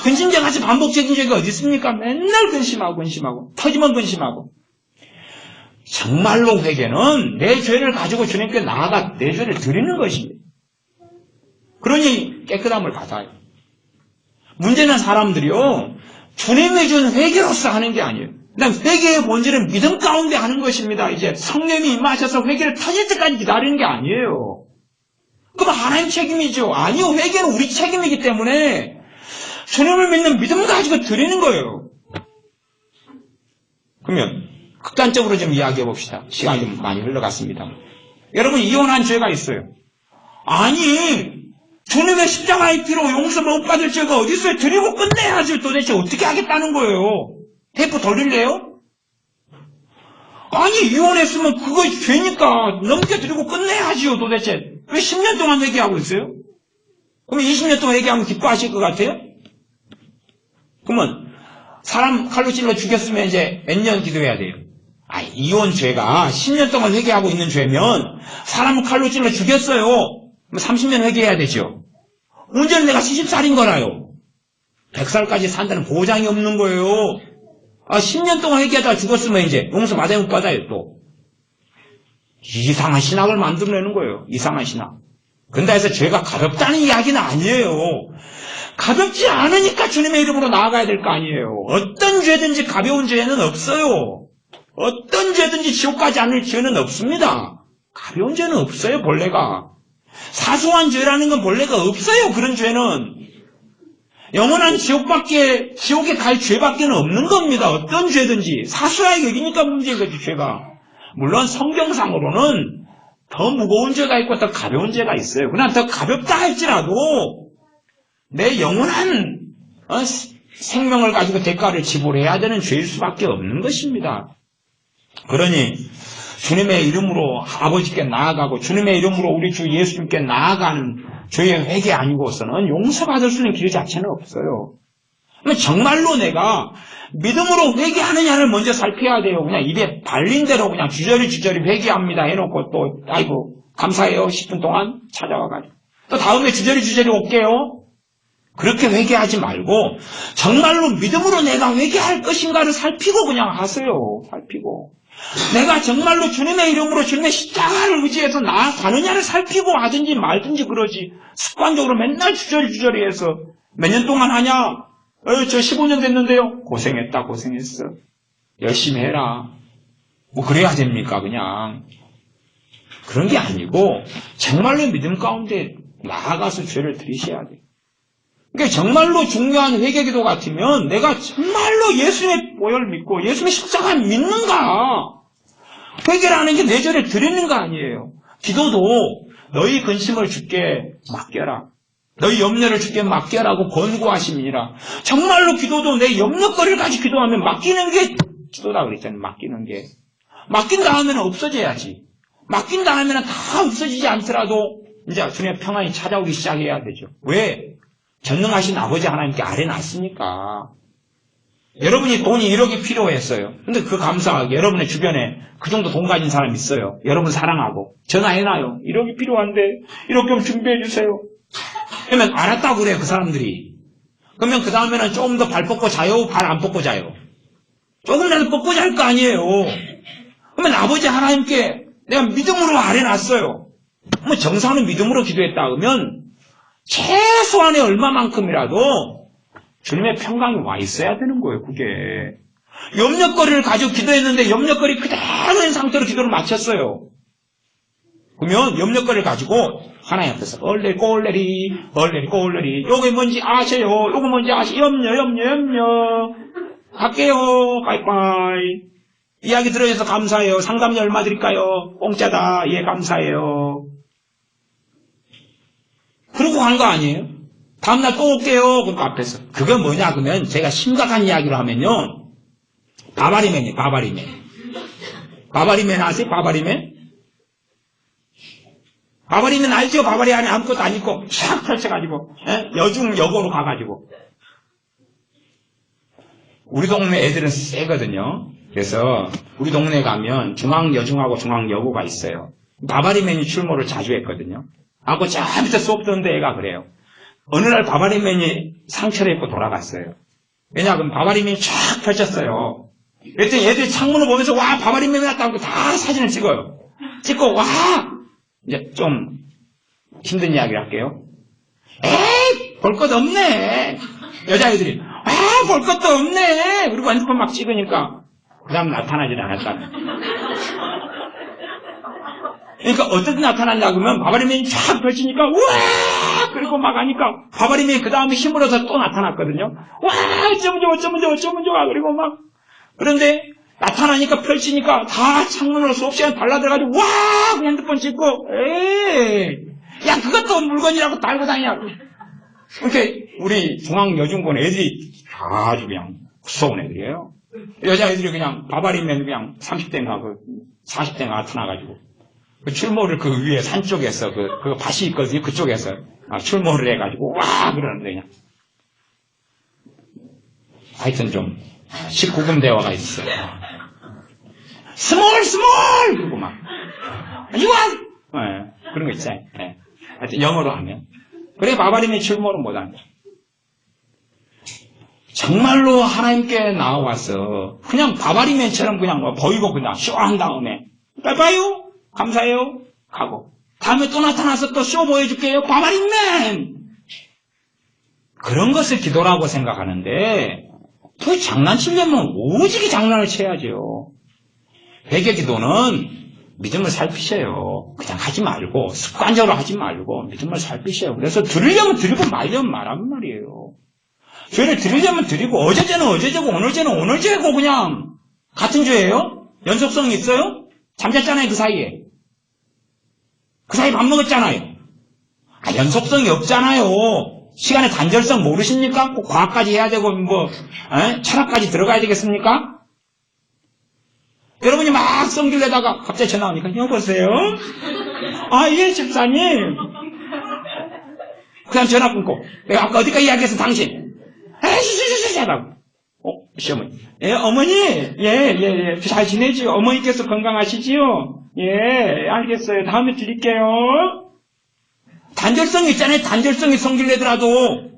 근심죄같이 반복적인 죄가 어디 있습니까? 맨날 근심하고 터지면 근심하고. 정말로 회개는 내 죄를 가지고 주님께 나아가 내 죄를 드리는 것입니다. 그러니 깨끗함을 받아요. 문제는 사람들이요 주님이 준 회개로서 하는 게 아니에요. 그다음 회개의 본질은 믿음 가운데 하는 것입니다. 이제 성령이 임하셔서 회개를 터질 때까지 기다리는 게 아니에요. 그럼 하나님 책임이죠. 아니요. 회개는 우리 책임이기 때문에 주님을 믿는 믿음 가지고 드리는 거예요. 그러면 극단적으로 좀 이야기해 봅시다. 시간이 좀 많이 흘러갔습니다. 여러분 이혼한 죄가 있어요. 아니 주님의 십자가의 피로 용서 못 받을 죄가 어디 있어요? 드리고 끝내야지. 도대체 어떻게 하겠다는 거예요? 테이프 돌릴래요? 아니 이혼했으면 그거 죄니까 넘겨드리고 끝내야지요. 도대체 왜 10년 동안 회개하고 있어요? 그러면 20년 동안 회개하면 기뻐하실 것 같아요? 그러면 사람 칼로 찔러 죽였으면 이제 몇 년 기도해야 돼요? 이혼 죄가 10년 동안 회개하고 있는 죄면 사람을 칼로 찔러 죽였어요. 그럼 30년 회개해야 되죠. 문제는 내가 70살인 거라요. 100살까지 산다는 보장이 없는 거예요. 10년 동안 회개하다가 죽었으면 이제 용서 받아야 못 받아요, 또. 이상한 신학을 만들어내는 거예요. 이상한 신학. 근데 해서 죄가 가볍다는 이야기는 아니에요. 가볍지 않으니까 주님의 이름으로 나아가야 될 거 아니에요. 어떤 죄든지 가벼운 죄는 없어요. 어떤 죄든지 지옥 가지 않을 죄는 없습니다. 가벼운 죄는 없어요, 본래가. 사소한 죄라는 건 본래가 없어요, 그런 죄는. 영원한 지옥에 갈 죄밖에는 없는 겁니다. 어떤 죄든지. 사소하게 여기니까 문제인 거지, 죄가. 물론 성경상으로는 더 무거운 죄가 있고 더 가벼운 죄가 있어요. 그러나 더 가볍다 할지라도 내 영원한 생명을 가지고 대가를 지불해야 되는 죄일 수밖에 없는 것입니다. 그러니 주님의 이름으로 아버지께 나아가고 주님의 이름으로 우리 주 예수님께 나아가는 죄의 회개 아니고서는 용서받을 수 있는 길 자체는 없어요. 정말로 내가 믿음으로 회개하느냐를 먼저 살펴야 돼요. 그냥 입에 발린 대로 그냥 주저리 회개합니다 해놓고 또 아이고 감사해요 10분 동안 찾아와가지고 또 다음에 주저리 올게요. 그렇게 회개하지 말고 정말로 믿음으로 내가 회개할 것인가를 살피고 그냥 하세요. 살피고 내가 정말로 주님의 이름으로 주님의 십자가를 의지해서 나아가느냐를 살피고 하든지 말든지 그러지. 습관적으로 맨날 주저리 해서 몇 년 동안 하냐? 저 15년 됐는데요. 고생했다, 고생했어. 열심히 해라. 뭐 그래야 됩니까, 그냥. 그런 게 아니고 정말로 믿음 가운데 나아가서 죄를 들이셔야 돼요. 그러니까 정말로 중요한 회개기도 같으면 내가 정말로 예수님의 보혈을 믿고 예수님의 십자가를 믿는가? 회개라는 게 내 죄를 드리는 거 아니에요. 기도도 너희 근심을 주께 맡겨라. 너희 염려를 주께 맡겨라고 권고하십니다. 정말로 기도도 내 염려거리를 가지고 기도하면 맡기는 게 기도다 그랬잖아요. 맡기는 게. 맡긴 다음에는 없어져야지. 맡긴 다음에는 다 없어지지 않더라도 이제 주님의 평안이 찾아오기 시작해야 되죠. 왜? 전능하신 아버지 하나님께 아뢰놨으니까. 여러분이 돈이 1억이 필요했어요. 근데 그 감사하게 여러분의 주변에 그 정도 돈 가진 사람 있어요. 여러분 사랑하고 전화해놔요. 1억이 필요한데 1억 좀 준비해주세요. 그러면 알았다고 그래요. 그 사람들이. 그러면 그 다음에는 조금 더 발 뻗고 자요? 발 안 뻗고 자요? 조금이라도 뻗고 잘 거 아니에요. 그러면 아버지 하나님께 내가 믿음으로 아뢰놨어요. 뭐 정상은 믿음으로 기도했다 그러면 최소한의 얼마만큼이라도 주님의 평강이 와 있어야 되는 거예요. 그게. 염려거리를 가지고 기도했는데 염려거리 그대로인 상태로 기도를 마쳤어요. 그러면 염려거리를 가지고 하나님 앞에서 얼레리 꼴레리 요게 뭔지 아세요? 요거 뭔지 아세요? 염려 갈게요. 빠이빠이. 이야기 들어줘서 감사해요. 상담료 얼마 드릴까요? 공짜다. 예, 감사해요. 그러고 간 거 아니에요? 다음날 또 올게요. 그럼 앞에서. 그게 뭐냐, 그러면 제가 심각한 이야기를 하면요. 바바리맨이에요, 바바리맨. 바바리맨 아세요? 바바리맨? 바바리맨 알죠? 바바리 안에 아무것도 안 입고 샥 펼쳐가지고 여중 여고로 가가지고. 우리 동네 애들은 세거든요. 그래서 우리 동네 가면 중앙여중하고 중앙여고가 있어요. 바바리맨이 출몰을 자주 했거든요. 하고 저 밑에 수업 듣는데 애가 그래요. 어느 날 바바리맨이 상처를 입고 돌아갔어요. 왜냐, 그럼 바바리맨이 쫙 펼쳤어요. 그랬더니 애들이 창문을 보면서 와, 바바리맨이 왔다고 다 사진을 찍어요. 찍고 와! 이제 좀 힘든 이야기를 할게요. 에이, 볼 것 없네. 여자애들이 볼 것도 없네. 그리고 핸드폰 막 찍으니까 그 다음 나타나질 않았다. 그러니까 어떻게 나타났냐 그러면 바바리맨이 쫙 펼치니까 우와! 그리고 막 하니까 바바리맨이 그 다음에 힘을 얻어서 또 나타났거든요. 와! 어쩌면 좋아. 그리고 막 그런데 나타나니까 펼치니까 다 창문으로 수업 시간 달라들어가지고 와! 그 핸드폰 찍고 에이! 야, 그것도 물건이라고 달고 다니냐. 이렇게 우리 중앙여중권 애들이 아주 그냥 무서운 애들이에요. 여자애들이 그냥 바바리맨 그냥 30대인가 40대인가 나타나가지고 그 출몰을 그 위에 산 쪽에서 그 밭이 있거든요. 그쪽에서 출몰을 해가지고 와 그러는데 그냥 하여튼 좀 19금 대화가 있어요. 스몰 그러고 막 유한 그런 거 있잖아요. 네. 하여튼 영어로 하면 그래 바바리맨 출몰은 못한다. 정말로 하나님께 나와서 그냥 바바리맨처럼 그냥 보이고 그냥 쇼한 다음에 빠이빠이요 감사해요 가고 다음에 또 나타나서 또 쇼 보여줄게요 바바리맨 그런 것을 기도라고 생각하는데 더 장난치려면 오지게 장난을 쳐야죠. 회개 기도는 믿음을 살피셔요. 그냥 하지 말고 습관적으로 하지 말고 믿음을 살피셔요. 그래서 들으려면 드리고 말려면 말하는 말이에요. 죄를 드리려면 드리고 어제 죄는 어제 죄고 오늘 죄는 오늘 죄고 그냥 같은 죄예요? 연속성이 있어요? 잠잤잖아요 그 사이에. 그 사이에 밥 먹었잖아요. 연속성이 없잖아요. 시간의 단절성 모르십니까? 꼭 과학까지 해야 되고 철학까지 들어가야 되겠습니까? 여러분이 막 성질 내다가 갑자기 전화 오니까 여보세요? 예 집사님. 그냥 전화 끊고 내가 아까 어디까지 이야기했어 당신? 하다고. 시어머니. 예, 어머니. 예. 잘 지내지? 어머니께서 건강하시지요? 예, 알겠어요. 다음에 드릴게요. 단절성이 있잖아요. 단절성이 성질 내더라도.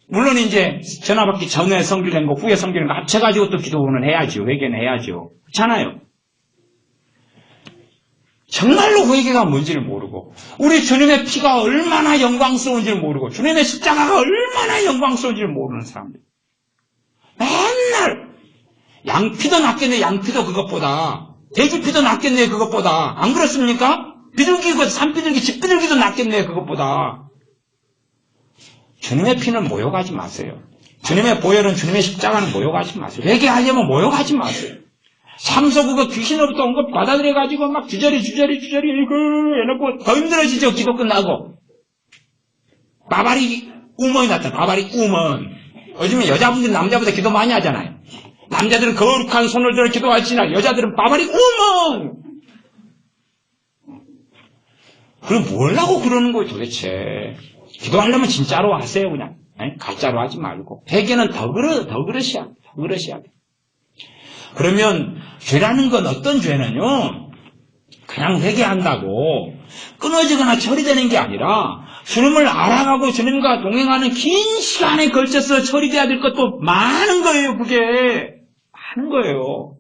물론 이제 전화 받기 전에 성질 낸 거, 후에 성질 낸 거 합쳐가지고 또 기도는 해야죠. 회개는 해야죠. 그렇잖아요. 정말로 회개가 뭔지를 모르고 우리 주님의 피가 얼마나 영광스러운지를 모르고 주님의 십자가가 얼마나 영광스러운지를 모르는 사람들. 맨날 양피도 낫겠네. 양피도 그것보다. 돼지피도 낫겠네. 그것보다. 안 그렇습니까? 비둘기고 산비둘기 집비둘기도 낫겠네. 그것보다. 주님의 피는 모욕하지 마세요. 주님의 보혈은 주님의 십자가는 모욕하지 마세요. 회개하려면 모욕하지 마세요. 참소 그거 귀신으로부터 온 거 받아들여가지고 막 주저리 해놓고 더 힘들어지죠. 기도 끝나고. 바바리 우먼이 났다. 바바리 우먼. 요즘에 여자분들이 남자보다 기도 많이 하잖아요. 남자들은 거룩한 손을 들어 기도하지나 여자들은 바바리 우먼. 그럼 뭘라고 그러는 거예요 도대체. 기도하려면 진짜로 하세요 그냥. 가짜로 하지 말고. 회개는 더 그러셔야 돼. 그러면 죄라는 건 어떤 죄는요. 그냥 회개한다고 끊어지거나 처리되는 게 아니라 주님을 알아가고 주님과 동행하는 긴 시간에 걸쳐서 처리돼야 될 것도 많은 거예요. 그게 많은 거예요.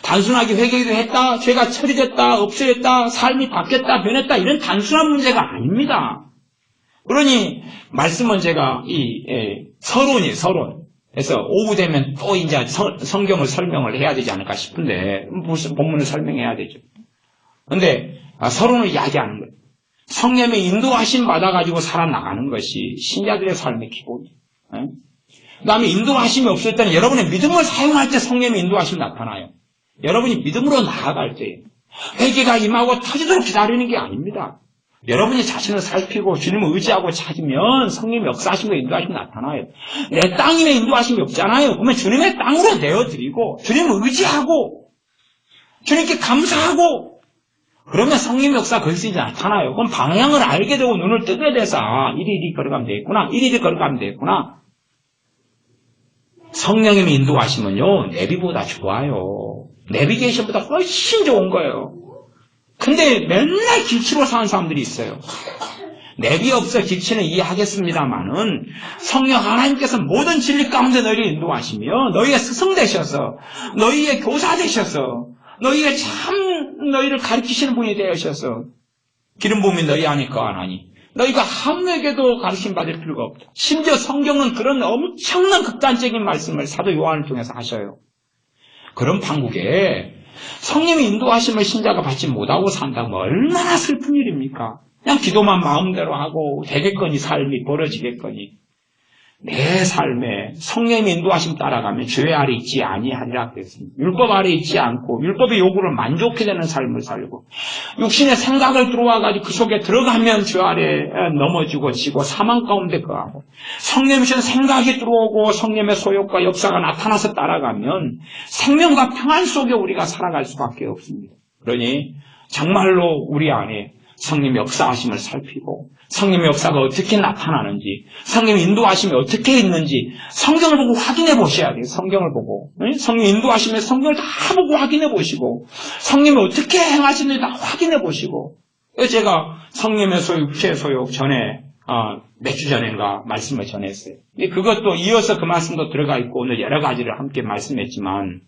단순하게 회개도 했다, 죄가 처리됐다, 없어졌다, 삶이 바뀌었다, 변했다 이런 단순한 문제가 아닙니다. 그러니 말씀은 제가 서론. 그래서 오후 되면 또 이제 성경을 설명을 해야 되지 않을까 싶은데 무슨 본문을 설명해야 되죠. 그런데 서론을 이야기하는 거예요. 성령의 인도하심 받아가지고 살아나가는 것이 신자들의 삶의 기본이에요. 그 다음에 인도하심이 없을 때는 여러분의 믿음을 사용할 때 성령의 인도하심이 나타나요. 여러분이 믿음으로 나아갈 때 회개가 임하고 터지도록 기다리는 게 아닙니다. 여러분이 자신을 살피고 주님을 의지하고 찾으면 성령의 역사하심과 인도하심이 나타나요. 내 땅임의 인도하심이 없잖아요. 그러면 주님의 땅으로 내어드리고 주님을 의지하고 주님께 감사하고 그러면 성령의 역사가 거기서 이제 나타나요. 그럼 방향을 알게 되고 눈을 뜨게 돼서 이리 걸어가면 되겠구나. 이리 걸어가면 되겠구나. 성령님이 인도하시면요. 내비보다 좋아요. 내비게이션보다 훨씬 좋은 거예요. 근데 맨날 길치로 사는 사람들이 있어요. 내비 없어 길치는 이해하겠습니다만은 성령 하나님께서 모든 진리 가운데 너희를 인도하시며 너희의 스승 되셔서 너희의 교사 되셔서 너희의 참 너희를 가르치시는 분이 되셔서 기름 부음이 너희 안에 거하나니 너희가 아무에게도 가르침 받을 필요가 없다. 심지어 성경은 그런 엄청난 극단적인 말씀을 사도 요한을 통해서 하셔요. 그런 판국에 성령의 인도하심을 신자가 받지 못하고 산다면 얼마나 슬픈 일입니까? 그냥 기도만 마음대로 하고 되겠거니 삶이 벌어지겠거니 내 삶에 성령의 인도하심 따라가면 죄 아래 있지 아니하리라 그랬습니다. 율법 아래 있지 않고 율법의 요구를 만족해 되는 삶을 살고 육신의 생각을 들어와가지고 그 속에 들어가면 죄 아래 넘어지고 지고 사망 가운데 거하고 성령의 생각이 들어오고 성령의 소욕과 역사가 나타나서 따라가면 생명과 평안 속에 우리가 살아갈 수밖에 없습니다. 그러니 정말로 우리 안에 성령의 역사하심을 살피고 성령의 역사가 어떻게 나타나는지 성령의 인도하심이 어떻게 있는지 성경을 보고 확인해 보셔야 돼요. 성경을 보고 성령 인도하심에 성경을 다 보고 확인해 보시고 성령이 어떻게 행하시는지 다 확인해 보시고 제가 성령의 소욕, 육체의 소욕 전에 몇 주 전인가 말씀을 전했어요. 그것도 이어서 그 말씀도 들어가 있고 오늘 여러 가지를 함께 말씀했지만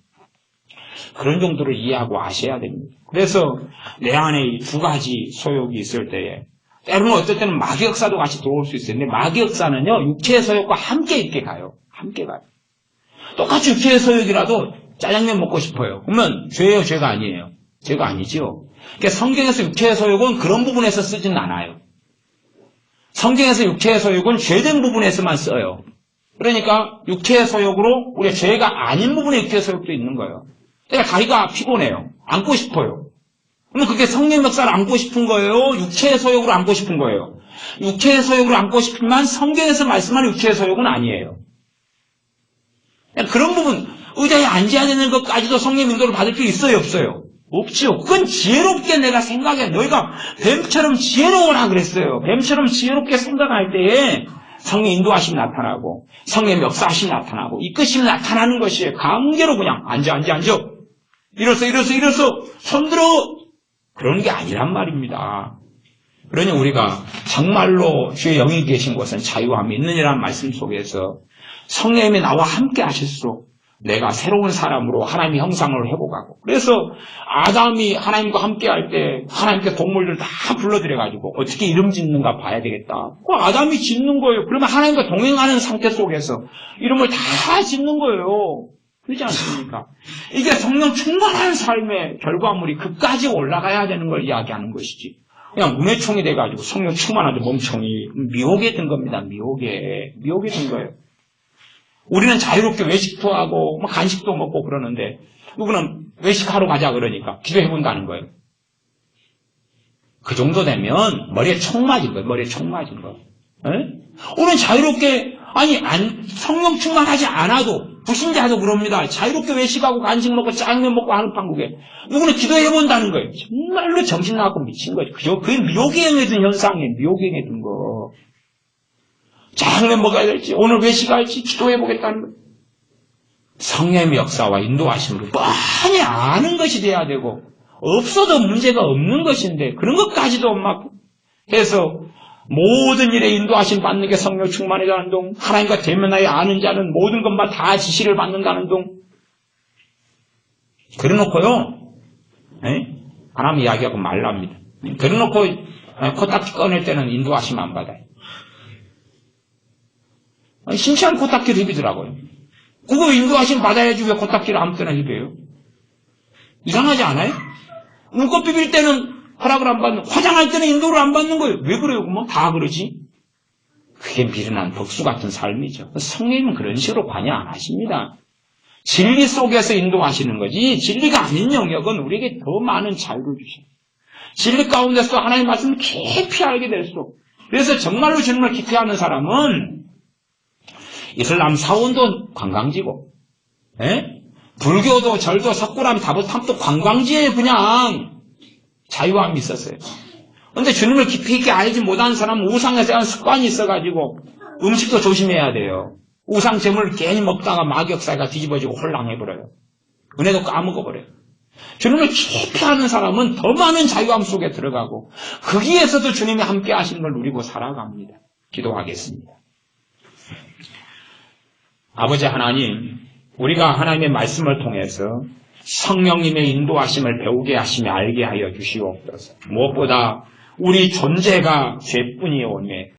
그런 정도로 이해하고 아셔야 됩니다. 그래서 내 안에 이 두 가지 소욕이 있을 때에 때로는 어떨 때는 마귀 역사도 같이 들어올 수 있어요. 근데 마귀 역사는요 육체의 소욕과 함께 이렇게 가요. 함께 가요. 똑같이 육체의 소욕이라도 짜장면 먹고 싶어요. 그러면 죄예요, 죄가 아니에요? 죄가 아니죠. 그러니까 성경에서 육체의 소욕은 그런 부분에서 쓰진 않아요. 성경에서 육체의 소욕은 죄된 부분에서만 써요. 그러니까 육체의 소욕으로 우리의 죄가 아닌 부분에 육체의 소욕도 있는 거예요. 그러니까 다리가 피곤해요. 앉고 싶어요. 그러면 그게 성령 역사를 앉고 싶은 거예요? 육체의 소욕으로 앉고 싶은 거예요? 육체의 소욕으로 앉고 싶지만 성경에서 말씀하는 육체의 소욕은 아니에요. 그런 부분, 의자에 앉아야 되는 것까지도 성령 인도를 받을 필요 있어요, 없어요? 없죠. 그건 지혜롭게 내가 생각해. 너희가 뱀처럼 지혜로워라 그랬어요. 뱀처럼 지혜롭게 생각할 때에 성령 인도하심이 나타나고 성령 역사하심이 나타나고 이끄심이 나타나는 것이에요. 강제로 그냥 앉아. 일어서 손들어. 그런 게 아니란 말입니다. 그러니 우리가 정말로 주의 영이 계신 곳은 자유함이 있느니라는 말씀 속에서 성령님이 나와 함께 하실수록 내가 새로운 사람으로 하나님의 형상을 회복하고. 그래서 아담이 하나님과 함께 할 때 하나님께 동물들 다 불러들여가지고 어떻게 이름 짓는가 봐야 되겠다. 그 아담이 짓는 거예요. 그러면 하나님과 동행하는 상태 속에서 이름을 다 짓는 거예요. 그렇지 않습니까? 이게 성령 충만한 삶의 결과물이 그까지 올라가야 되는 걸 이야기하는 것이지. 그냥 문해총이 돼가지고 성령 충만한데 멍청이 미혹에 든 겁니다. 미혹에 든 거예요. 우리는 자유롭게 외식도 하고 간식도 먹고 그러는데 누구는 외식하러 가자 그러니까 기도해본다는 거예요. 그 정도 되면 머리에 총 맞은 거예요. 우리는 자유롭게 성령 충만하지 않아도 불신자도 그럽니다. 자유롭게 외식하고 간식 먹고 짜장면 먹고 하는 판국에 누구는 기도해본다는 거예요. 정말로 정신 나갖고 미친 거죠. 그게 미혹에 든 현상이에요. 미혹에 든 거. 짜장면 먹어야 될지 오늘 외식할지 기도해보겠다는 거예요. 성령의 역사와 인도하심으로 뻔히 아는 것이 돼야 되고 없어도 문제가 없는 것인데 그런 것까지도 막 해서 모든 일에 인도하심 받는 게 성령 충만이라는 동, 하나님과 대면하여 아는 자는 모든 것만 다 지시를 받는다는 동. 그래놓고요, 하나님 이야기하고 말랍니다. 그래놓고 코딱지 꺼낼 때는 인도하심 안 받아요. 신치한 코딱지를 입이더라고요. 그거 인도하심 받아야지 왜 코딱지를 아무 때나 입어요? 이상하지 않아요? 눈곱 비빌 때는 허락을 안 받는, 화장할 때는 인도를 안 받는 거예요. 왜 그래요? 그러면 다 그러지? 그게 미련한 복수 같은 삶이죠. 성령님은 그런 식으로 관여 안 하십니다. 진리 속에서 인도하시는 거지 진리가 아닌 영역은 우리에게 더 많은 자유를 주십니다. 진리 가운데서 하나님의 말씀을 깊이 알게 될수록 그래서 정말로 주님을 깊이 아는 사람은 이슬람 사원도 관광지고 불교도 절도 석굴암 다보탐도 관광지에 그냥 자유함이 있었어요. 그런데 주님을 깊이 있게 알지 못하는 사람은 우상에서 대한 습관이 있어가지고 음식도 조심해야 돼요. 우상 제물을 괜히 먹다가 마귀역사가 뒤집어지고 홀랑해버려요. 은혜도 까먹어버려요. 주님을 깊이 아는 사람은 더 많은 자유함 속에 들어가고 거기에서도 주님이 함께 하시는 걸 누리고 살아갑니다. 기도하겠습니다. 아버지 하나님, 우리가 하나님의 말씀을 통해서 성령님의 인도하심을 배우게 하시며 알게 하여 주시옵소서. 무엇보다 우리 존재가 죄뿐이오니